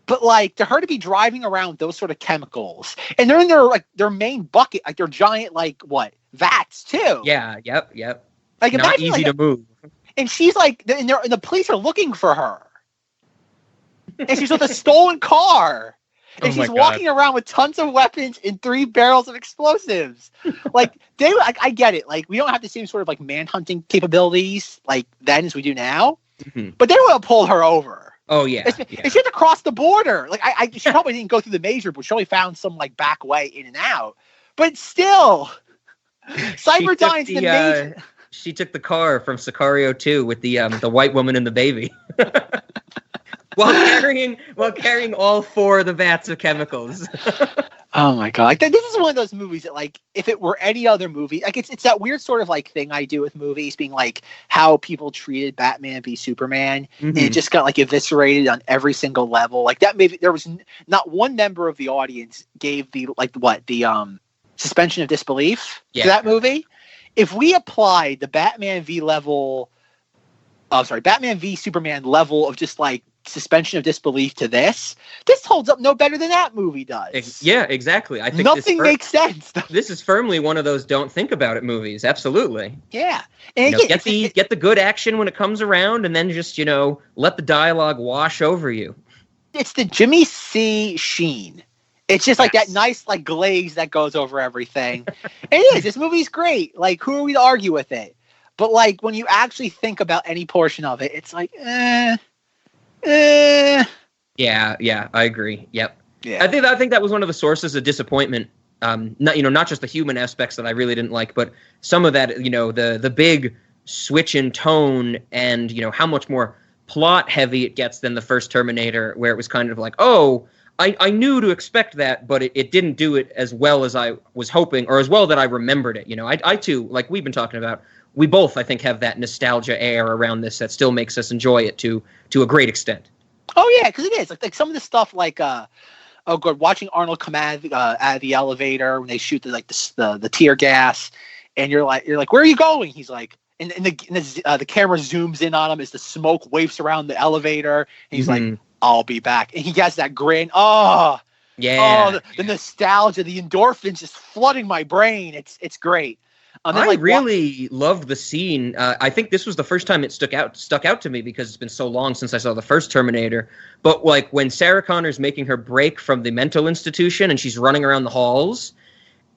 But, like, to her to be driving around with those sort of chemicals, and they're in their main bucket, like, their giant, like, vats, too. Yeah, yep. Like, not easy to move. And she's, like, and the police are looking for her. And she's with a stolen car. And she's walking around with tons of weapons and 3 barrels of explosives. Like, I get it. Like, we don't have the same sort of, like, manhunting capabilities, like, then as we do now. Mm-hmm. But they would have pulled her over. Oh, yeah. And she had to cross the border. Like, she probably didn't go through the major, but she only found some, like, back way in and out. But still, Cyberdyne's the major. She took the car from Sicario 2 with the white woman and the baby. while carrying all 4 of the vats of chemicals. Oh my God. Like, this is one of those movies that, like, if it were any other movie, like, it's that weird sort of, like, thing I do with movies, being like how people treated Batman v Superman, and it just got, like, eviscerated on every single level. Like, that maybe there was not one member of the audience gave the suspension of disbelief to that movie. If we applied the Batman v Superman level of just, like, suspension of disbelief to this holds up no better than that movie does. Yeah, exactly. I think nothing makes sense. This is firmly one of those don't think about it movies. Absolutely. Yeah. And again, get the good action when it comes around, and then just, let the dialogue wash over you. It's the Jimmy C. sheen. It's just like that nice like glaze that goes over everything. It is. This movie's great. Like, who are we to argue with it? But like when you actually think about any portion of it, it's like, Yeah, I agree. Yep. Yeah. I think that was one of the sources of disappointment. Not just the human aspects that I really didn't like, but some of that, the big switch in tone and, how much more plot heavy it gets than the first Terminator, where it was kind of like, oh, I knew to expect that, but it didn't do it as well as I was hoping, or as well that I remembered it. I too, like we've been talking about, we both, I think, have that nostalgia air around this that still makes us enjoy it to a great extent. Oh yeah, because it is like some of the stuff like watching Arnold come out of the elevator when they shoot the tear gas, and you're like, where are you going? He's like, and the camera zooms in on him as the smoke wafts around the elevator. And he's like, I'll be back, and he has that grin. Oh yeah, the nostalgia, the endorphins just flooding my brain. It's great. I really loved the scene. I think this was the first time it stuck out to me because it's been so long since I saw the first Terminator. But like when Sarah Connor's making her break from the mental institution and she's running around the halls,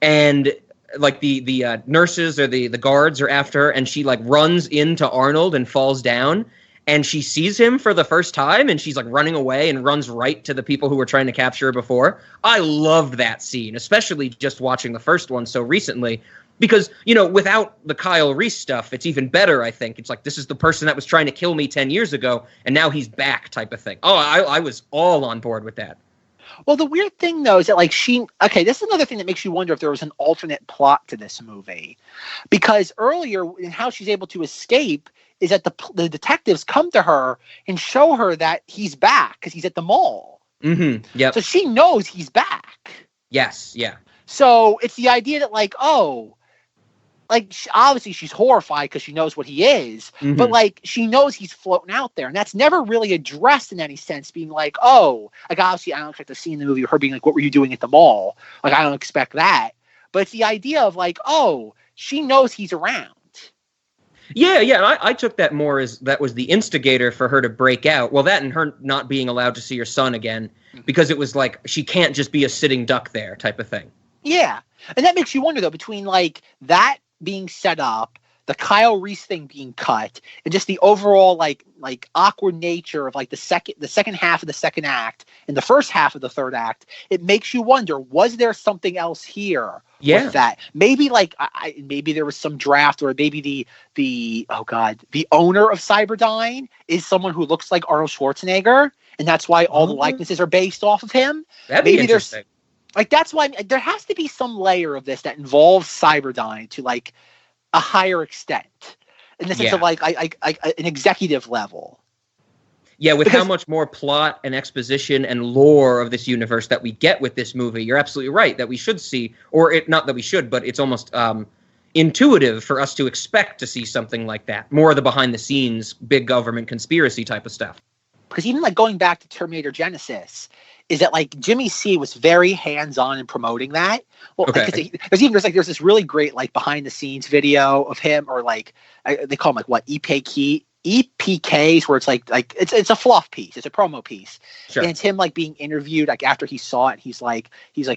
and like the nurses or the guards are after her, and she like runs into Arnold and falls down, and she sees him for the first time, and she's like running away and runs right to the people who were trying to capture her before. I loved that scene, especially just watching the first one so recently. Because, without the Kyle Reese stuff, it's even better, I think. It's like, this is the person that was trying to kill me 10 years ago, and now he's back type of thing. Oh, I was all on board with that. Well, the weird thing, though, is that, like, this is another thing that makes you wonder if there was an alternate plot to this movie. Because earlier, in how she's able to escape, is that the detectives come to her and show her that he's back, because he's at the mall. Mm-hmm, yep. So she knows he's back. Yes, yeah. So it's the idea that, like, obviously she's horrified because she knows what he is, but like she knows he's floating out there, and that's never really addressed in any sense. Being like, obviously I don't expect to see in the movie her being like, "What were you doing at the mall?" Like I don't expect that, but it's the idea of like, she knows he's around. Yeah, and I took that more as that was the instigator for her to break out. Well, that and her not being allowed to see her son again because it was like she can't just be a sitting duck there type of thing. Yeah, and that makes you wonder though between like that being set up, the Kyle Reese thing being cut, and just the overall like awkward nature of like the second half of the second act and the first half of the third act, it makes you wonder, was there something else here with that? Maybe like maybe there was some draft, or maybe the owner of Cyberdyne is someone who looks like Arnold Schwarzenegger, and that's why all the likenesses are based off of him. That'd be interesting. Like, that's why there has to be some layer of this that involves Cyberdyne to, like, a higher extent. In the sense of, like, an executive level. Yeah, because how much more plot and exposition and lore of this universe that we get with this movie, you're absolutely right, that we should see, not that we should, but it's almost intuitive for us to expect to see something like that. More of the behind-the-scenes, big government conspiracy type of stuff. Because even, like, going back to Terminator Genesis, is that like Jimmy C was very hands-on in promoting that. Well, okay. There's this really great like behind the scenes video of him, or like they call them like what EPKs, where it's like it's a fluff piece, it's a promo piece, sure. And it's him like being interviewed like after he saw it. He's like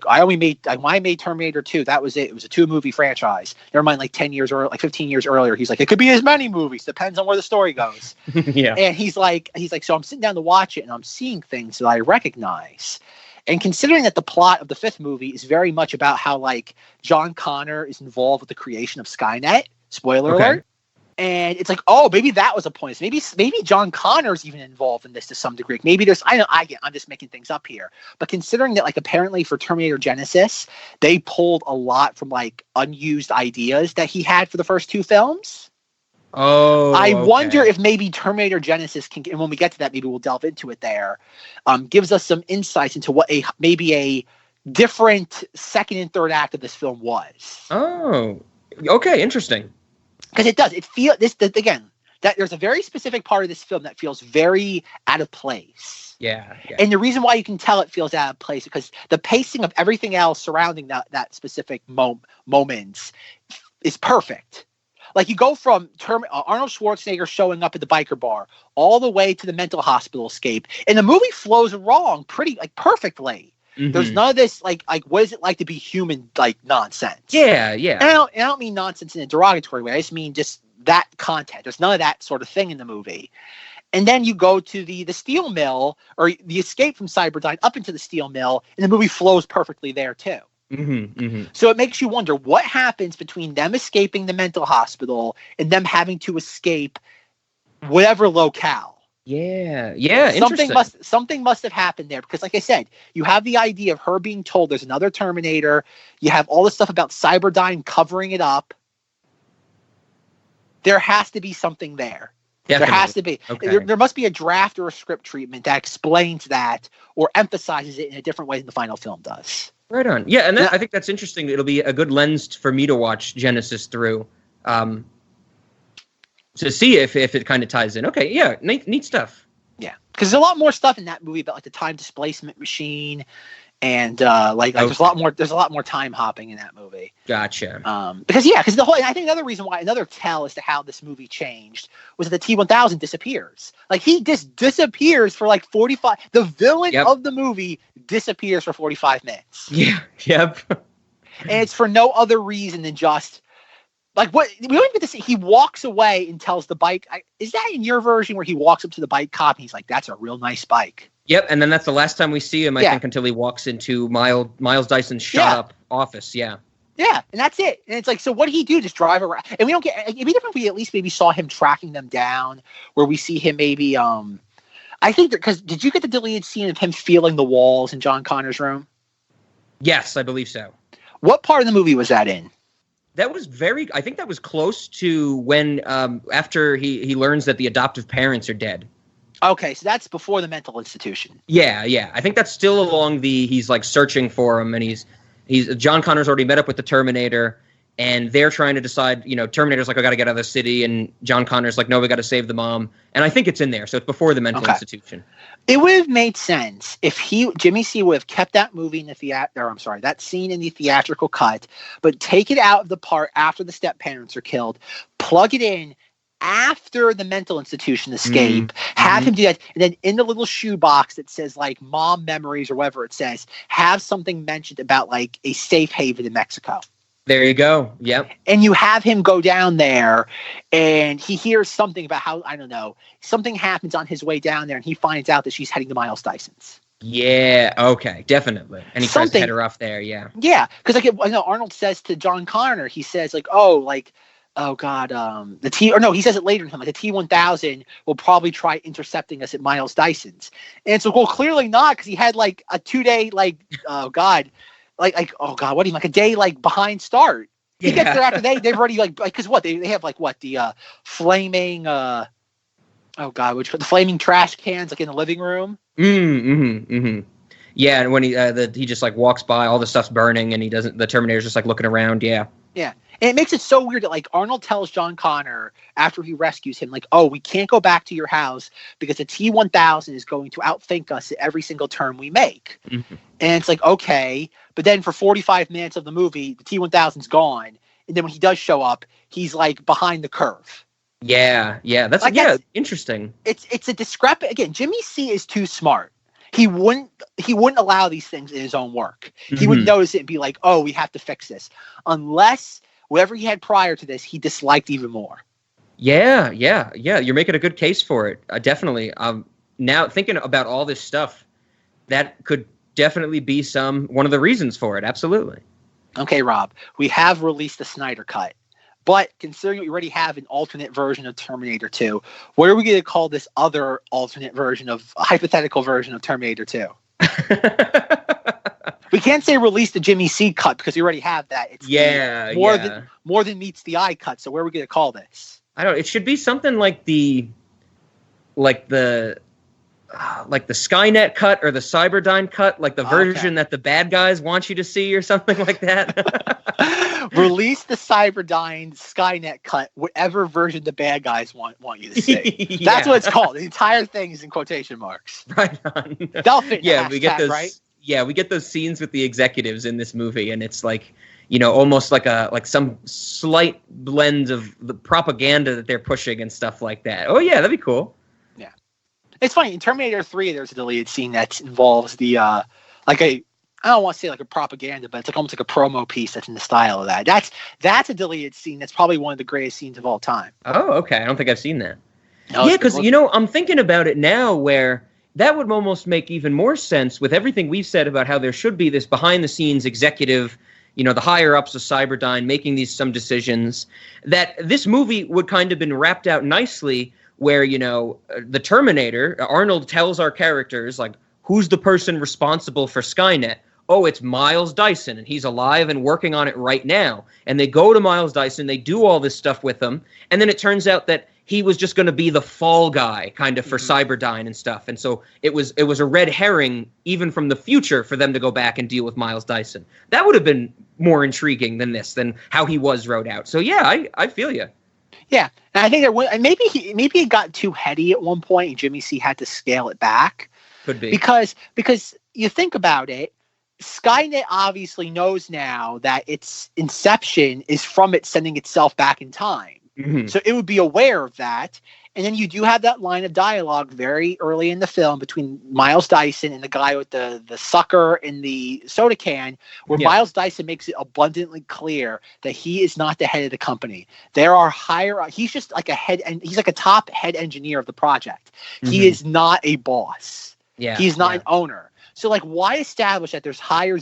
I made Terminator 2. That was it. It was a 2-movie franchise. Never mind, like 10 years or like 15 years earlier. He's like, it could be as many movies. Depends on where the story goes. Yeah. And he's like, so I'm sitting down to watch it and I'm seeing things that I recognize. And considering that the plot of the 5th movie is very much about how like John Connor is involved with the creation of Skynet. Spoiler alert. And it's like, maybe that was a point. Maybe John Connor's even involved in this to some degree. Maybe there's, I'm just making things up here. But considering that, like, apparently for Terminator Genesis, they pulled a lot from like unused ideas that he had for the first 2 films. I wonder if maybe Terminator Genesis can, and when we get to that, maybe we'll delve into it there. Gives us some insights into what maybe a different second and third act of this film was. Oh, okay, interesting. Because it does. It feels this again. that there's a very specific part of this film that feels very out of place. Yeah. And the reason why you can tell it feels out of place because the pacing of everything else surrounding that specific moments is perfect. Like you go from Arnold Schwarzenegger showing up at the biker bar all the way to the mental hospital escape, and the movie flows along pretty perfectly. Mm-hmm. There's none of this like what is it like to be human nonsense. Yeah. And I don't mean nonsense in a derogatory way. I just mean just that content. There's none of that sort of thing in the movie. And then you go to the steel mill or the escape from Cyberdyne up into the steel mill, and the movie flows perfectly there too. Mm-hmm, mm-hmm. So it makes you wonder what happens between them escaping the mental hospital and them having to escape whatever locale. Yeah. Something must have happened there because, like I said, you have the idea of her being told there's another Terminator. You have all this stuff about Cyberdyne covering it up. There has to be something there. Definitely. There has to be. Okay. There must be a draft or a script treatment that explains that or emphasizes it in a different way than the final film does. Right on. Yeah, and I think that's interesting. It'll be a good lens for me to watch Genesis through to see if it kind of ties in. Okay, yeah, neat stuff. Yeah, because there's a lot more stuff in that movie about the time displacement machine, and there's a lot more time hopping in that movie. Gotcha. Because I think another tell as to how this movie changed was that the T-1000 disappears. Like he just disappears for 45. The villain of the movie disappears for 45 minutes. Yeah. Yep. And it's for no other reason than just what we don't even get to see. He walks away and tells the bike. Is that in your version where he walks up to the bike cop and he's like, "That's a real nice bike." Yep, and then that's the last time we see him, I think, until he walks into Miles Dyson's shot-up office, Yeah, and that's it. And it's like, so what did he do? Just drive around? And we don't get... It'd be different if we at least maybe saw him tracking them down, where we see him maybe... I think because... Did you get the deleted scene of him feeling the walls in John Connor's room? Yes, I believe so. What part of the movie was that in? That was I think that was close to when, after he learns that the adoptive parents are dead. Okay, so that's before the mental institution. Yeah. I think that's still along he's searching for him, and he's John Connor's already met up with the Terminator, and they're trying to decide, Terminator's like, I got to get out of the city, and John Connor's like, no, we got to save the mom. And I think it's in there, so it's before the mental institution. It would have made sense if Jimmy C would have kept that movie in that scene in the theatrical cut, but take it out of the part after the step parents are killed, plug it in after the mental institution escape, have him do that, and then in the little shoebox that says mom memories or whatever it says, have something mentioned about a safe haven in Mexico. There you go. Yep. And you have him go down there and he hears something about how, I don't know, something happens on his way down there and he finds out that she's heading to Miles Dyson's. Yeah, okay, definitely. And he tries to head her off there, yeah. Yeah, because Arnold says to John Connor, he says oh God, he says it later in him, the T-1000 will probably try intercepting us at Miles Dyson's. And it's clearly not, because he had a 2-day, a day behind start. He gets there after they've already because what they have the flaming the flaming trash cans in the living room. Yeah, and when he just walks by, all the stuff's burning, and the Terminator's just looking around. Yeah. And it makes it so weird that Arnold tells John Connor after he rescues him, we can't go back to your house because the T-1000 is going to outthink us at every single turn we make. Mm-hmm. And it's okay. But then for 45 minutes of the movie, the T-1000's gone. And then when he does show up, he's behind the curve. Yeah. That's interesting. It's a discrepancy. Again, Jimmy C is too smart. He wouldn't allow these things in his own work. He would notice it and be we have to fix this. Unless whatever he had prior to this, he disliked even more. Yeah. You're making a good case for it. Definitely. Now thinking about all this stuff, that could definitely be one of the reasons for it. Absolutely. Okay, Rob, we have released the Snyder Cut, but considering we already have an alternate version of Terminator 2, what are we going to call this other alternate version hypothetical version of Terminator 2? We can't say release the Jimmy C cut because we already have that. It's more than meets the eye cut. So where are we going to call this? I don't know. It should be something like the like the Skynet cut or the Cyberdyne cut, like the version that the bad guys want you to see or something like that. Release the Cyberdyne Skynet cut, whatever version the bad guys want you to see. That's what it's called. The entire thing is in quotation marks. Right on. That'll fit Yeah, hashtag, we get those. right? Yeah, we get those scenes with the executives in this movie, and it's like, almost like some slight blend of the propaganda that they're pushing and stuff like that. Oh yeah, that'd be cool. Yeah, it's funny. In Terminator 3, there's a deleted scene that involves the I don't want to say like a propaganda, but it's like almost like a promo piece that's in the style of that. That's a deleted scene. That's probably one of the greatest scenes of all time. Oh, okay. I don't think I've seen that. No, yeah, because I'm thinking about it now, where that would almost make even more sense with everything we've said about how there should be this behind-the-scenes executive, the higher-ups of Cyberdyne making some decisions, that this movie would kind of been wrapped out nicely where, the Terminator, Arnold tells our characters, like, who's the person responsible for Skynet? Oh, it's Miles Dyson, and he's alive and working on it right now. And they go to Miles Dyson, they do all this stuff with him, and then it turns out that he was just going to be the fall guy kind of for Cyberdyne and stuff. And so it was a red herring even from the future for them to go back and deal with Miles Dyson. That would have been more intriguing than how he was wrote out. So yeah, I feel you. Yeah, and I think maybe it got too heady at one point and Jimmy C had to scale it back. Could be. Because you think about it, Skynet obviously knows now that its inception is from it sending itself back in time. Mm-hmm. So it would be aware of that. And then you do have that line of dialogue very early in the film between Miles Dyson and the guy with the sucker in the soda can, where Miles Dyson makes it abundantly clear that he is not the head of the company. There are he's just like he's like a top head engineer of the project. Mm-hmm. He is not a boss. Yeah. He's not an owner. So like, why establish that there's higher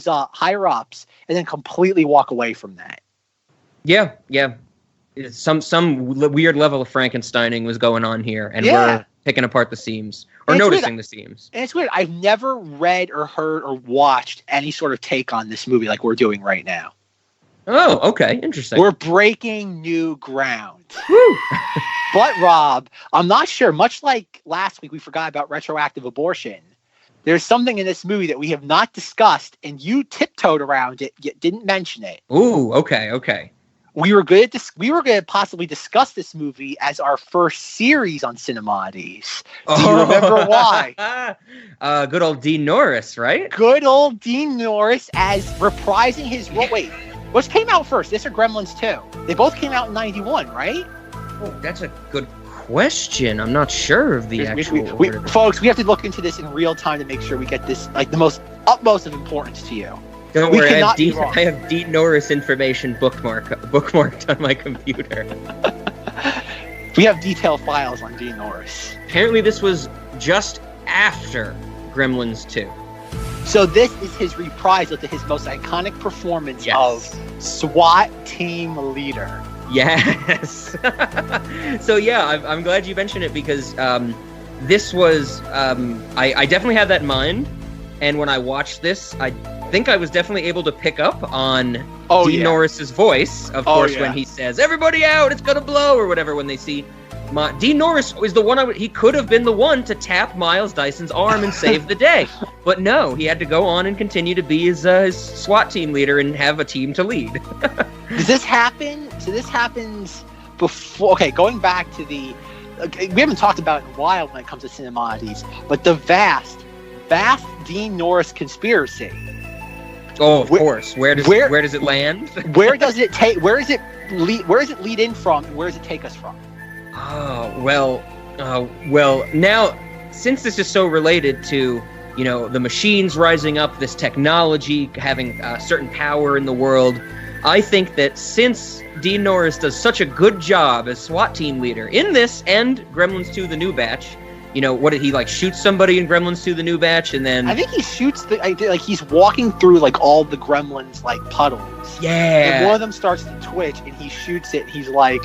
ups and then completely walk away from that? Yeah. Yeah. Some weird level of Frankensteining was going on here, and we're picking apart the seams or noticing the seams. And it's weird. I've never read or heard or watched any sort of take on this movie like we're doing right now. Oh, okay. Interesting. We're breaking new ground. Woo! But, Rob, I'm not sure. Much like last week we forgot about retroactive abortion, there's something in this movie that we have not discussed, and you tiptoed around it, yet didn't mention it. Ooh, okay. We were going to possibly discuss this movie as our first series on Cinemoddities. Do you remember why? Good old Dean Norris, right? Good old Dean Norris as reprising his role. Wait, which came out first, this or Gremlins 2? They both came out in 91, right? Oh, that's a good question. I'm not sure of the actual order. Folks, we have to look into this in real time to make sure we get this like the utmost of importance to you. Don't worry, I have Dean Norris information bookmarked on my computer. We have detailed files on Dean Norris. Apparently this was just after Gremlins 2. So this is his reprisal to his most iconic performance of SWAT team leader. Yes. So yeah, I'm glad you mentioned it because this was, I definitely had that in mind. And when I watched this, I think I was definitely able to pick up on Dean Norris's voice, of course, when he says, "Everybody out, it's gonna blow," or whatever, when they see Dean Norris is the one he could have been the one to tap Miles Dyson's arm and save the day. But no, he had to go on and continue to be his SWAT team leader and have a team to lead. Does this happen? So this happens before, going back to we haven't talked about it in a while when it comes to Cinemoddities, but the vast Dean Norris conspiracy. Oh, of course. Where does it land? Where does it lead in from, and where does it take us from? Oh, well, now, since this is so related to, the machines rising up, this technology having certain power in the world, I think that since Dean Norris does such a good job as SWAT team leader in this and Gremlins 2, the new batch, what did he shoot somebody in Gremlins 2, the new batch, and then... I think he shoots he's walking through all the Gremlins puddles. Yeah. And one of them starts to twitch and he shoots it. He's like,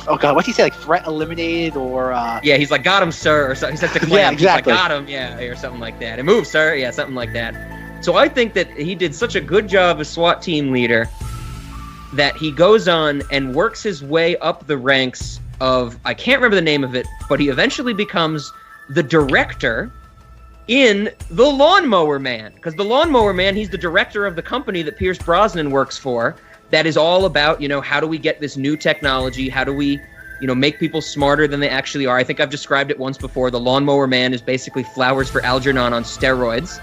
oh god, what's he say? Threat eliminated or... Yeah, he's like, "Got him, sir," or something. He says to Clem, yeah, exactly. He's like, "Got him," yeah, or something like that. "It moves, sir," yeah, something like that. So I think that he did such a good job as SWAT team leader that he goes on and works his way up the ranks of, I can't remember the name of it, but he eventually becomes the director in The Lawnmower Man. Because The Lawnmower Man, he's the director of the company that Pierce Brosnan works for, that is all about, how do we get this new technology? How do we, make people smarter than they actually are? I think I've described it once before. The Lawnmower Man is basically Flowers for Algernon on steroids.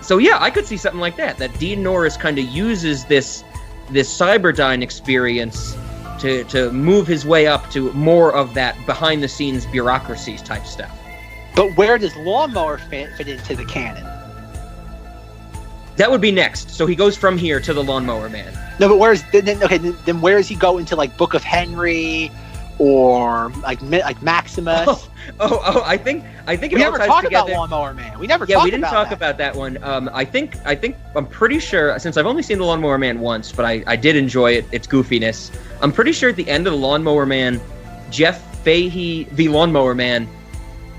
So yeah, I could see something like that Dean Norris kind of uses this Cyberdyne experience to move his way up to more of that behind-the-scenes bureaucracies type stuff. But where does Lawnmower fit into the canon? That would be next. So he goes from here to the Lawnmower Man. No, but then where does he go into like Book of Henry or like Maximus? I think it we all never ties talked together. about Lawnmower Man. We never. Yeah, talked we didn't about talk that. about that one. I'm pretty sure, since I've only seen the Lawnmower Man once, but I did enjoy its goofiness. I'm pretty sure at the end of the Lawnmower Man, Jeff Fahey, the Lawnmower Man,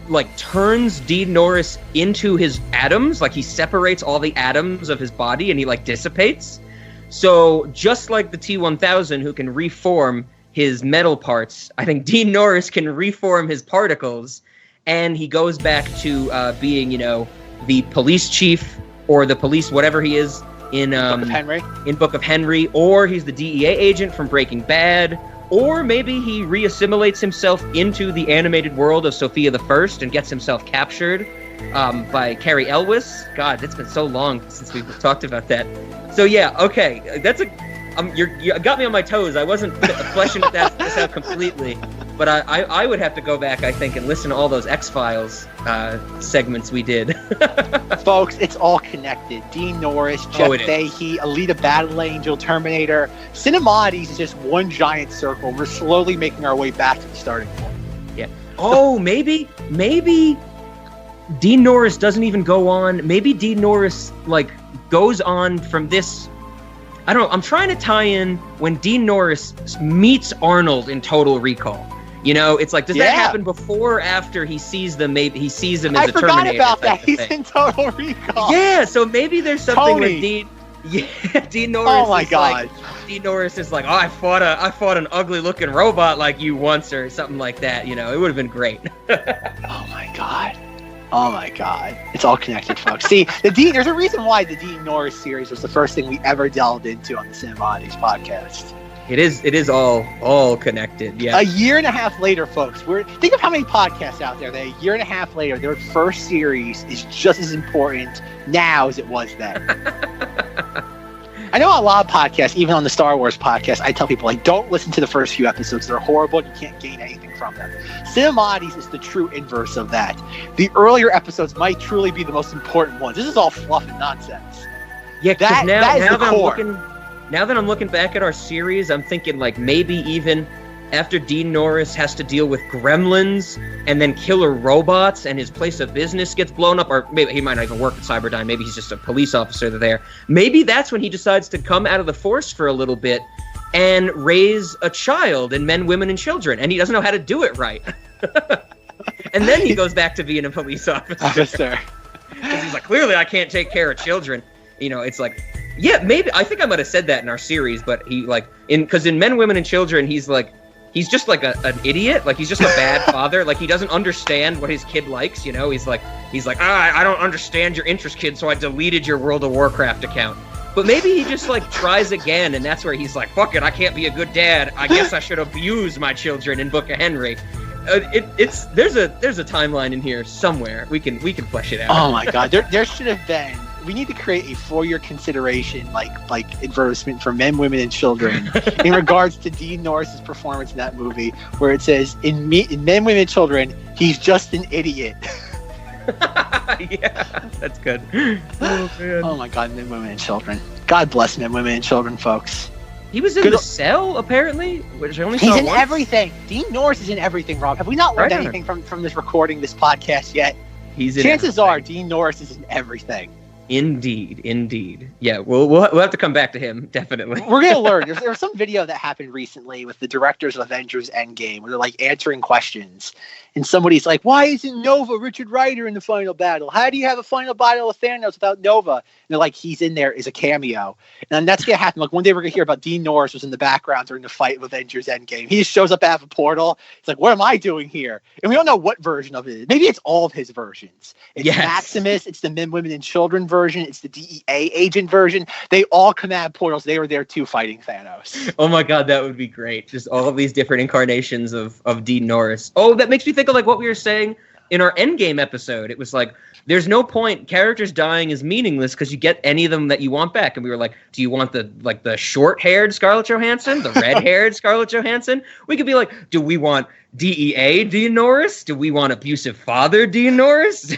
like turns Dean Norris into his atoms. Like he separates all the atoms of his body and he like dissipates. So just like the T-1000 who can reform his metal parts, I think Dean Norris can reform his particles, and he goes back to being, the police chief or the police whatever he is in Book of Henry, or he's the DEA agent from Breaking Bad, or maybe he reassimilates himself into the animated world of Sophia the First and gets himself captured by Carrie Elwes. God, it's been so long since we've talked about that. So yeah, okay, that's you got me on my toes. I wasn't fleshing this out completely, but I would have to go back, I think, and listen to all those X-Files segments we did. Folks, it's all connected. Dean Norris, Jeff Fahey, Alita Battle Angel, Terminator. Cinemoddities is just one giant circle. We're slowly making our way back to the starting point. Yeah. Oh, maybe Dean Norris doesn't even go on. Maybe Dean Norris goes on from this. I don't know. I'm trying to tie in when Dean Norris meets Arnold in Total Recall. It's like, does that happen before or after he sees them? Maybe he sees them as a Terminator. I forgot about that. He's in Total Recall. Yeah, so maybe there's something with Dean. Yeah, Dean Norris. Oh my God. Dean Norris is like, oh, I fought an ugly looking robot like you once, or something like that. It would have been great. Oh my God. Oh my God. It's all connected, folks. See, there's a reason why the Dean Norris series was the first thing we ever delved into on the Cinemoddities podcast. It is all connected. Yeah. A year and a half later, folks, think of how many podcasts out there that a year and a half later, their first series is just as important now as it was then. I know a lot of podcasts, even on the Star Wars podcast, I tell people, don't listen to the first few episodes. They're horrible. You can't gain anything from them. Cinemoddities is the true inverse of that. The earlier episodes might truly be the most important ones. This is all fluff and nonsense. Yeah, because now that I'm looking back at our series, I'm thinking maybe even after Dean Norris has to deal with gremlins and then killer robots and his place of business gets blown up, or maybe he might not even work at Cyberdyne, maybe he's just a police officer there. Maybe that's when he decides to come out of the force for a little bit and raise a child and men, women, and children, and he doesn't know how to do it right. And then he goes back to being a police officer. Because he's like, clearly I can't take care of children. It's like, yeah, maybe, I think I might have said that in our series, but he because in Men, Women, and Children, he's just like an idiot. He's just a bad father. He doesn't understand what his kid likes. He's like, I don't understand your interest, kid, so I deleted your World of Warcraft account. But maybe he just tries again, and that's where he's like, fuck it, I can't be a good dad. I guess I should abuse my children in Book of Henry. There's a timeline in here somewhere. We can flesh it out. Oh my God, there should have been. We need to create a for-your consideration, advertisement for Men, Women, and Children in regards to Dean Norris's performance in that movie, where it says, in Men, Women, and Children, he's just an idiot. Yeah, that's good. Oh, man. Oh my God, Men, Women, and Children. God bless Men, Women, and Children, folks. He was in The Cell, apparently, which I only saw once. He's in once. Everything. Dean Norris is in everything, Rob. Have we not learned anything from this recording, this podcast yet? Chances are Dean Norris is in everything. Indeed. Yeah, we'll have to come back to him, definitely. We're gonna learn. There was some video that happened recently with the directors of Avengers Endgame where they're like answering questions, and somebody's like, "Why isn't Nova Richard Rider in the final battle? How do you have a final battle with Thanos without Nova?" And they're like, "He's in there as a cameo," and that's gonna happen. Like one day we're gonna hear about Dean Norris was in the background during the fight with Avengers Endgame. He just shows up out of a portal. It's like, "What am I doing here?" And we don't know what version of it. Maybe it's all of his versions. It's Maximus. It's the Men, Women, and Children version. It's the DEA agent version. They all come out of portals. They were there too, fighting Thanos. Oh my god, that would be great. Just all of these different incarnations of Dean Norris. Oh, that makes me think of like what we were saying in our Endgame episode. It was like, there's no point. Characters dying is meaningless because you get any of them that you want back. And we were like, do you want the short-haired Scarlett Johansson? The red-haired Scarlett Johansson? We could be like, do we want DEA Dean Norris? Do we want abusive father Dean Norris?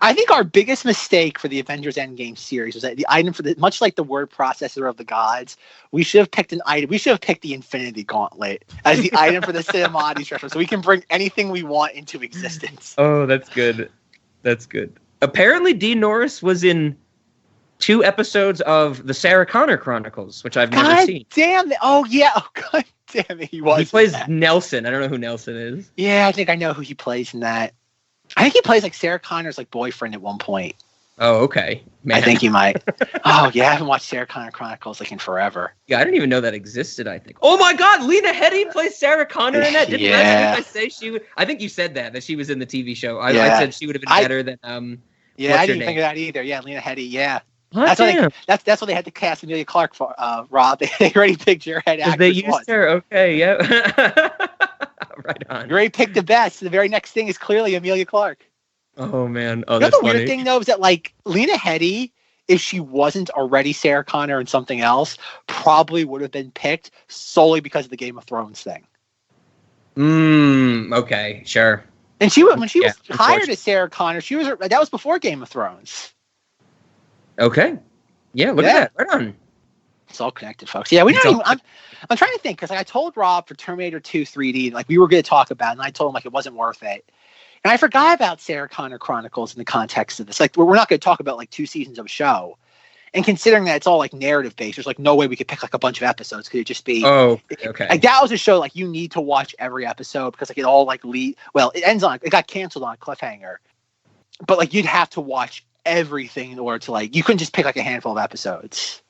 I think our biggest mistake for the Avengers Endgame series was that the item for much like the word processor of the gods, we should have picked an item. We should have picked the Infinity Gauntlet as the item for the Cinemoddities reference, so we can bring anything we want into existence. Oh, that's good. That's good. Apparently, Dean Norris was in 2 episodes of the Sarah Connor Chronicles, which I've never seen. Damn it! Oh yeah! Oh god damn it! He plays Nelson. I don't know who Nelson is. Yeah, I think I know who he plays in that. I think he plays like Sarah Connor's like boyfriend at one point. Oh, okay. Man. I think he might. Oh yeah, I haven't watched Sarah Connor Chronicles like in forever. Yeah, I didn't even know that existed. I think. Oh my God, Lena Headey plays Sarah Connor in that. Didn't last week I say she would? I think you said that she was in the TV show. I said she would have been better than Yeah, I didn't think of that either. Yeah, Lena Headey. Yeah. What? That's what they had to cast Emilia Clarke for. Rob, they already picked your head actress. They used her. Okay, yeah. Right on. You already picked the best. The very next thing is clearly Emilia Clarke. Oh man! Oh, you know that's the funny. Weird thing though is that like Lena Headey, if she wasn't already Sarah Connor and something else, probably would have been picked solely because of the Game of Thrones thing. Okay, sure. And when she was hired as Sarah Connor, that was before Game of Thrones. Okay. Yeah, look at that. Right on. It's all connected, folks. Yeah, I'm trying to think because I told Rob for Terminator 2 3D, like we were going to talk about it, and I told him like it wasn't worth it. And I forgot about Sarah Connor Chronicles in the context of this. Like we're not going to talk about like 2 seasons of a show. And considering that it's all like narrative based, there's like no way we could pick like a bunch of episodes. Could it just be? Oh, okay. Like that was a show like you need to watch every episode because like it all like it got canceled on a cliffhanger. But like you'd have to watch everything in order to like you couldn't just pick like a handful of episodes.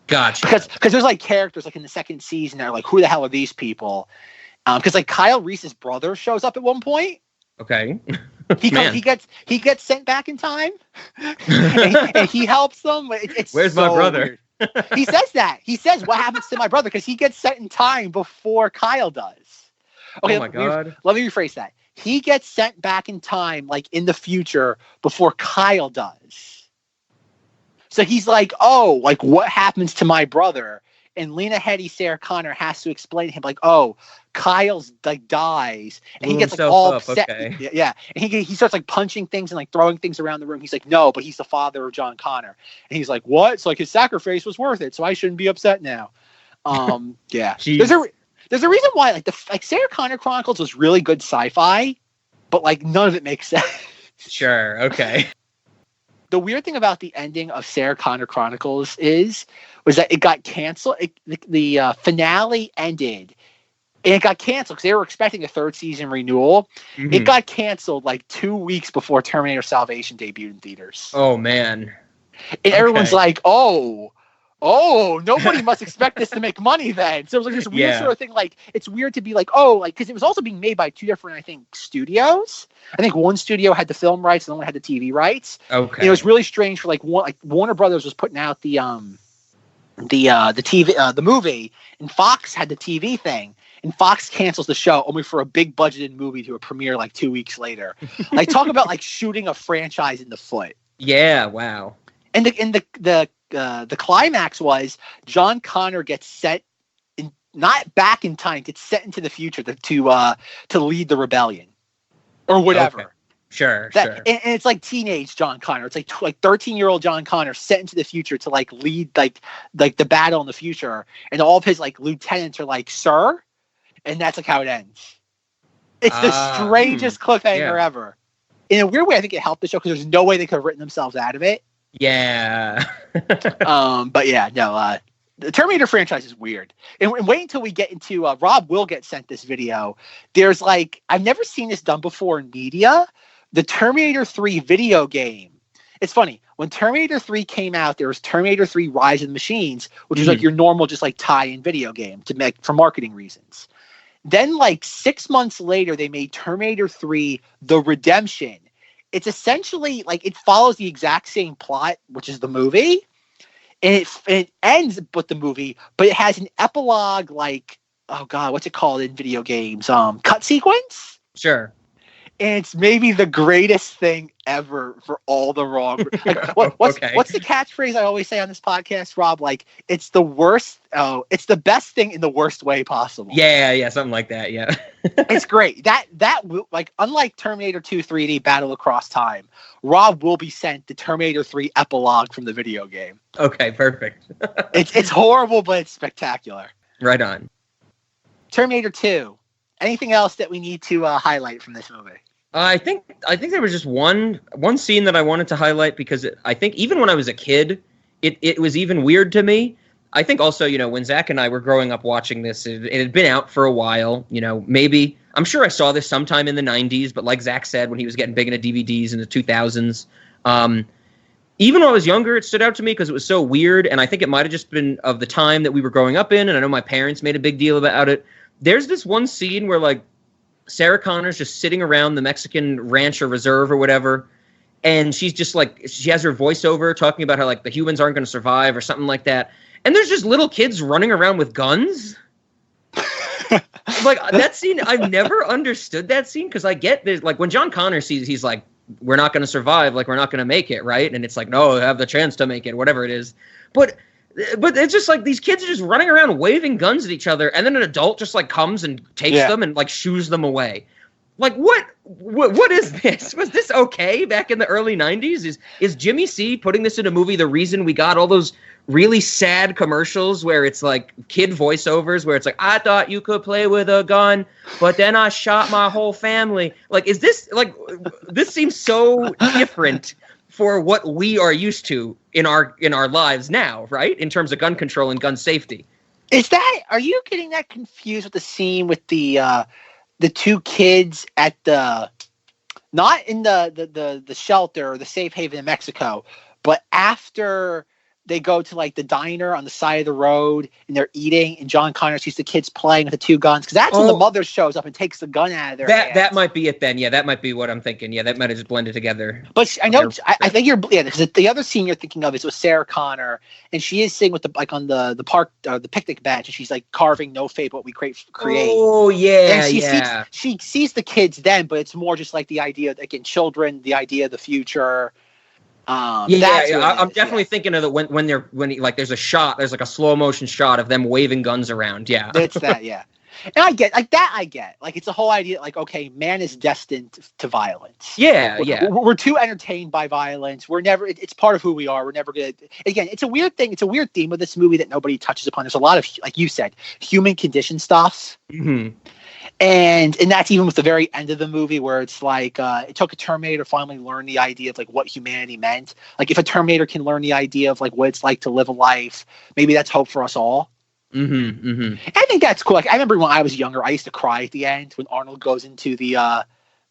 Gotcha. Because there's like characters like in the second season that are like, who the hell are these people? Because like Kyle Reese's brother shows up at one point. Okay. He gets sent back in time, and he helps them. Where's my brother? He says that. He says, "What happens to my brother?" Because he gets sent in time before Kyle does. Okay, oh my God. Let me rephrase that. He gets sent back in time, like in the future, before Kyle does. So he's like, "Oh, like what happens to my brother?" And Lena Headey, Sarah Connor has to explain to him, like, "Oh, Kyle's like dies," and he gets like all upset. Okay. Yeah, and he starts like punching things and like throwing things around the room. He's like, "No, but he's the father of John Connor," and he's like, "What?" So like his sacrifice was worth it, so I shouldn't be upset now. Yeah. There's a reason why like Sarah Connor Chronicles was really good sci-fi, but like none of it makes sense. Sure. Okay. The weird thing about the ending of Sarah Connor Chronicles was that it got canceled. The finale ended, and it got canceled because they were expecting a 3rd season renewal. Mm-hmm. It got canceled like 2 weeks before Terminator Salvation debuted in theaters. Oh man! And everyone's like, "Oh, nobody must expect this to make money then." So it was like this weird sort of thing. Like it's weird to be like, "Oh," like because it was also being made by 2 different, I think, studios. I think one studio had the film rights and the one had the TV rights. Okay. And it was really strange for like Warner Brothers was putting out the TV the movie, and Fox had the TV thing. And Fox cancels the show only for a big budgeted movie to a premiere like 2 weeks later. Like talk about like shooting a franchise in the foot. Yeah, wow. And the climax was John Connor gets set in, not back in time, gets set into the future to lead the rebellion or whatever. Okay. Sure. And it's like teenage John Connor. It's like 13-year-old John Connor set into the future to like lead like the battle in the future, and all of his like lieutenants are like, "Sir," and that's like how it ends. It's the strangest cliffhanger ever. In a weird way, I think it helped the show because there's no way they could have written themselves out of it. Yeah. But yeah, no. The Terminator franchise is weird. And wait until we get into Rob will get sent this video. There's like I've never seen this done before in media. The Terminator 3 video game. It's funny. When Terminator 3 came out, there was Terminator 3 Rise of the Machines, which is like your normal just like tie-in video game to make for marketing reasons. Then like 6 months later, they made Terminator 3 The Redemption. It's essentially like it follows the exact same plot, which is the movie. And it ends with the movie, but it has an epilogue like, oh God, what's it called in video games? Cut sequence? Sure. And it's maybe the greatest thing ever for all the wrong. Like, what's the catchphrase I always say on this podcast, Rob? Like, it's the worst. Oh, it's the best thing in the worst way possible. Yeah, something like that. Yeah, it's great. That like unlike Terminator 2 3D Battle Across Time, Rob will be sent the Terminator 3 epilogue from the video game. Okay, perfect. it's horrible, but it's spectacular. Right on. Terminator 2. Anything else that we need to highlight from this movie? I think there was just one scene that I wanted to highlight because I think even when I was a kid, it was even weird to me. I think also, when Zack and I were growing up watching this, it had been out for a while. Maybe I'm sure I saw this sometime in the 90s, but like Zack said, when he was getting big into DVDs in the 2000s, even when I was younger, it stood out to me because it was so weird, and I think it might have just been of the time that we were growing up in, and I know my parents made a big deal about it. There's this one scene where like Sarah Connor's just sitting around the Mexican ranch or reserve or whatever, and she's just like, she has her voiceover talking about how like the humans aren't going to survive or something like that, and there's just little kids running around with guns. Like that scene, I've never understood that scene because I get this, like when John Connor sees, he's like, we're not going to survive, like we're not going to make it, right? And it's like, no, have the chance to make it, whatever it is. But it's just like these kids are just running around waving guns at each other, and then an adult just like comes and takes them and like shoos them away. Like what is this? Was this okay back in the early 90s? Is Jimmy C putting this in a movie the reason we got all those really sad commercials where it's like kid voiceovers where it's like, I thought you could play with a gun, but then I shot my whole family? Like, is this like, this seems so different for what we are used to in our lives now, right? In terms of gun control and gun safety. Are you getting that confused with the scene with the two kids at not in the shelter or the safe haven in Mexico, but after they go to like the diner on the side of the road and they're eating, and John Connor sees the kids playing with the two guns, because that's when the mother shows up and takes the gun out of their hands. That might be it then. Yeah, that might be what I'm thinking. Yeah, that might have just blended together. But I know, I think you're, because the other scene you're thinking of is with Sarah Connor, and she is sitting with on the park, the picnic bench, and she's like carving "No fate, what we create." Oh yeah, and she sees the kids then, but it's more just like the idea, again, children, the idea of the future. I'm definitely thinking of when there's a shot, there's like a slow motion shot of them waving guns around. Yeah, it's that. Yeah, and I get like it's a whole idea like, okay, man is destined to violence. We're too entertained by violence. We're never. It's part of who we are. We're never gonna. Again, it's a weird thing. It's a weird theme of this movie that nobody touches upon. There's a lot of, like you said, human condition stuff. Mm-hmm. And that's even with the very end of the movie where it's like it took a Terminator to finally learn the idea of like what humanity meant. Like if a Terminator can learn the idea of like what it's like to live a life, maybe that's hope for us all. Mm-hmm, mm-hmm. I think that's cool. Like I remember when I was younger, I used to cry at the end when Arnold goes into the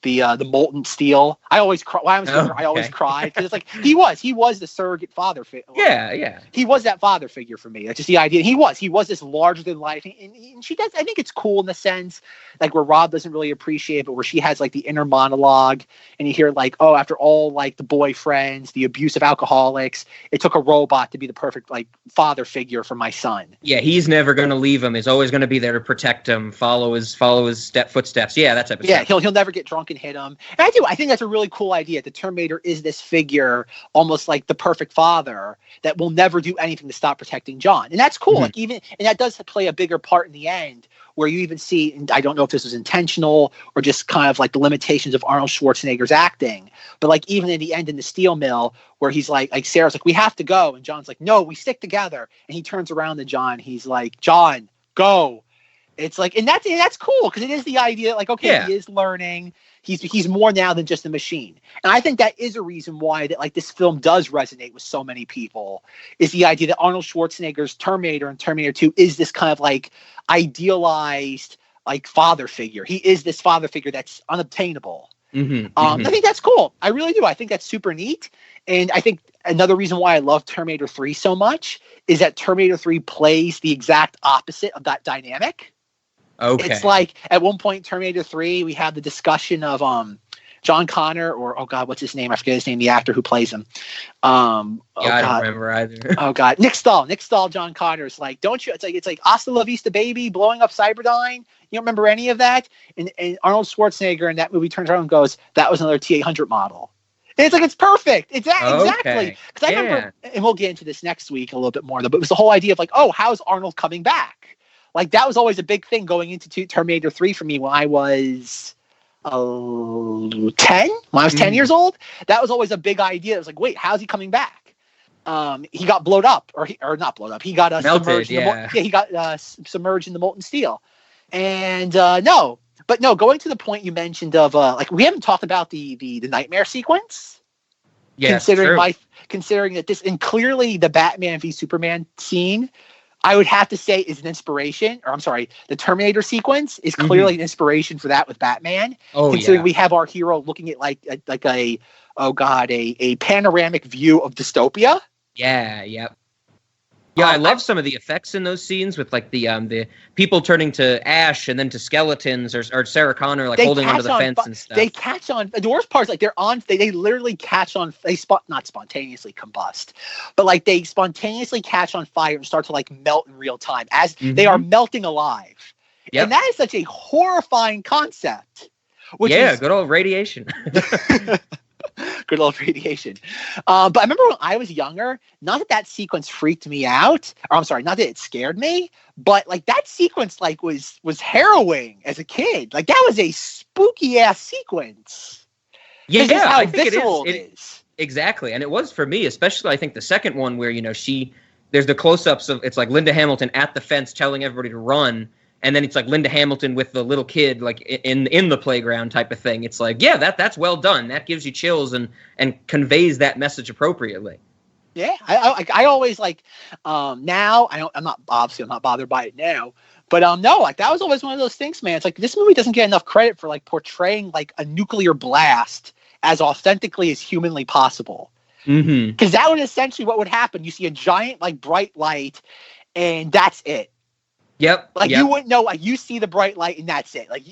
molten steel. I always cry. When I was younger, I always cried because it's like he was the surrogate father figure. Yeah. He was that father figure for me. That's just the idea. He was this larger than life, and she does. I think it's cool in the sense like where Rob doesn't really appreciate, but where she has like the inner monologue, and you hear like, oh, after all like the boyfriends, the abusive alcoholics, it took a robot to be the perfect like father figure for my son. Yeah, he's never going to leave him. He's always going to be there to protect him, follow his footsteps. Yeah, that type of stuff. He'll never get drunk and hit him. And I think that's a really cool idea. The Terminator is this figure, almost like the perfect father, that will never do anything to stop protecting John. And that's cool. Mm-hmm. And that does play a bigger part in the end, where you even see, and I don't know if this was intentional or just kind of like the limitations of Arnold Schwarzenegger's acting, but like even in the end in the steel mill where he's like Sarah's like, we have to go. And John's like, no, we stick together. And he turns around to John. He's like, John, go. It's like, and that's cool because it is the idea like, okay, he is learning. He's more now than just a machine. And I think that is a reason why that like this film does resonate with so many people, is the idea that Arnold Schwarzenegger's Terminator and Terminator 2 is this kind of like idealized like father figure. He is this father figure that's unobtainable. I think that's cool. I really do. I think that's super neat. And I think another reason why I love Terminator 3 so much is that Terminator 3 plays the exact opposite of that dynamic. Okay. It's like at one point in Terminator 3, we have the discussion of John Connor, or oh god, what's his name? I forget his name. The actor who plays him. I don't remember either. Oh god, Nick Stahl. John Connor is like, don't you? It's like Hasta la Vista, baby, blowing up Cyberdyne. You don't remember any of that? And Arnold Schwarzenegger in that movie turns around and goes, "That was another T-800 model." And it's like it's perfect. Exactly. Because I remember, and we'll get into this next week a little bit more, though. But it was the whole idea of like, oh, how's Arnold coming back? Like that was always a big thing going into Terminator 3 for me when I was 10. When I was 10 years old, that was always a big idea. It was like, wait, how's he coming back? He got blowed up, or not blowed up. He got melted. Submerged. He got submerged in the molten steel. And going to the point you mentioned of like we haven't talked about the nightmare sequence. Yeah, considering that this, and clearly the Batman v Superman scene, I would have to say is an inspiration, or I'm sorry, the Terminator sequence is clearly an inspiration for that with Batman. Considering we have our hero looking at like a panoramic view of dystopia. Yeah, yep. Yeah, I love some of the effects in those scenes with like the people turning to ash and then to skeletons, or Sarah Connor like holding onto the fence and stuff. They catch on. The worst part is like they literally catch on. They not spontaneously combust, but like they spontaneously catch on fire and start to like melt in real time as they are melting alive. Yep. And that is such a horrifying concept. Good old radiation. Good old radiation. But I remember when I was younger, not that sequence freaked me out, or I'm sorry, not that it scared me, but like that sequence like was harrowing as a kid. Like that was a spooky ass sequence. Yeah, how I think it is. Exactly. And it was for me, especially I think the second one where, there's the close-ups of, it's like Linda Hamilton at the fence telling everybody to run. And then it's like Linda Hamilton with the little kid, like in the playground type of thing. It's like, yeah, that's well done. That gives you chills and conveys that message appropriately. Yeah, I always like now I'm not bothered by it now, but no, like that was always one of those things, man. It's like this movie doesn't get enough credit for like portraying like a nuclear blast as authentically as humanly possible. Because that would essentially what would happen. You see a giant like bright light, and that's it. Yep. You wouldn't know. Like you see the bright light, and that's it. Like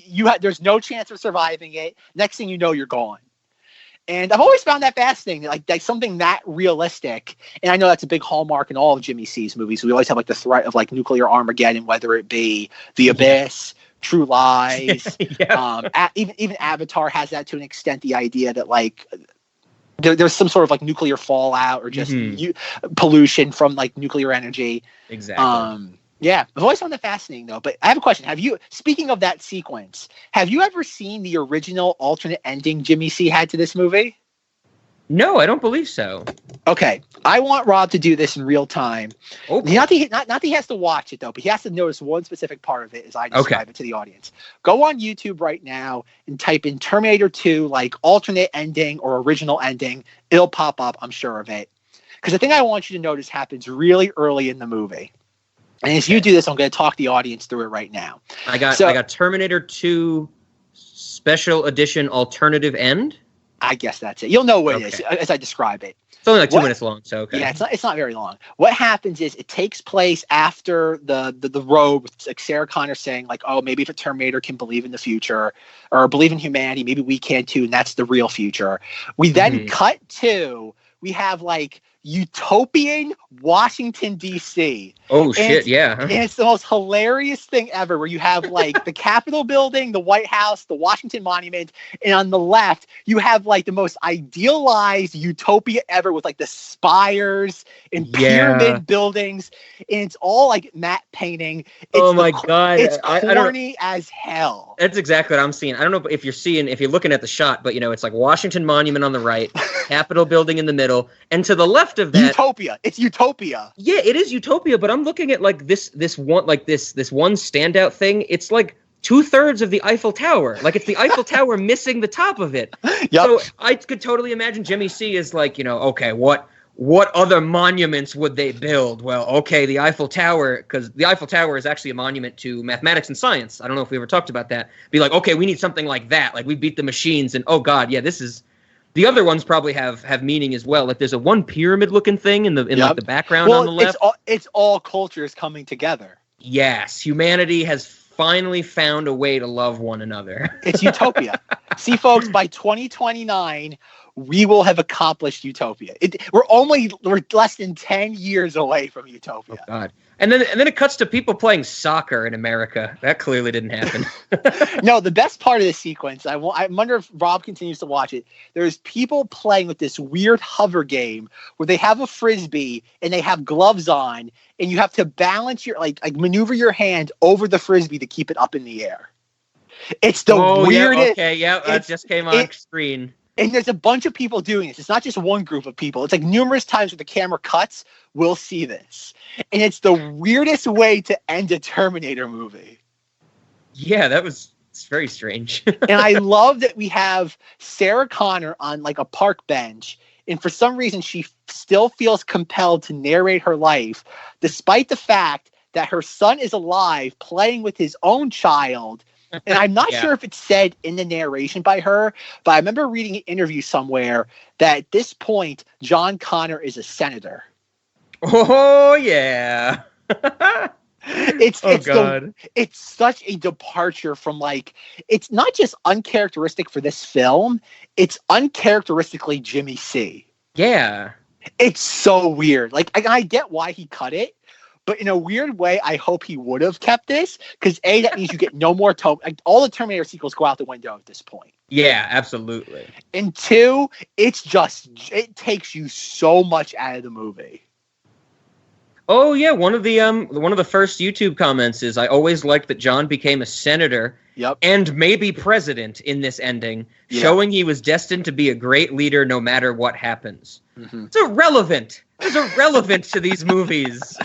there's no chance of surviving it. Next thing you know, you're gone. And I've always found that fascinating. Like something that realistic. And I know that's a big hallmark in all of Jimmy C's movies. We always have like the threat of like nuclear Armageddon, whether it be The Abyss, True Lies. Even Avatar has that to an extent. The idea that like there's some sort of like nuclear fallout or just pollution from like nuclear energy. Exactly. Yeah, I've always found that fascinating, though. But I have a question. Speaking of that sequence, have you ever seen the original alternate ending Jimmy C had to this movie? No, I don't believe so. Okay, I want Rob to do this in real time. Oh. Not that he has to watch it, though, but he has to notice one specific part of it as I describe it to the audience. Go on YouTube right now and type in Terminator 2, like alternate ending or original ending. It'll pop up, I'm sure of it. Because the thing I want you to notice happens really early in the movie. And as you do this, I'm going to talk the audience through it right now. I got Terminator 2 Special Edition Alternative End. I guess that's it. You'll know what it is as I describe it. It's only like 2 minutes long, so okay. Yeah, it's not very long. What happens is it takes place after the road with like Sarah Connor saying like, oh, maybe if a Terminator can believe in the future or believe in humanity, maybe we can too, and that's the real future. We then cut to, we have like utopian Washington, D.C. Oh, shit, yeah. And it's the most hilarious thing ever where you have like the Capitol building, the White House, the Washington Monument, and on the left, you have like the most idealized utopia ever with like the spires and pyramid buildings. And it's all like matte painting. It's God. It's corny as hell. That's exactly what I'm seeing. I don't know if you're looking at the shot, but it's like Washington Monument on the right, Capitol building in the middle, and to the left left of that, Utopia. It's Utopia. Yeah, it is Utopia, but I'm looking at like this one standout thing. It's like 2/3 of the Eiffel Tower. Like it's the Eiffel Tower missing the top of it. Yep. So I could totally imagine Jimmy C is like, okay, what other monuments would they build? Well, okay, the Eiffel Tower, because the Eiffel Tower is actually a monument to mathematics and science. I don't know if we ever talked about that. Be like, okay, we need something like that. Like we beat the machines, and oh god, yeah, this is. The other ones probably have meaning as well. Like there's a one pyramid looking thing in like the background on the left. It's all cultures coming together. Yes, humanity has finally found a way to love one another. It's Utopia. See, folks, by 2029, we will have accomplished Utopia. We're less than 10 years away from Utopia. Oh God. And then it cuts to people playing soccer in America. That clearly didn't happen. No, the best part of this sequence, I wonder if Rob continues to watch it. There's people playing with this weird hover game where they have a Frisbee and they have gloves on and you have to balance your, like maneuver your hand over the Frisbee to keep it up in the air. It's the weirdest. Yeah, okay, yeah, that just came on screen. And there's a bunch of people doing this. It's not just one group of people. It's like numerous times where the camera cuts, we'll see this. And it's the weirdest way to end a Terminator movie. Yeah, it's very strange. And I love that we have Sarah Connor on like a park bench. And for some reason, she still feels compelled to narrate her life, despite the fact that her son is alive playing with his own child. And I'm not sure if it's said in the narration by her, but I remember reading an interview somewhere that at this point, John Connor is a senator. Oh, yeah. It's such a departure from it's not just uncharacteristic for this film, it's uncharacteristically Jimmy C. Yeah. It's so weird. I get why he cut it. But in a weird way, I hope he would have kept this because that means you get no more all the Terminator sequels go out the window at this point. Yeah, absolutely. And 2, it takes you so much out of the movie. Oh yeah, one of the first YouTube comments is I always liked that John became a senator and maybe president in this ending, showing he was destined to be a great leader no matter what happens. Mm-hmm. It's irrelevant. It's irrelevant to these movies.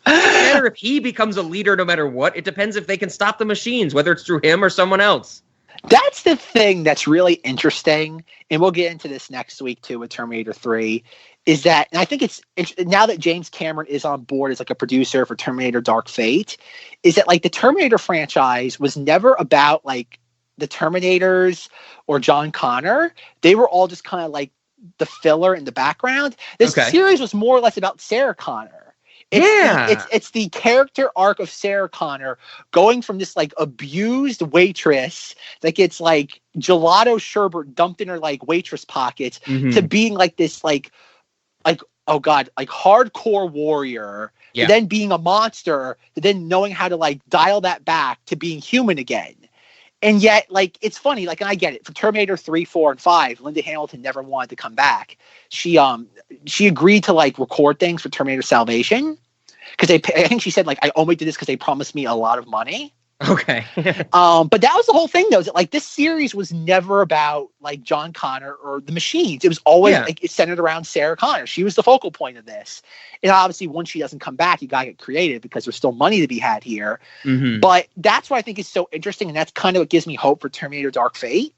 It doesn't matter if he becomes a leader no matter what. It depends if they can stop the machines, whether it's through him or someone else. That's the thing that's really interesting, and we'll get into this next week too with Terminator 3, is that, and I think it's now that James Cameron is on board as like a producer for Terminator Dark Fate, is that like the Terminator franchise was never about like the Terminators or John Connor. They were all just kind of like the filler in the background. This series was more or less about Sarah Connor. It's the character arc of Sarah Connor going from this like abused waitress that gets like gelato sherbet dumped in her like waitress pockets to being like this like oh god, like hardcore warrior, to then being a monster, to then knowing how to like dial that back to being human again. And yet, like, it's funny, like, and I get it. For Terminator 3, 4, and 5, Linda Hamilton never wanted to come back. She agreed to, like, record things for Terminator Salvation. Because I think she said, like, I only did this because they promised me a lot of money. Okay. But that was the whole thing, though, is that, like, this series was never about, like, John Connor or the machines. It was always, like, it centered around Sarah Connor. She was the focal point of this. And obviously, once she doesn't come back, you got to get creative because there's still money to be had here. Mm-hmm. But that's what I think is so interesting, and that's kind of what gives me hope for Terminator Dark Fate,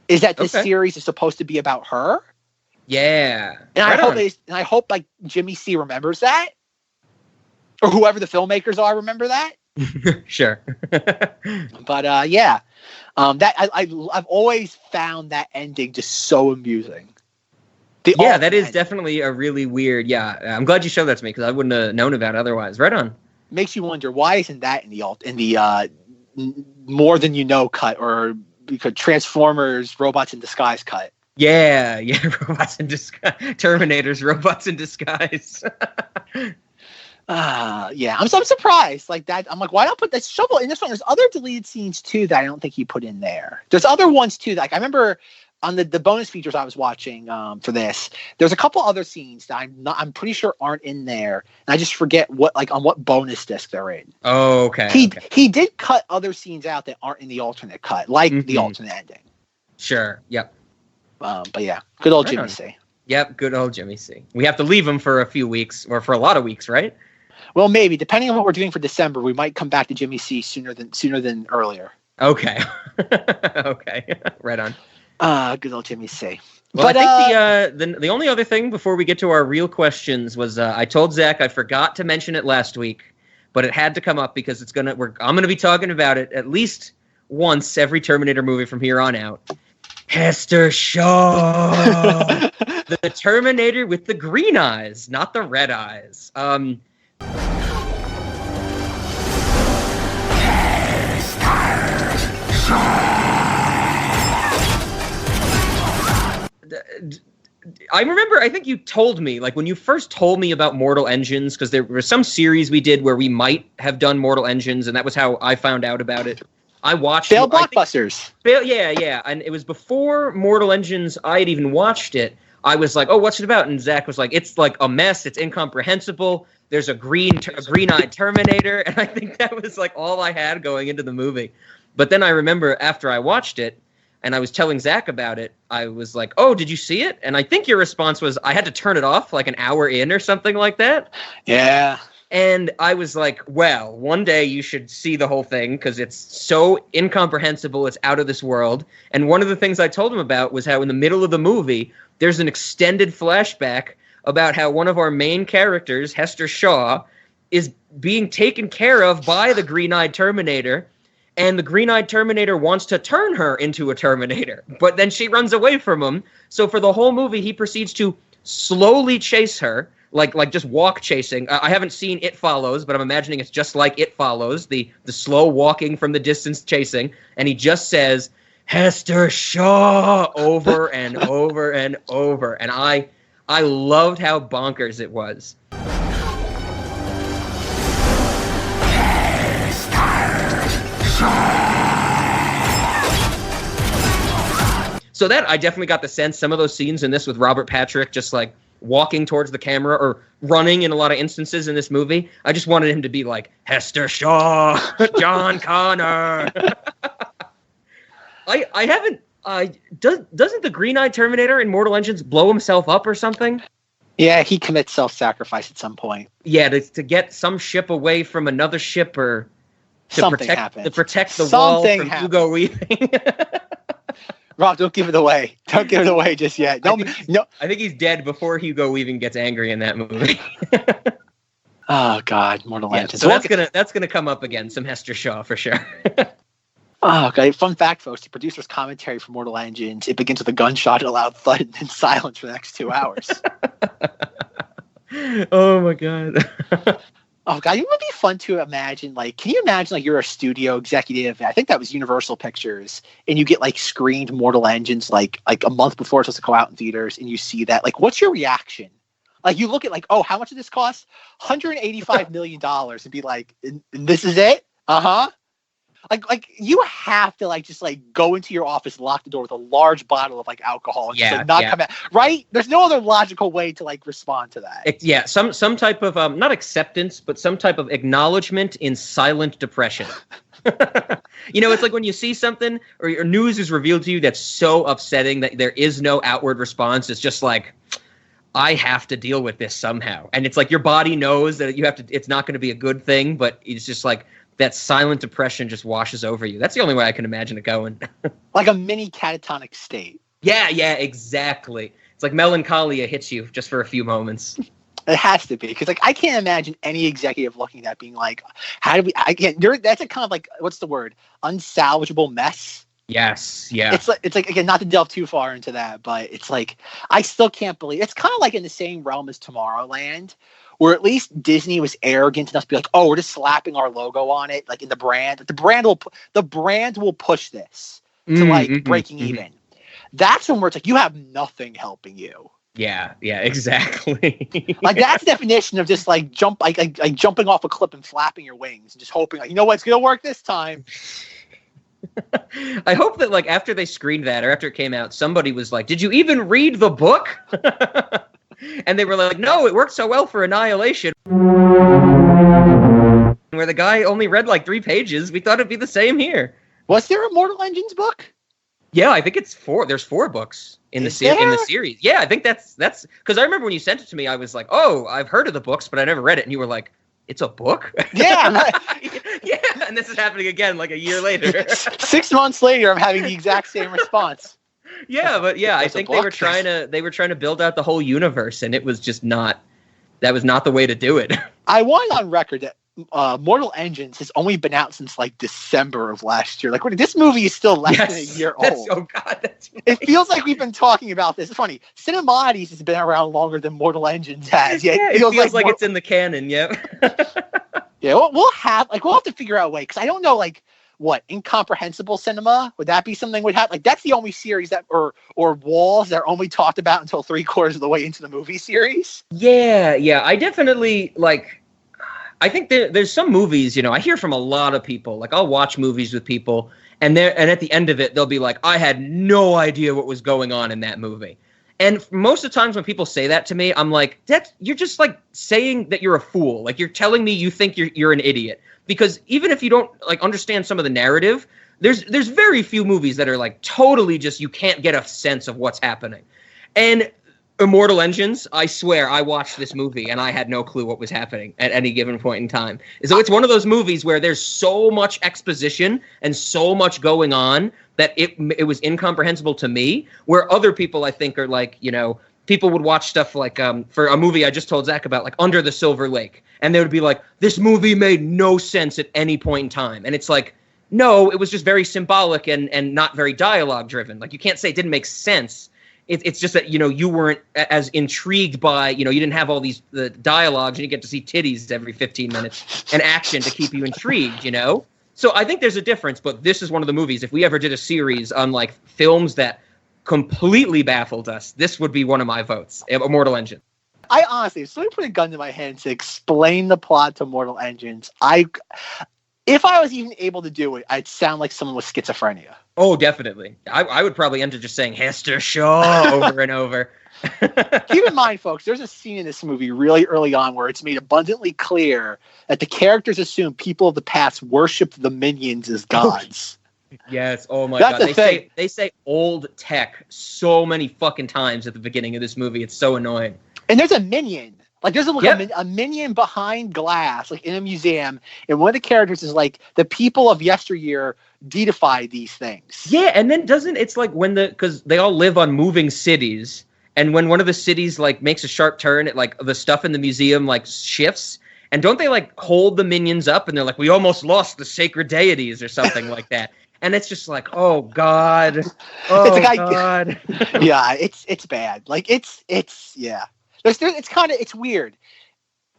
is that this series is supposed to be about her. Yeah. And I hope, like, Jimmy C remembers that. Or whoever the filmmakers are remember that. Sure. But that I've always found that ending just so amusing. That is definitely a really weird. Yeah, I'm glad you showed that to me because I wouldn't have known about it otherwise. Right on. Makes you wonder why isn't that in the More Than You Know cut or because Transformers Robots in Disguise cut. Yeah, Robots in Disguise. Terminators, Robots in Disguise. I'm surprised like that. I'm like, why not put that shovel in this one? There's other deleted scenes too that I don't think he put in there. There's other ones too. Like I remember on the bonus features I was watching for this, there's a couple other scenes that I'm pretty sure aren't in there, and I just forget on what bonus disc they're in. Oh, okay. He did cut other scenes out that aren't in the alternate cut, like the alternate ending. Sure. Yep. But yeah, good old Jimmy C. Yep, good old Jimmy C. We have to leave him for a few weeks, or for a lot of weeks, right? Well, maybe depending on what we're doing for December, we might come back to Jimmy C sooner than earlier. Okay. Okay. Right on. Good old Jimmy C. Well, But I think the only other thing before we get to our real questions was I told Zach I forgot to mention it last week, but it had to come up because I'm gonna be talking about it at least once every Terminator movie from here on out. Hester Shaw, the Terminator with the green eyes, not the red eyes. I remember, I think you told me, like when you first told me about Mortal Engines, because there was some series we did where we might have done Mortal Engines, and that was how I found out about it. I watched failed blockbusters. Yeah, and it was before Mortal Engines I had even watched it. I was like, oh, what's it about? And Zach was like, it's like a mess. It's incomprehensible. There's a green-eyed Terminator, and I think that was like all I had going into the movie. But then I remember after I watched it, and I was telling Zach about it, I was like, oh, did you see it? And I think your response was, I had to turn it off like an hour in or something like that. Yeah. And I was like, well, one day you should see the whole thing because it's so incomprehensible. It's out of this world. And one of the things I told him about was how in the middle of the movie, there's an extended flashback about how one of our main characters, Hester Shaw, is being taken care of by the green-eyed Terminator. And the green-eyed Terminator wants to turn her into a Terminator, but then she runs away from him. So for the whole movie, he proceeds to slowly chase her, like just walk chasing. I haven't seen It Follows, but I'm imagining it's just like It Follows, the slow walking from the distance chasing. And he just says, Hester Shaw, over and over and over. And I loved how bonkers it was. So that I definitely got the sense some of those scenes in this with Robert Patrick just like walking towards the camera or running in a lot of instances in this movie. I just wanted him to be like Hester Shaw, John Connor. I haven't. Doesn't the green-eyed Terminator in Mortal Engines blow himself up or something? Yeah, he commits self-sacrifice at some point. Yeah, to get some ship away from another ship or to protect the wall from Hugo Weaving. Rob, don't give it away. Don't give it away just yet. No. I think he's dead before Hugo Weaving gets angry in that movie. Oh God, Mortal Engines. So that's gonna come up again. Some Hester Shaw for sure. Oh, okay. Fun fact, folks: the producer's commentary for Mortal Engines. It begins with a gunshot, a loud thud, and then silence for the next 2 hours. Oh my God. Oh God, it would be fun to imagine. Like, can you imagine like you're a studio executive? I think that was Universal Pictures, and you get like screened Mortal Engines like a month before it's supposed to go out in theaters, and you see that. Like, what's your reaction? Like, you look at like, oh, how much did this cost? $185 million, and be like, and this is it? Like you have to like just like go into your office, lock the door with a large bottle of like alcohol, and just like not come out. Right? There's no other logical way to like respond to that. Some type of not acceptance, but some type of acknowledgement in silent depression. It's like when you see something or your news is revealed to you that's so upsetting that there is no outward response. It's just like, I have to deal with this somehow, and it's like your body knows that you have to. It's not going to be a good thing, but it's just like. That silent depression just washes over you. That's the only way I can imagine it going. Like a mini catatonic state. Yeah, exactly. It's like melancholia hits you just for a few moments. It has to be, because like I can't imagine any executive looking at that being like, "How do we?" That's a kind of like, what's the word? Unsalvageable mess. Yes, yeah. It's like again, not to delve too far into that, but it's like I still can't believe it's kind of like in the same realm as Tomorrowland. Where at least Disney was arrogant enough to be like, "Oh, we're just slapping our logo on it, like in the brand. The brand will push this to like breaking even." That's when where it's like you have nothing helping you. Yeah, exactly. Like that's the definition of just like jumping off a cliff and flapping your wings and just hoping like, you know what, it's gonna work this time. I hope that like after they screened that or after it came out, somebody was like, "Did you even read the book?" And they were like, "No, it worked so well for Annihilation." Where the guy only read like 3 pages, we thought it'd be the same here. Was there a Mortal Engines book? Yeah, I think it's 4. There's 4 books in the series. Yeah, I think that's because I remember when you sent it to me, I was like, oh, I've heard of the books, but I never read it. And you were like, it's a book? Yeah. Yeah, and this is happening again like a year later. 6 months later, I'm having the exact same response. Yeah, but yeah, I think they were trying to build out the whole universe, and it was just not. That was not the way to do it. I want on record that Mortal Engines has only been out since like December of last year. Like this movie is still less than a year old. Oh God, that's right. It feels like we've been talking about this. It's funny. Cinemoddities has been around longer than Mortal Engines has. Yeah, it feels like it's in the canon. Yeah. Yeah, we'll have to figure out a way, because I don't know, like, what, incomprehensible cinema? Would that be something would happen? Like, that's the only series that or walls that are only talked about until 3/4 of the way into the movie series. Yeah. I definitely I think there's some movies, I hear from a lot of people. Like, I'll watch movies with people, and at the end of it, they'll be like, I had no idea what was going on in that movie. And most of the times when people say that to me, I'm like, you're just like saying that you're a fool. Like, you're telling me you think you're an idiot. Because even if you don't like understand some of the narrative, there's very few movies that are like totally just you can't get a sense of what's happening. And Immortal Engines, I swear I watched this movie and I had no clue what was happening at any given point in time. So it's one of those movies where there's so much exposition and so much going on that it was incomprehensible to me, where other people I think are like, people would watch stuff like for a movie I just told Zack about, like Under the Silver Lake, and they would be like, this movie made no sense at any point in time. And it's like, no, it was just very symbolic and not very dialogue driven. Like, you can't say it didn't make sense. It's just that, you weren't as intrigued by, you didn't have all the dialogues, and you get to see titties every 15 minutes and action to keep you intrigued, So I think there's a difference, but this is one of the movies, if we ever did a series on like films that completely baffled us, this would be one of my votes, Immortal Engine. I honestly, if somebody put a gun to my head to explain the plot to Mortal Engines, if I was even able to do it, I'd sound like someone with schizophrenia. Oh, definitely. I would probably end up just saying Hester Shaw over and over. Keep in mind, folks, there's a scene in this movie really early on where it's made abundantly clear that the characters assume people of the past worship the minions as gods. Yes. Oh my God. They say old tech so many fucking times at the beginning of this movie. It's so annoying. And there's a minion. Like, there's a minion behind glass, like in a museum, and one of the characters is like, the people of yesteryear deify these things. Yeah, and then it's like because they all live on moving cities, and when one of the cities like makes a sharp turn, it like the stuff in the museum like shifts, and don't they like hold the minions up, and they're like, we almost lost the sacred deities or something like that. And it's just like, oh God, God. Yeah, it's bad. Like it's yeah. It's weird.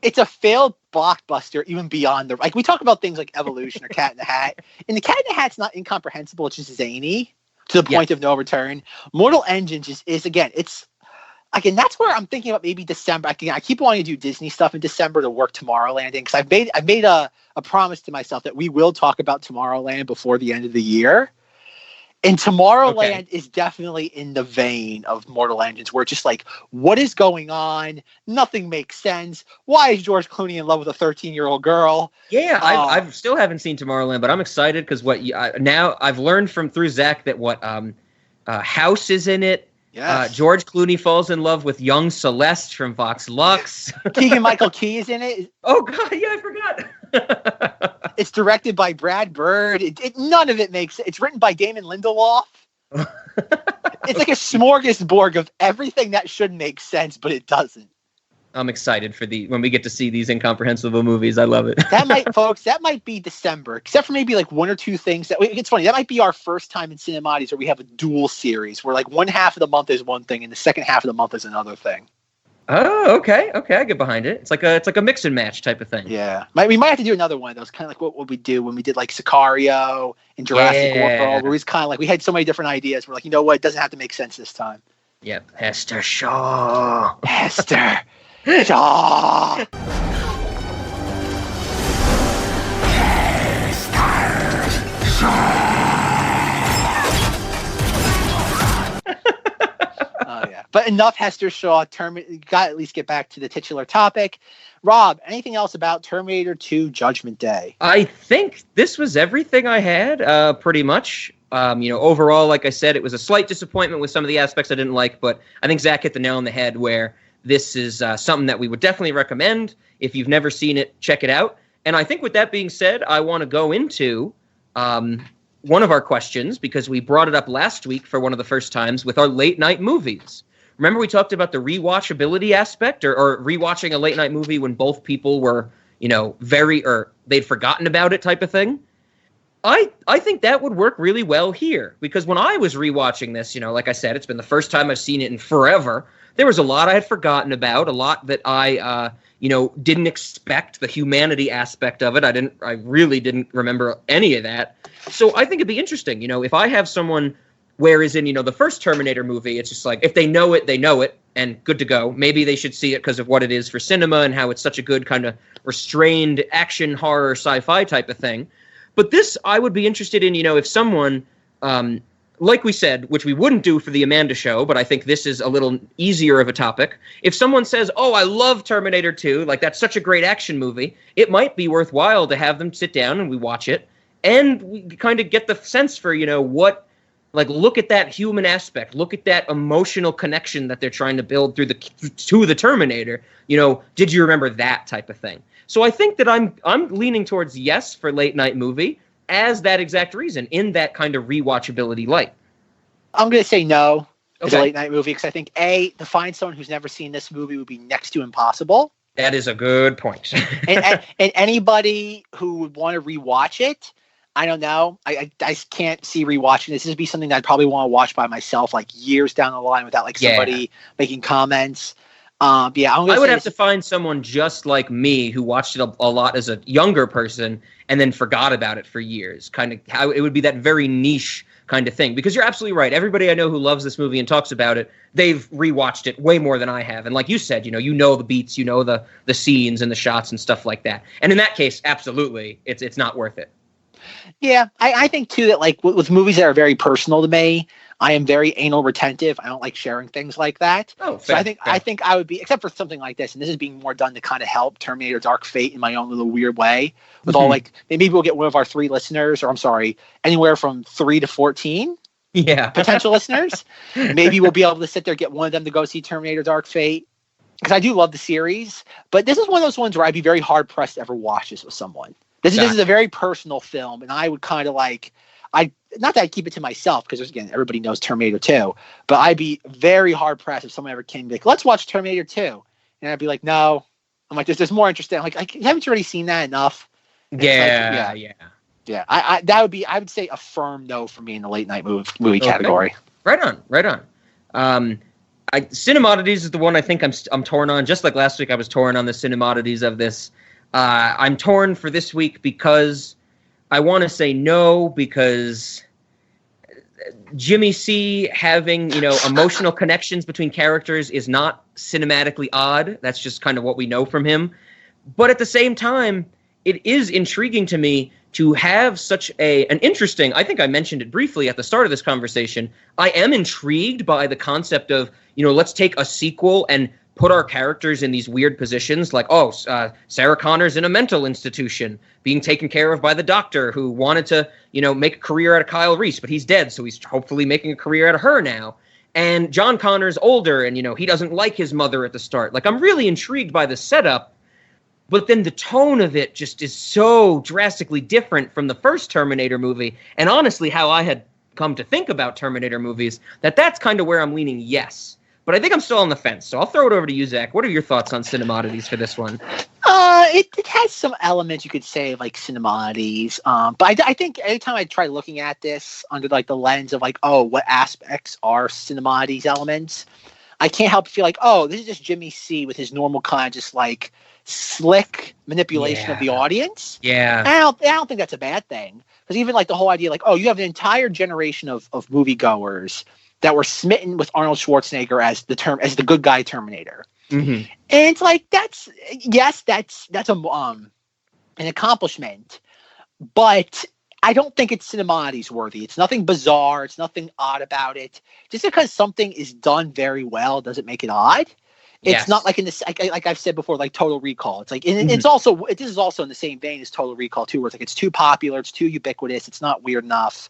It's a failed blockbuster, even beyond like we talk about things like Evolution or Cat in the Hat, and the Cat in the Hat's not incomprehensible. It's just zany to the point of no return. Mortal Engines is again. That's where I'm thinking about maybe December. I keep wanting to do Disney stuff in December to work Tomorrowland in, because I've made a promise to myself that we will talk about Tomorrowland before the end of the year. And Tomorrowland is definitely in the vein of Mortal Engines, where it's just like, what is going on? Nothing makes sense. Why is George Clooney in love with a 13-year-old girl? Yeah, I still haven't seen Tomorrowland, but I'm excited because now I've learned through Zack that House is in it. Yes. George Clooney falls in love with young Celeste from Vox Lux. Keegan-Michael Key is in it. Oh God, yeah, I forgot. It's directed by Brad Bird. None of it makes sense. It's written by Damon Lindelof. It's like a smorgasbord of everything that should make sense, but it doesn't. I'm excited for when we get to see these incomprehensible movies. I love it. That might be December, except for maybe like one or two things. It's funny. That might be our first time in Cinemoddities where we have a dual series, where like one half of the month is one thing and the second half of the month is another thing. Oh, okay, I get behind it. It's like a mix and match type of thing. Yeah, we might have to do another one of those, kind of like what we do when we did like Sicario and Jurassic World, where it's kind of like we had so many different ideas. We're like, you know what, it doesn't have to make sense this time. Yep, Hester Shaw. Hester Shaw. But enough Hester Shaw. Got to at least get back to the titular topic. Rob, anything else about Terminator 2 Judgment Day? I think this was everything I had, pretty much. Overall, like I said, it was a slight disappointment with some of the aspects I didn't like, but I think Zack hit the nail on the head where this is something that we would definitely recommend. If you've never seen it, check it out. And I think with that being said, I want to go into one of our questions, because we brought it up last week for one of the first times with our late night movies. Remember we talked about the rewatchability aspect, or rewatching a late night movie when both people were, they'd forgotten about it type of thing. I think that would work really well here, because when I was rewatching this, like I said, it's been the first time I've seen it in forever. There was a lot I had forgotten about, a lot that I, didn't expect, the humanity aspect of it. I really didn't remember any of that. So I think it'd be interesting, if I have someone, whereas in, the first Terminator movie, it's just like, if they know it, and good to go. Maybe they should see it because of what it is for cinema and how it's such a good kind of restrained action, horror, sci-fi type of thing. But this, I would be interested in, if someone, like we said, which we wouldn't do for the Amanda show, but I think this is a little easier of a topic. If someone says, oh, I love Terminator 2, like that's such a great action movie, it might be worthwhile to have them sit down and we watch it. And we kind of get the sense for, what, like, look at that human aspect. Look at that emotional connection that they're trying to build to the Terminator. Did you remember that type of thing? So I think that I'm leaning towards yes for late night movie as that exact reason, in that kind of rewatchability light. I'm going to say no to Okay. the late night movie, because I think, to find someone who's never seen this movie would be next to impossible. That is a good point. and anybody who would want to rewatch it, I don't know. I can't see rewatching this. This would be something that I'd probably want to watch by myself, like years down the line, without like somebody making comments. I would have to find someone just like me who watched it a lot as a younger person and then forgot about it for years. Kind of how it would be that very niche kind of thing. Because you're absolutely right. Everybody I know who loves this movie and talks about it, they've rewatched it way more than I have. And like you said, you know the beats, the scenes and the shots and stuff like that. And in that case, absolutely, it's not worth it. Yeah, I think too that like with movies that are very personal to me, I am very anal retentive. I don't like sharing things like that. Oh, so I think I would be, except for something like this, and this is being more done to kind of help Terminator Dark Fate in my own little weird way. With all like, maybe we'll get one of our 3 listeners, or I'm sorry, anywhere from 3 to 14 potential listeners. Maybe we'll be able to sit there, get one of them to go see Terminator Dark Fate. Because I do love the series, but this is one of those ones where I'd be very hard pressed to ever watch this with someone. This is a very personal film, and I would kind of like, not that I'd keep it to myself, because again, everybody knows Terminator 2, but I'd be very hard pressed if someone ever came be like, let's watch Terminator 2. And I'd be like, no. I'm like, there's more interesting. I'm like, haven't you already seen that enough? Yeah. I would say a firm no for me in the late night movie category. Right on. Cinemoddities is the one I think I'm torn on. Just like last week, I was torn on the Cinemoddities of this. I'm torn for this week because I want to say no, because Jimmy C having, emotional connections between characters is not cinematically odd. That's just kind of what we know from him. But at the same time, it is intriguing to me to have such an interesting, I think I mentioned it briefly at the start of this conversation. I am intrigued by the concept of, let's take a sequel and put our characters in these weird positions, like, Sarah Connor's in a mental institution, being taken care of by the doctor who wanted to, make a career out of Kyle Reese, but he's dead, so he's hopefully making a career out of her now. And John Connor's older, and, he doesn't like his mother at the start. Like, I'm really intrigued by the setup, but then the tone of it just is so drastically different from the first Terminator movie, and honestly, how I had come to think about Terminator movies, that's kind of where I'm leaning yes. But I think I'm still on the fence, so I'll throw it over to you, Zach. What are your thoughts on Cinemoddities for this one? It has some elements, you could say, like Cinemoddities. But I think anytime I try looking at this under like the lens of like, what aspects are Cinemoddities elements, I can't help but feel like, this is just Jimmy C with his normal kind of just like slick manipulation of the audience. Yeah. I don't think that's a bad thing. Because even like the whole idea, like, you have an entire generation of moviegoers that were smitten with Arnold Schwarzenegger as the good guy Terminator. Mm-hmm. And it's like, that's an accomplishment, but I don't think it's Cinemoddities worthy. It's nothing bizarre. It's nothing odd about it. Just because something is done very well doesn't make it odd. It's not like in this, like I've said before, like Total Recall. It's like, and it's also, this is also in the same vein as Total Recall too, where it's like, it's too popular, it's too ubiquitous, it's not weird enough.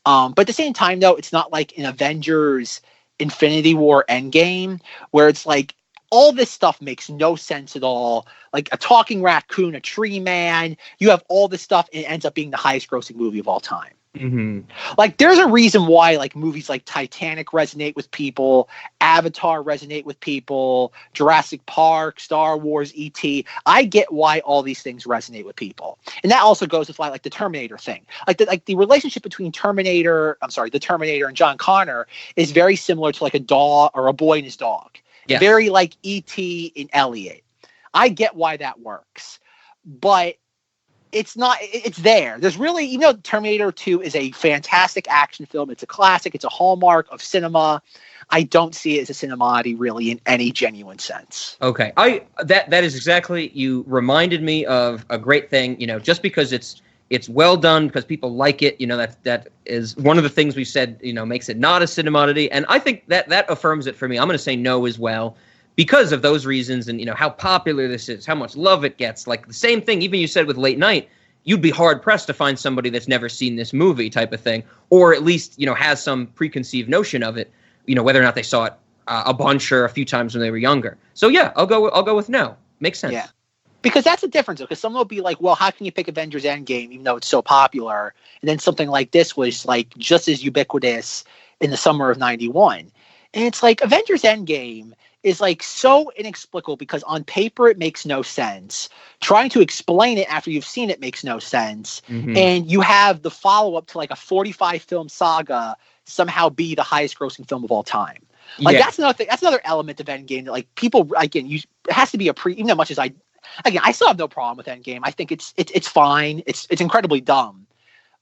But at the same time, though, it's not like an Avengers Infinity War Endgame where it's like all this stuff makes no sense at all. Like a talking raccoon, a tree man, you have all this stuff and it ends up being the highest grossing movie of all time. Mm-hmm. Like there's a reason why like movies like Titanic resonate with people, Avatar resonate with people, Jurassic Park, Star Wars, E.T. I get why all these things resonate with people. And that also goes with like the Terminator thing. Like the relationship between the Terminator and John Connor is very similar to like a dog or a boy and his dog. Yes. Very like E.T. and Elliot. I get why that works. But it's there. There's really, even though Terminator 2 is a fantastic action film, it's a classic, it's a hallmark of cinema, I don't see it as a Cinemoddity really in any genuine sense. Okay. That is exactly, you reminded me of a great thing, just because it's well done, because people like it, that is one of the things we said, makes it not a Cinemoddity, and I think that affirms it for me. I'm going to say no as well, because of those reasons and, how popular this is, how much love it gets. Like the same thing, even you said with Late Night, you'd be hard-pressed to find somebody that's never seen this movie type of thing, or at least, has some preconceived notion of it, whether or not they saw it a bunch or a few times when they were younger. So yeah, I'll go with no. Makes sense. Yeah. Because that's the difference, because someone will be like, well, how can you pick Avengers Endgame even though it's so popular? And then something like this was like just as ubiquitous in the summer of 91. And it's like Avengers Endgame is like so inexplicable because on paper it makes no sense. Trying to explain it after you've seen it makes no sense. Mm-hmm. And you have the follow-up to like a 45 film saga somehow be the highest grossing film of all time. Like that's another thing. That's another element of Endgame that like people, again, it has to be even as much as I still have no problem with Endgame. I think it's fine. It's incredibly dumb,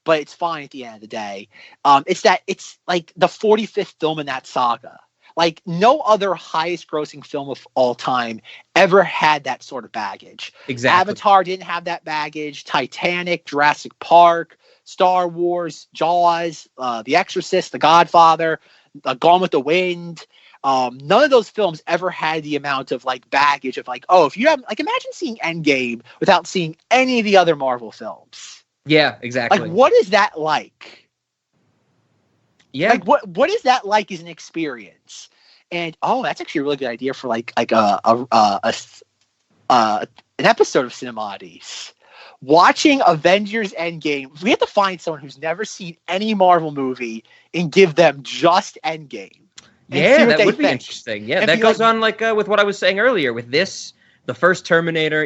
but it's fine at the end of the day. It's like the 45th film in that saga. Like no other highest grossing film of all time ever had that sort of baggage. Exactly. Avatar didn't have that baggage. Titanic, Jurassic Park, Star Wars, Jaws, The Exorcist, The Godfather, Gone with the Wind. None of those films ever had the amount of like baggage of like, oh, if you have like, imagine seeing Endgame without seeing any of the other Marvel films. Yeah, exactly. Like, what is that like? Yeah. Like what is that like as an experience? And that's actually a really good idea for like an episode of Cinemoddities. Watching Avengers Endgame. We have to find someone who's never seen any Marvel movie and give them just Endgame. Yeah, that would be interesting. Yeah, that goes on like with what I was saying earlier with this, the first Terminator,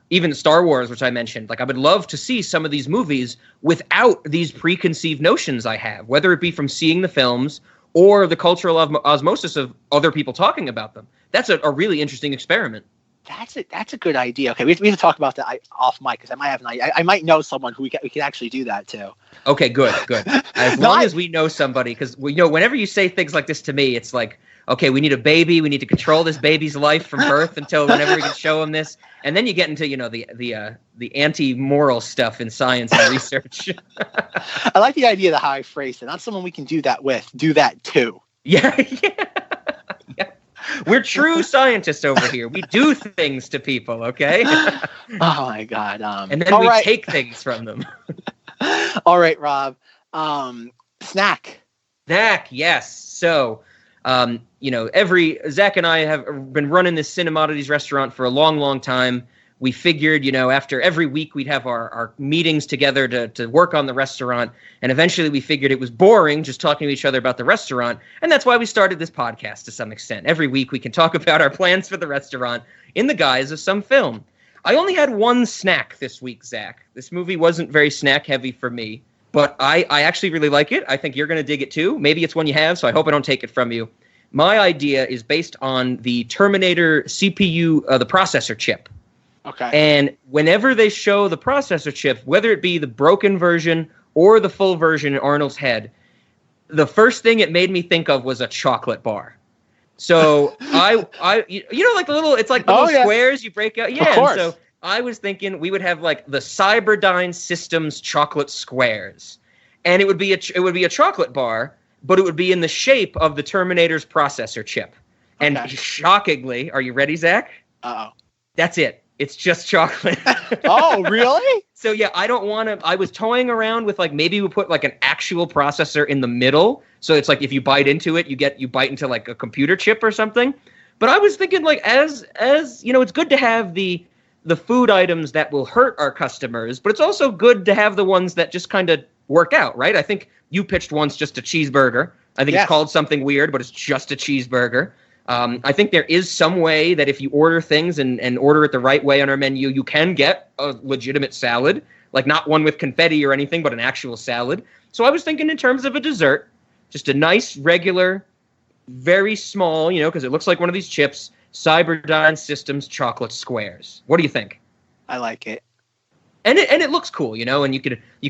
even Star Wars, which I mentioned. Like I would love to see some of these movies without these preconceived notions I have, whether it be from seeing the films or the cultural osmosis of other people talking about them. That's a really interesting experiment. That's a good idea. Okay, we have to talk about that off mic because I might know someone who we could actually do that too. Okay, good. As long as we know somebody, because whenever you say things like this to me, it's like, okay, we need a baby. We need to control this baby's life from birth until whenever we can show him this, and then you get into the anti-moral stuff in science and research. I like the idea of how I phrased it. Not someone we can do that with. Do that too. Yeah. We're true scientists over here. We do things to people, okay? Oh my God! And then we take things from them. All right, Rob. Snack. Yes. So, Zack and I have been running this Cinemoddities restaurant for a long, long time. We figured, after every week we'd have our meetings together to work on the restaurant. And eventually we figured it was boring just talking to each other about the restaurant. And that's why we started this podcast to some extent. Every week we can talk about our plans for the restaurant in the guise of some film. I only had one snack this week, Zack. This movie wasn't very snack heavy for me, but I actually really like it. I think you're going to dig it too. Maybe it's one you have, so I hope I don't take it from you. My idea is based on the Terminator CPU, the processor chip. Okay. And whenever they show the processor chip, whether it be the broken version or the full version in Arnold's head, the first thing it made me think of was a chocolate bar. So like the little, it's like the little squares you break out. Yeah. Of course. So I was thinking we would have like the Cyberdyne Systems chocolate squares, and it would be a chocolate bar, but it would be in the shape of the Terminator's processor chip. And shockingly, are you ready, Zack? Uh-oh. That's it. It's just chocolate. Oh, really? So yeah, I don't want to. I was toying around with like maybe we put like an actual processor in the middle, so it's like if you bite into it, you bite into like a computer chip or something. But I was thinking like as you know, it's good to have the food items that will hurt our customers, but it's also good to have the ones that just kind of work out, right? I think you pitched once just a cheeseburger. I think it's called something weird, but it's just a cheeseburger. I think there is some way that if you order things and order it the right way on our menu, you can get a legitimate salad, like not one with confetti or anything, but an actual salad. So I was thinking in terms of a dessert, just a nice, regular, very small, you know, because it looks like one of these chips, Cyberdyne Systems chocolate squares. What do you think? I like it. And it looks cool, you know, and you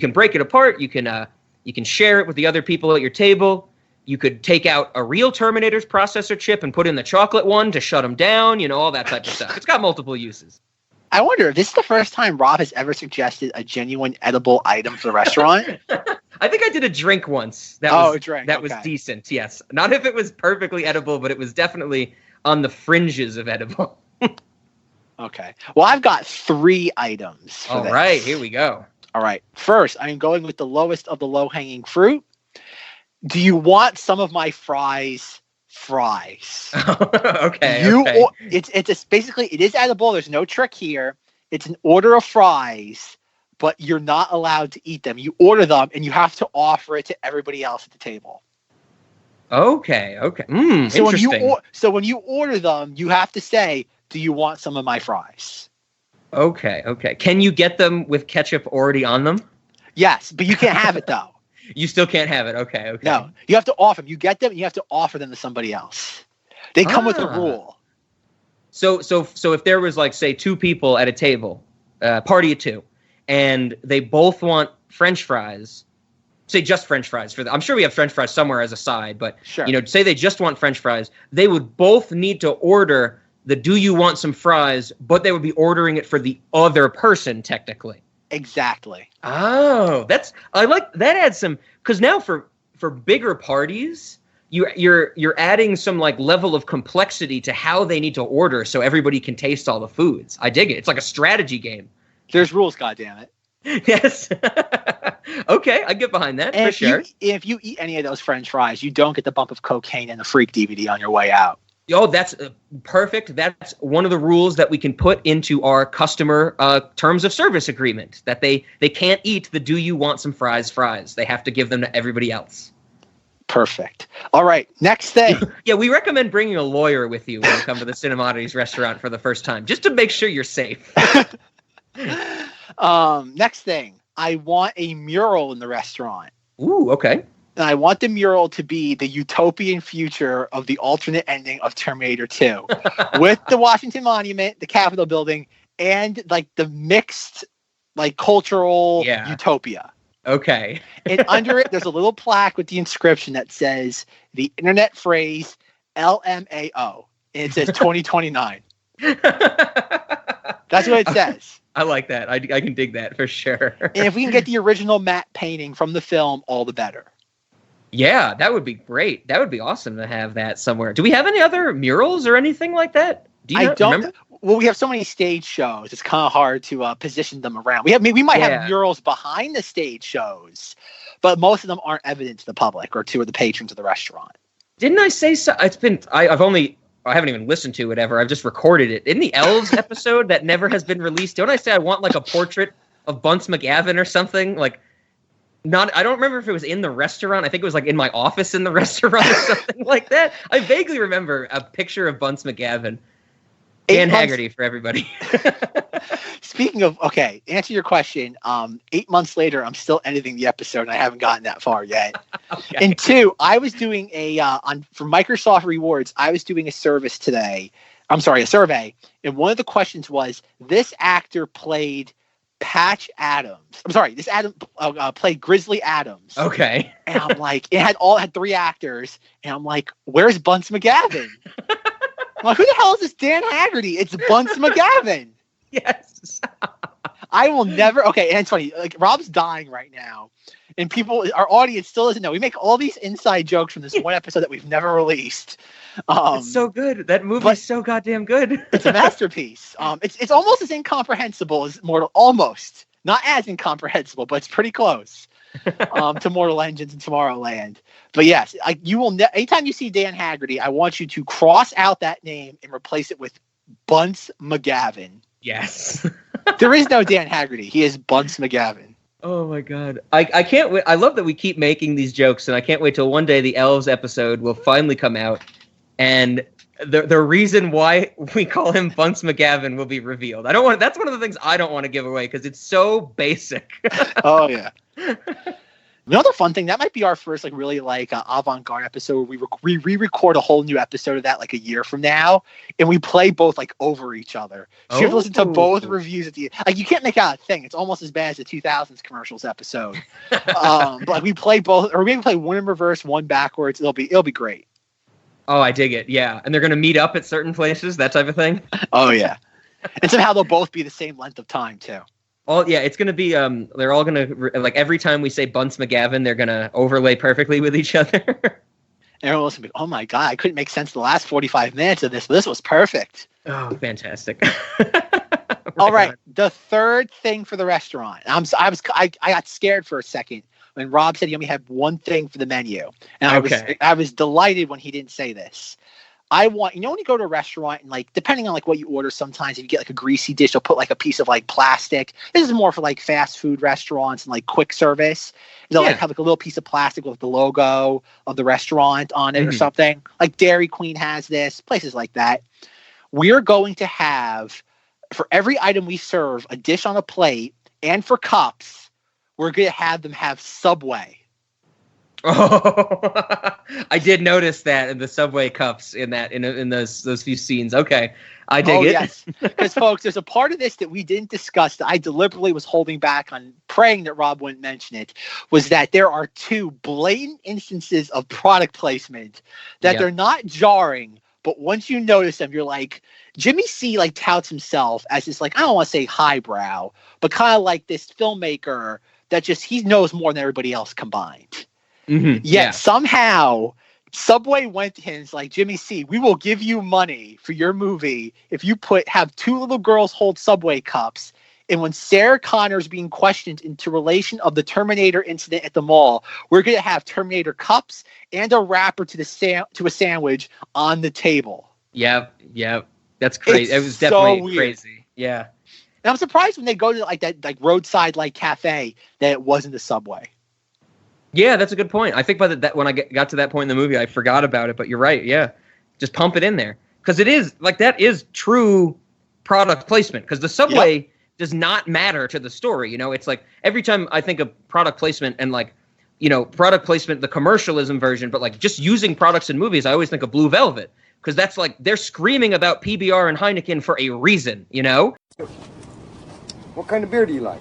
can break it apart. You can share it with the other people at your table. You could take out a real Terminator's processor chip and put in the chocolate one to shut them down, you know, all that type of stuff. It's got multiple uses. I wonder if this is the first time Rob has ever suggested a genuine edible item for the restaurant. I think I did a drink once. That was decent, yes. Not if it was perfectly edible, but it was definitely on the fringes of edible. Okay. Well, I've got 3 items. All right, here we go. All right. First, I'm going with the lowest of the low-hanging fruit. Do you want some of my fries? Okay. It's basically it is edible. There's no trick here. It's an order of fries, but you're not allowed to eat them. You order them, and you have to offer it to everybody else at the table. Okay. So interesting. When you order them, you have to say, "Do you want some of my fries?" Okay. Can you get them with ketchup already on them? Yes, but you can't have it though. You still can't have it. Okay. No, you have to offer them. You get them, and you have to offer them to somebody else. They come with a rule. So if there was like say 2 people at a table, party of 2, and they both want French fries, say just French fries for I'm sure we have French fries somewhere as a side, but sure. You know, say they just want French fries, they would both need to order the "Do you want some fries?" but they would be ordering it for the other person technically. Exactly. Oh, I like that. Adds some, because now for bigger parties, you're adding some like level of complexity to how they need to order so everybody can taste all the foods. I dig it. It's like a strategy game. There's rules, goddammit. Yes. Okay, I get behind that for sure. If you eat any of those French fries, you don't get the bump of cocaine and the Freak DVD on your way out. Oh, that's perfect. That's one of the rules that we can put into our customer terms of service agreement, that they can't eat the "Do you want some fries?" They have to give them to everybody else. Perfect. All right, next thing. Yeah, we recommend bringing a lawyer with you when you come to the Cinemoddities restaurant for the first time, just to make sure you're safe. Next thing. I want a mural in the restaurant. Ooh, okay. And I want the mural to be the utopian future of the alternate ending of Terminator 2 with the Washington Monument, the Capitol building, and like the mixed like cultural utopia. Okay. And under it, there's a little plaque with the inscription that says the internet phrase LMAO. And it says 2029. That's what it says. I like that. I can dig that for sure. And if we can get the original matte painting from the film, all the better. Yeah, that would be great. That would be awesome to have that somewhere. Do we have any other murals or anything like that? Do you remember? Well, we have so many stage shows. It's kind of hard to position them around. We might have murals behind the stage shows, but most of them aren't evident to the public or to the patrons of the restaurant. Didn't I say so? It's been I haven't even listened to it ever. I've just recorded it. In the Elves episode that never has been released, don't I say I want like a portrait of Bunce McGavin or something? Like, I don't remember if it was in the restaurant. I think it was like in my office in the restaurant or something like that. I vaguely remember a picture of Bunce McGavin. Dan Haggerty for everybody. Speaking of, okay, answer your question. 8 months later, I'm still editing the episode, and I haven't gotten that far yet. Okay. And 2, I was doing for Microsoft Rewards, I was doing a survey today. I'm sorry, a survey. And one of the questions was, this actor played Patch Adams. I'm sorry, this Adam played Grizzly Adams. Okay. And I'm like, it had 3 actors, and I'm like, where's Bunce McGavin? I'm like, who the hell is this Dan Haggerty? It's Bunce McGavin. Yes. I will never. Okay, and it's funny. Like, Rob's dying right now, and our audience still doesn't know. We make all these inside jokes from this one episode that we've never released. It's so good. That movie's so goddamn good. It's a masterpiece. It's almost as incomprehensible as Mortal. Almost, Not as incomprehensible, but it's pretty close to Mortal Engines and Tomorrowland. But yes, you will. Anytime you see Dan Haggerty, I want you to cross out that name and replace it with Bunce McGavin. Yes. There is no Dan Haggerty. He is Bunce McGavin. Oh my God. I can't wait. I love that we keep making these jokes, and I can't wait till one day the Elves episode will finally come out, and the reason why we call him Bunce McGavin will be revealed. That's one of the things I don't want to give away because it's so basic. Oh yeah. Another fun thing, that might be our first really avant-garde episode where we re-record a whole new episode of that a year from now, and we play both over each other. So you have to listen to both reviews at the you can't make out a thing. It's almost as bad as the 2000s commercials episode. But we play both, or maybe play one in reverse, one backwards. It'll be great. Oh, I dig it. Yeah, and they're gonna meet up at certain places, that type of thing. Oh yeah, and somehow they'll both be the same length of time too. Oh yeah, it's gonna be. They're all gonna every time we say Bunce McGavin, they're gonna overlay perfectly with each other. Everyone will be, oh my God, I couldn't make sense of the last 45 minutes of this. This was perfect. Oh, fantastic! All right, the third thing for the restaurant. I got scared for a second when Rob said he only had one thing for the menu, and I was delighted when he didn't say this. I want, when you go to a restaurant and depending on what you order, sometimes if you get a greasy dish, they'll put a piece of plastic. This is more for fast food restaurants and quick service. They'll have a little piece of plastic with the logo of the restaurant on it or something. Dairy Queen has this, places like that. We're going to have, for every item we serve, a dish on a plate, and for cups, we're going to have them have Subway. Oh, I did notice that in the Subway cups in those few scenes. Okay, I dig it. Yes, because folks, there's a part of this that we didn't discuss that I deliberately was holding back on, praying that Rob wouldn't mention it. Was that there are two blatant instances of product placement that they're not jarring, but once you notice them, you're like, Jimmy C touts himself as this I don't want to say highbrow, but kind of this filmmaker that just he knows more than everybody else combined. Mm-hmm. Yet somehow Subway went to him and like, Jimmy C, we will give you money for your movie if you have two little girls hold Subway cups. And when Sarah Connor's being questioned into relation of the Terminator incident at the mall, we're going to have Terminator cups and a wrapper to a sandwich on the table. Yeah. That's crazy. It was definitely crazy. Yeah. And I'm surprised when they go to that roadside cafe that it wasn't the Subway. Yeah, that's a good point. I think when I got to that point in the movie, I forgot about it. But you're right. Yeah, just pump it in there because it is that is true product placement. Because the Subway does not matter to the story. It's every time I think of product placement and product placement, the commercialism version, but just using products in movies, I always think of Blue Velvet because that's they're screaming about PBR and Heineken for a reason. What kind of beer do you like?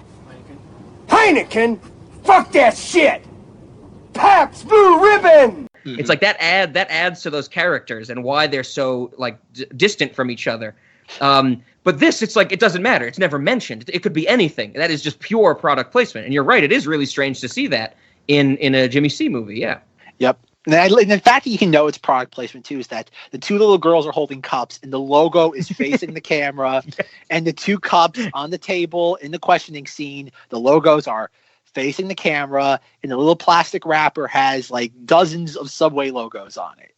Heineken. Fuck that shit. Pabst Blue Ribbon. Mm-hmm. It's that adds to those characters and why they're so distant from each other. But this, it's it doesn't matter. It's never mentioned. It could be anything. That is just pure product placement. And you're right. It is really strange to see that in a Jimmy C movie. Yeah. Yep. And the fact that you can know it's product placement too is that the two little girls are holding cups and the logo is facing the camera, and the two cups on the table in the questioning scene, the logos are facing the camera, and the little plastic wrapper has dozens of Subway logos on it.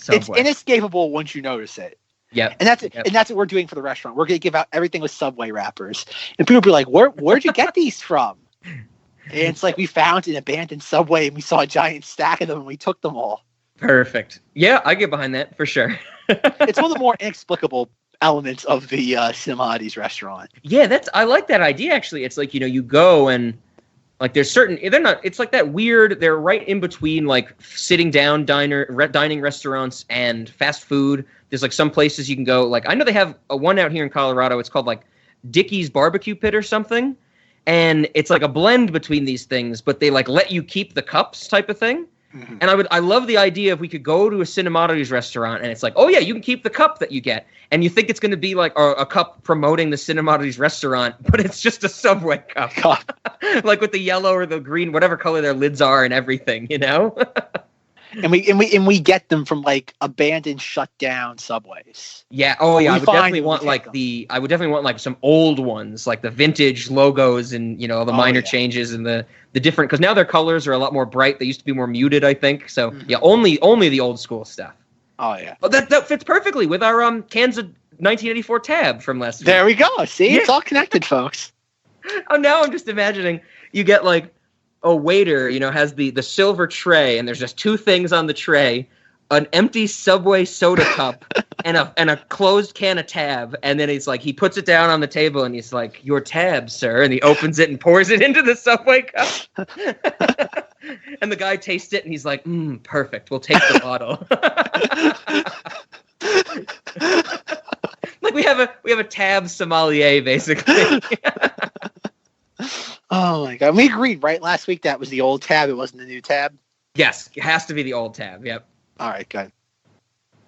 It's inescapable once you notice it. Yeah, and that's it. And that's what we're doing for the restaurant. We're going to give out everything with Subway wrappers, and people will be like, "Where'd you get these from?" And it's we found an abandoned Subway, and we saw a giant stack of them, and we took them all. Perfect. Yeah, I get behind that for sure. It's one of the more inexplicable elements of the Cinemoddities restaurant. Yeah, I like that idea. Actually, it's you go and. There's they're not, it's that weird, they're right in between sitting down dining restaurants and fast food. There's some places you can go, I know they have one out here in Colorado. It's called Dickie's Barbecue Pit or something. And it's a blend between these things, but they let you keep the cups type of thing. Mm-hmm. And I love the idea if we could go to a Cinemoddities restaurant and it's oh yeah, you can keep the cup that you get. And you think it's going to be a cup promoting the Cinemoddities restaurant, but it's just a Subway cup. With the yellow or the green, whatever color their lids are and everything, And we get them from like abandoned, shut down subways. Yeah. Oh yeah. We I would find definitely them, we want take like them. I would definitely want like some old ones, like the vintage logos and the minor changes and the different, because now their colors are a lot more bright. They used to be more muted, I think. So yeah, only the old school stuff. Oh yeah. Oh, that fits perfectly with our Kansas 1984 tab from last week. There we go. See, it's all connected, folks. Oh, now I'm just imagining you get like a waiter, has the silver tray, and there's just two things on the tray: an empty Subway soda cup and a closed can of tab. And then he's like, he puts it down on the table, and he's like, "Your tab, sir." And he opens it and pours it into the Subway cup. And the guy tastes it, and he's like, "Perfect. We'll take the bottle." Like we have a tab sommelier, basically. Oh my god, we agreed right last week that was the old tab. It wasn't the new tab. Yes, it has to be the old tab. Yep. All right, good.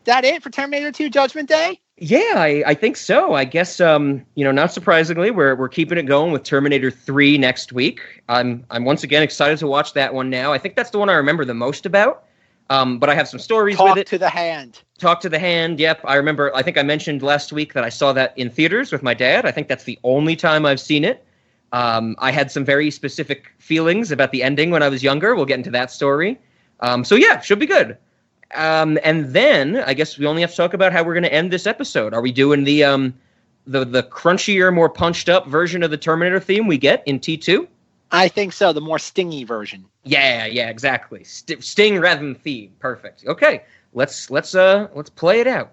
That it for Terminator 2 Judgment Day? Yeah, I think so. I guess not surprisingly, we're keeping it going with Terminator 3 next week. I'm once again excited to watch that one now. I think that's the one I remember the most about. But I have some stories with it. Talk to the Hand. Talk to the Hand. Yep, I remember. I think I mentioned last week that I saw that in theaters with my dad. I think that's the only time I've seen it. I had some very specific feelings about the ending when I was younger. We'll get into that story. So yeah, should be good. And then I guess we only have to talk about how we're going to end this episode. Are we doing the crunchier, more punched up version of the Terminator theme we get in T2? I think so. The more stingy version. Yeah, exactly. Sting rather than theme. Perfect. Okay, let's play it out.